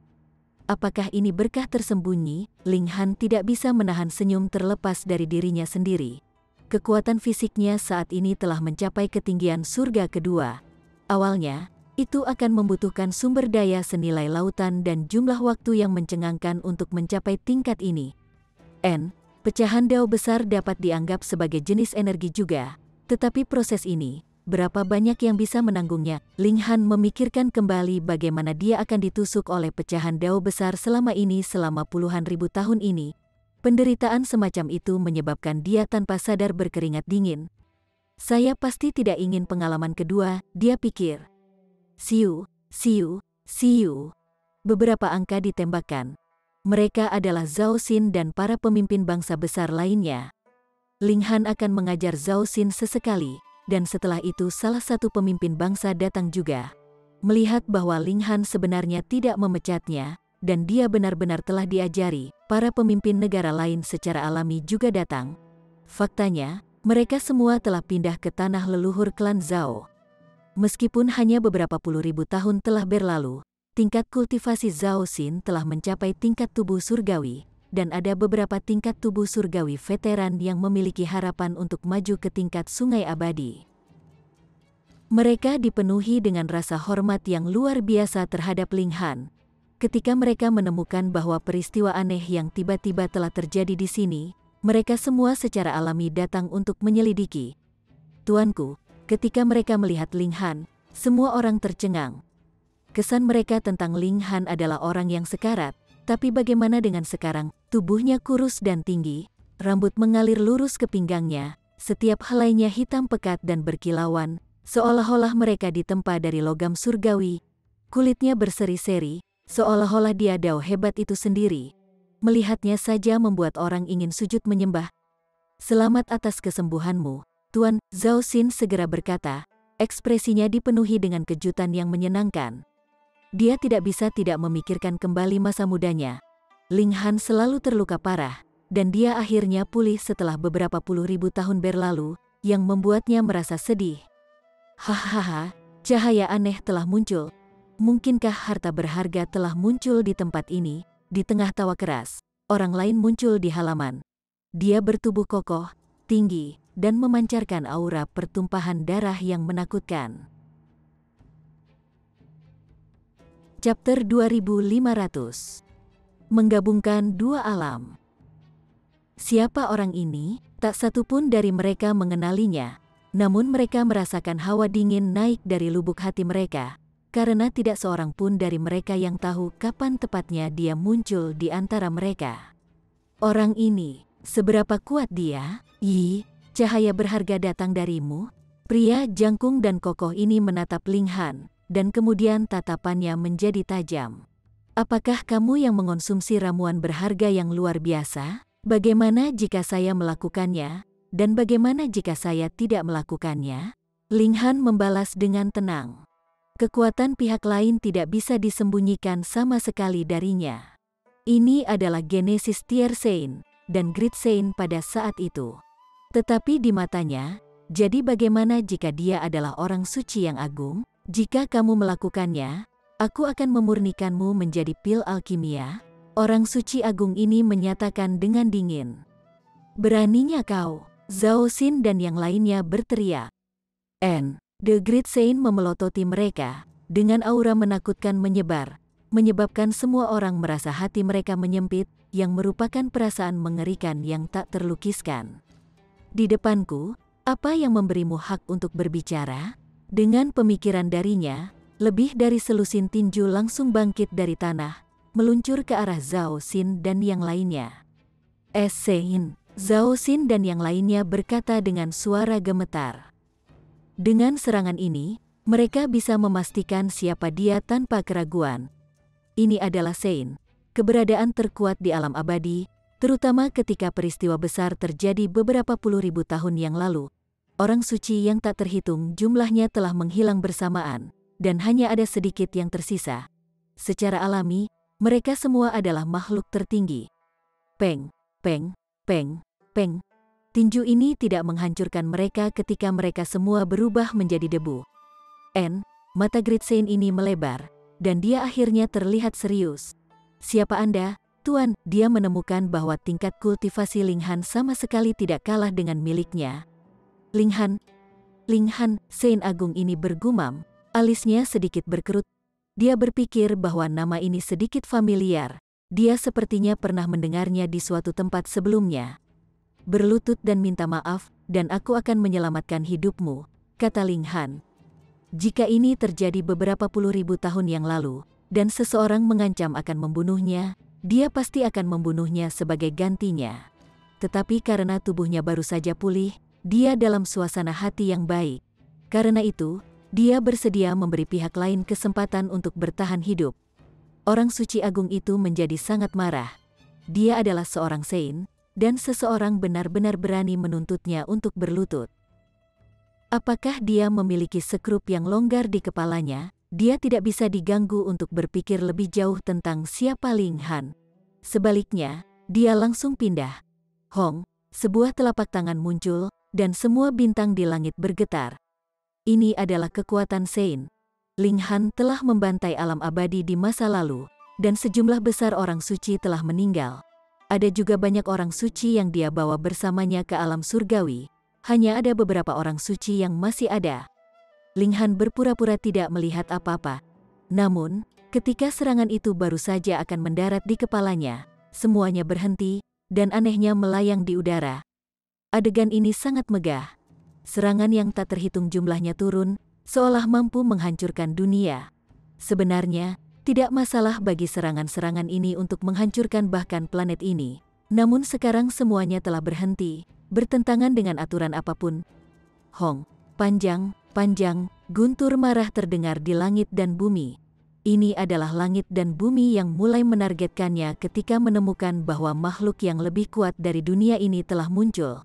Apakah ini berkah tersembunyi? Ling Han tidak bisa menahan senyum terlepas dari dirinya sendiri. Kekuatan fisiknya saat ini telah mencapai ketinggian surga kedua. Awalnya, itu akan membutuhkan sumber daya senilai lautan dan jumlah waktu yang mencengangkan untuk mencapai tingkat ini. Pecahan dao besar dapat dianggap sebagai jenis energi juga. Tetapi proses ini, berapa banyak yang bisa menanggungnya? Ling Han memikirkan kembali bagaimana dia akan ditusuk oleh pecahan dao besar selama puluhan ribu tahun ini. Penderitaan semacam itu menyebabkan dia tanpa sadar berkeringat dingin. Saya pasti tidak ingin pengalaman kedua, dia pikir. Siu. Beberapa angka ditembakkan. Mereka adalah Zhao Xin dan para pemimpin bangsa besar lainnya. Ling Han akan mengajar Zhao Xin sesekali, dan setelah itu salah satu pemimpin bangsa datang juga. Melihat bahwa Ling Han sebenarnya tidak memecatnya, dan dia benar-benar telah diajari, para pemimpin negara lain secara alami juga datang. Faktanya, mereka semua telah pindah ke tanah leluhur klan Zhao. Meskipun hanya beberapa puluh ribu tahun telah berlalu, tingkat kultivasi Zhao Xin telah mencapai tingkat tubuh surgawi, dan ada beberapa tingkat tubuh surgawi veteran yang memiliki harapan untuk maju ke tingkat sungai abadi. Mereka dipenuhi dengan rasa hormat yang luar biasa terhadap Ling Han. Ketika mereka menemukan bahwa peristiwa aneh yang tiba-tiba telah terjadi di sini, mereka semua secara alami datang untuk menyelidiki. Tuanku, ketika mereka melihat Ling Han, semua orang tercengang. Kesan mereka tentang Ling Han adalah orang yang sekarat, tapi bagaimana dengan sekarang? Tubuhnya kurus dan tinggi, rambut mengalir lurus ke pinggangnya, setiap helainya hitam pekat dan berkilauan, seolah-olah mereka ditempa dari logam surgawi. Kulitnya berseri-seri, seolah-olah dia dao hebat itu sendiri. Melihatnya saja membuat orang ingin sujud menyembah. Selamat atas kesembuhanmu, Tuan. Zhao Xin segera berkata, ekspresinya dipenuhi dengan kejutan yang menyenangkan. Dia tidak bisa tidak memikirkan kembali masa mudanya. Ling Han selalu terluka parah, dan dia akhirnya pulih setelah beberapa puluh ribu tahun berlalu, yang membuatnya merasa sedih. Hahaha, cahaya aneh telah muncul. Mungkinkah harta berharga telah muncul di tempat ini? Di tengah tawa keras, orang lain muncul di halaman. Dia bertubuh kokoh, tinggi, dan memancarkan aura pertumpahan darah yang menakutkan. Chapter 2500. Menggabungkan dua alam. Siapa orang ini? Tak satu pun dari mereka mengenalinya. Namun mereka merasakan hawa dingin naik dari lubuk hati mereka, karena tidak seorang pun dari mereka yang tahu kapan tepatnya dia muncul di antara mereka. Orang ini, seberapa kuat dia? Cahaya berharga datang darimu? Pria jangkung dan kokoh ini menatap Ling Han, dan kemudian tatapannya menjadi tajam. Apakah kamu yang mengonsumsi ramuan berharga yang luar biasa? Bagaimana jika saya melakukannya? Dan bagaimana jika saya tidak melakukannya? Ling Han membalas dengan tenang. Kekuatan pihak lain tidak bisa disembunyikan sama sekali darinya. Ini adalah Genesis Tier Sein dan Great Sein pada saat itu. Tetapi di matanya, jadi bagaimana jika dia adalah orang suci yang agung? Jika kamu melakukannya, aku akan memurnikanmu menjadi pil alkimia. Orang suci agung ini menyatakan dengan dingin. Beraninya kau? Zhao Xin dan yang lainnya berteriak. The Great Sein memelototi mereka, dengan aura menakutkan menyebar, menyebabkan semua orang merasa hati mereka menyempit, yang merupakan perasaan mengerikan yang tak terlukiskan. Di depanku, apa yang memberimu hak untuk berbicara? Dengan pemikiran darinya, lebih dari selusin tinju langsung bangkit dari tanah, meluncur ke arah Zhao Xin dan yang lainnya. Sein, Zhao Xin dan yang lainnya berkata dengan suara gemetar. Dengan serangan ini, mereka bisa memastikan siapa dia tanpa keraguan. Ini adalah Sein, keberadaan terkuat di alam abadi, terutama ketika peristiwa besar terjadi beberapa puluh ribu tahun yang lalu. Orang suci yang tak terhitung jumlahnya telah menghilang bersamaan, dan hanya ada sedikit yang tersisa. Secara alami, mereka semua adalah makhluk tertinggi. Peng, peng, peng, peng. Tinju ini tidak menghancurkan mereka ketika mereka semua berubah menjadi debu. Mata Great Sein ini melebar, dan dia akhirnya terlihat serius. Siapa Anda, Tuan? Dia menemukan bahwa tingkat kultivasi Ling Han sama sekali tidak kalah dengan miliknya. Ling Han, Sein agung ini bergumam, alisnya sedikit berkerut. Dia berpikir bahwa nama ini sedikit familiar. Dia sepertinya pernah mendengarnya di suatu tempat sebelumnya. Berlutut dan minta maaf, dan aku akan menyelamatkan hidupmu, kata Ling Han. Jika ini terjadi beberapa puluh ribu tahun yang lalu, dan seseorang mengancam akan membunuhnya, dia pasti akan membunuhnya sebagai gantinya. Tetapi karena tubuhnya baru saja pulih, dia dalam suasana hati yang baik. Karena itu, dia bersedia memberi pihak lain kesempatan untuk bertahan hidup. Orang suci agung itu menjadi sangat marah. Dia adalah seorang Sein, dan seseorang benar-benar berani menuntutnya untuk berlutut. Apakah dia memiliki sekrup yang longgar di kepalanya? Dia tidak bisa diganggu untuk berpikir lebih jauh tentang siapa Ling Han. Sebaliknya, dia langsung pindah. Hong, sebuah telapak tangan muncul, dan semua bintang di langit bergetar. Ini adalah kekuatan Sein. Ling Han telah membantai alam abadi di masa lalu, dan sejumlah besar orang suci telah meninggal. Ada juga banyak orang suci yang dia bawa bersamanya ke alam surgawi. Hanya ada beberapa orang suci yang masih ada. Ling Han berpura-pura tidak melihat apa-apa. Namun, ketika serangan itu baru saja akan mendarat di kepalanya, semuanya berhenti, dan anehnya melayang di udara. Adegan ini sangat megah. serangan yang tak terhitung jumlahnya turun, seolah mampu menghancurkan dunia. Sebenarnya, tidak masalah bagi serangan-serangan ini untuk menghancurkan bahkan planet ini. Namun sekarang semuanya telah berhenti, bertentangan dengan aturan apapun. Hong, panjang, guntur marah terdengar di langit dan bumi. Ini adalah langit dan bumi yang mulai menargetkannya ketika menemukan bahwa makhluk yang lebih kuat dari dunia ini telah muncul.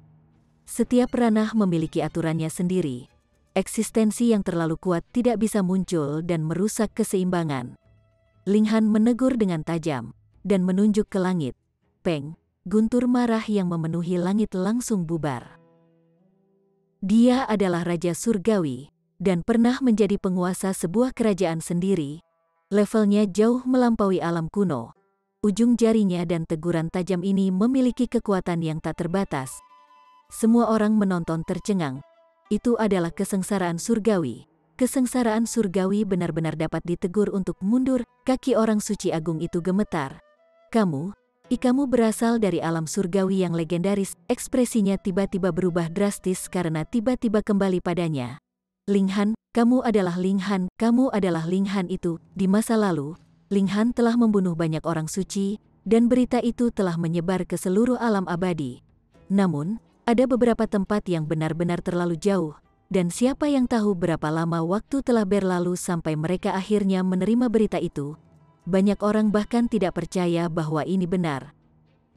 Setiap ranah memiliki aturannya sendiri. Eksistensi yang terlalu kuat tidak bisa muncul dan merusak keseimbangan. Ling Han menegur dengan tajam dan menunjuk ke langit. Peng, guntur marah yang memenuhi langit langsung bubar. Dia adalah Raja Surgawi dan pernah menjadi penguasa sebuah kerajaan sendiri. Levelnya jauh melampaui alam kuno. Ujung jarinya dan teguran tajam ini memiliki kekuatan yang tak terbatas. Semua orang menonton tercengang. Itu adalah kesengsaraan surgawi. Kesengsaraan surgawi benar-benar dapat ditegur untuk mundur. Kaki orang suci agung itu gemetar. Kamu berasal dari alam surgawi yang legendaris. Ekspresinya tiba-tiba berubah drastis karena tiba-tiba kembali padanya. Ling Han, kamu adalah Ling Han, kamu adalah Ling Han itu. Di masa lalu, Ling Han telah membunuh banyak orang suci, dan berita itu telah menyebar ke seluruh alam abadi. Namun, ada beberapa tempat yang benar-benar terlalu jauh, dan siapa yang tahu berapa lama waktu telah berlalu sampai mereka akhirnya menerima berita itu. Banyak orang bahkan tidak percaya bahwa ini benar.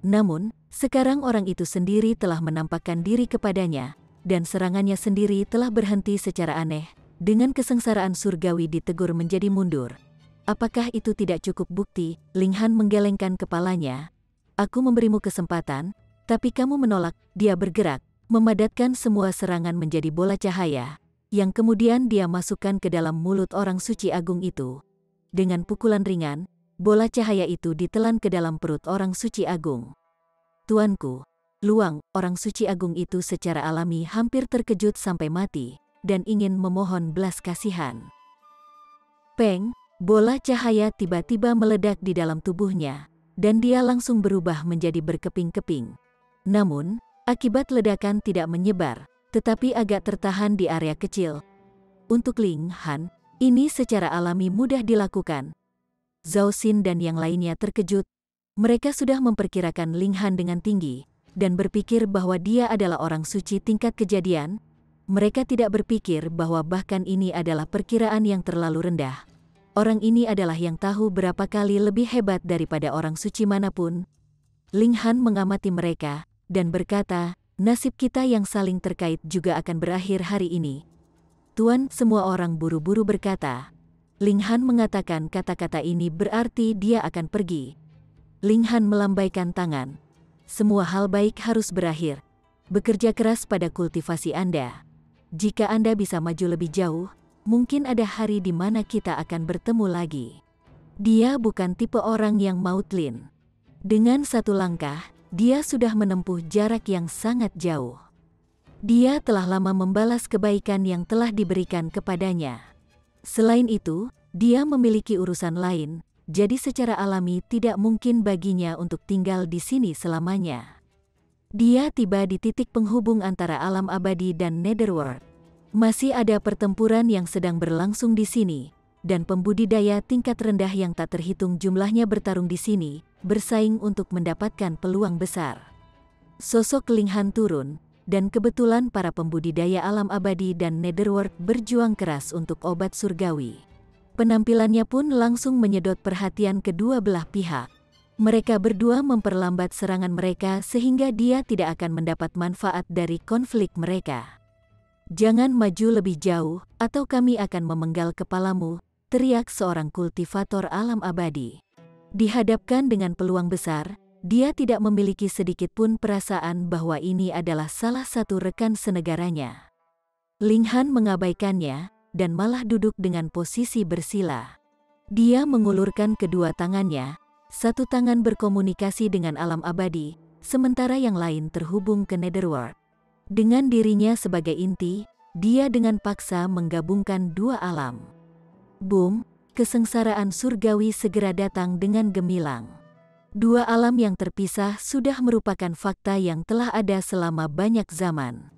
Namun, sekarang orang itu sendiri telah menampakkan diri kepadanya, dan serangannya sendiri telah berhenti secara aneh. Dengan kesengsaraan surgawi ditegur menjadi mundur. Apakah itu tidak cukup bukti? Ling Han menggelengkan kepalanya. Aku memberimu kesempatan, tapi kamu menolak. Dia bergerak, memadatkan semua serangan menjadi bola cahaya, yang kemudian dia masukkan ke dalam mulut orang suci agung itu. Dengan pukulan ringan, bola cahaya itu ditelan ke dalam perut orang suci agung. Tuanku, Luang, orang suci agung itu secara alami hampir terkejut sampai mati, dan ingin memohon belas kasihan. Peng, bola cahaya tiba-tiba meledak di dalam tubuhnya, dan dia langsung berubah menjadi berkeping-keping. Namun, akibat ledakan tidak menyebar, tetapi agak tertahan di area kecil. Untuk Ling Han, ini secara alami mudah dilakukan. Zhao Xin dan yang lainnya terkejut. Mereka sudah memperkirakan Ling Han dengan tinggi, dan berpikir bahwa dia adalah orang suci tingkat kejadian. Mereka tidak berpikir bahwa bahkan ini adalah perkiraan yang terlalu rendah. Orang ini adalah yang tahu berapa kali lebih hebat daripada orang suci manapun. Ling Han mengamati mereka, dan berkata, nasib kita yang saling terkait juga akan berakhir hari ini. Tuan, semua orang buru-buru berkata. Ling Han mengatakan kata-kata ini berarti dia akan pergi. Ling Han melambaikan tangan. Semua hal baik harus berakhir. Bekerja keras pada kultivasi Anda. Jika Anda bisa maju lebih jauh, mungkin ada hari di mana kita akan bertemu lagi. Dia bukan tipe orang yang mautlin. Dengan satu langkah, dia sudah menempuh jarak yang sangat jauh. Dia telah lama membalas kebaikan yang telah diberikan kepadanya. Selain itu, dia memiliki urusan lain. Jadi secara alami tidak mungkin baginya untuk tinggal di sini selamanya. Dia tiba di titik penghubung antara alam abadi dan Netherworld. Masih ada pertempuran yang sedang berlangsung di sini, dan pembudidaya tingkat rendah yang tak terhitung jumlahnya bertarung di sini, bersaing untuk mendapatkan peluang besar. Sosok Ling Han turun, dan kebetulan para pembudidaya alam abadi dan Netherworld berjuang keras untuk obat surgawi. Penampilannya pun langsung menyedot perhatian kedua belah pihak. Mereka berdua memperlambat serangan mereka sehingga dia tidak akan mendapat manfaat dari konflik mereka. Jangan maju lebih jauh, atau kami akan memenggal kepalamu, teriak seorang kultivator alam abadi. Dihadapkan dengan peluang besar, dia tidak memiliki sedikit pun perasaan bahwa ini adalah salah satu rekan senegaranya. Ling Han mengabaikannya, dan malah duduk dengan posisi bersila. Dia mengulurkan kedua tangannya, satu tangan berkomunikasi dengan alam abadi, sementara yang lain terhubung ke Netherworld. Dengan dirinya sebagai inti, dia dengan paksa menggabungkan dua alam. Boom, kesengsaraan surgawi segera datang dengan gemilang. Dua alam yang terpisah sudah merupakan fakta yang telah ada selama banyak zaman.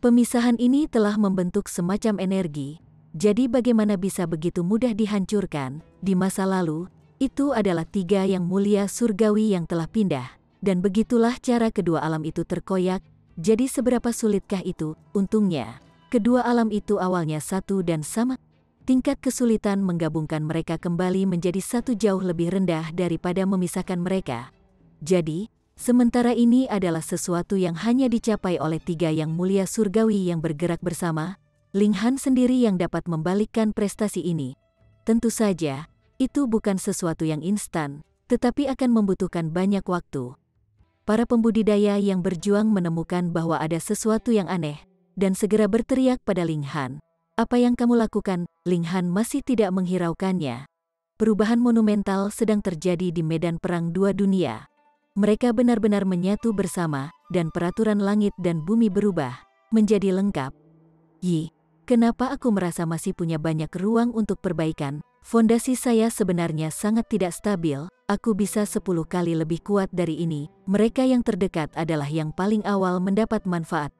Pemisahan ini telah membentuk semacam energi, jadi bagaimana bisa begitu mudah dihancurkan? Di masa lalu, itu adalah 3 yang mulia surgawi yang telah pindah, dan begitulah cara kedua alam itu terkoyak. Jadi seberapa sulitkah itu? Untungnya, kedua alam itu awalnya satu dan sama. Tingkat kesulitan menggabungkan mereka kembali menjadi satu jauh lebih rendah daripada memisahkan mereka. Jadi, sementara ini adalah sesuatu yang hanya dicapai oleh 3 yang mulia surgawi yang bergerak bersama, Linghan sendiri yang dapat membalikkan prestasi ini. Tentu saja, itu bukan sesuatu yang instan, tetapi akan membutuhkan banyak waktu. Para pembudidaya yang berjuang menemukan bahwa ada sesuatu yang aneh, dan segera berteriak pada Linghan. Apa yang kamu lakukan? Linghan masih tidak menghiraukannya. Perubahan monumental sedang terjadi di medan perang dua dunia. Mereka benar-benar menyatu bersama, dan peraturan langit dan bumi berubah menjadi lengkap. Yi, kenapa aku merasa masih punya banyak ruang untuk perbaikan? Fondasi saya sebenarnya sangat tidak stabil, aku bisa 10 kali lebih kuat dari ini. Mereka yang terdekat adalah yang paling awal mendapat manfaat.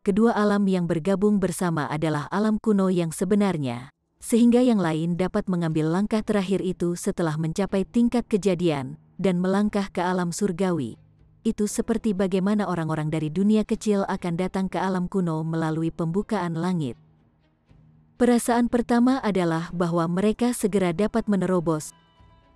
Kedua alam yang bergabung bersama adalah alam kuno yang sebenarnya, sehingga yang lain dapat mengambil langkah terakhir itu setelah mencapai tingkat kejadian, dan melangkah ke alam surgawi. Itu seperti bagaimana orang-orang dari dunia kecil akan datang ke alam kuno melalui pembukaan langit. Perasaan pertama adalah bahwa mereka segera dapat menerobos.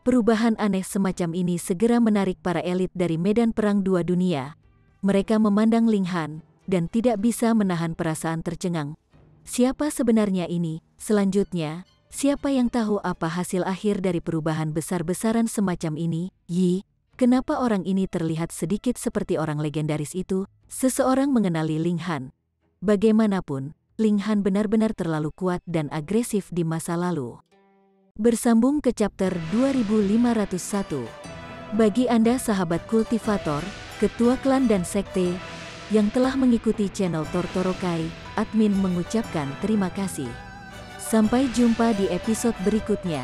Perubahan aneh semacam ini segera menarik para elit dari medan perang dua dunia. Mereka memandang Linghan, dan tidak bisa menahan perasaan tercengang. Siapa sebenarnya ini? Selanjutnya, siapa yang tahu apa hasil akhir dari perubahan besar-besaran semacam ini? Yi, kenapa orang ini terlihat sedikit seperti orang legendaris itu? Seseorang mengenali Linghan. Bagaimanapun, Linghan benar-benar terlalu kuat dan agresif di masa lalu. Bersambung ke chapter 2501. Bagi Anda sahabat kultivator, ketua klan dan sekte, yang telah mengikuti channel Tortorokai, admin mengucapkan terima kasih. Sampai jumpa di episode berikutnya.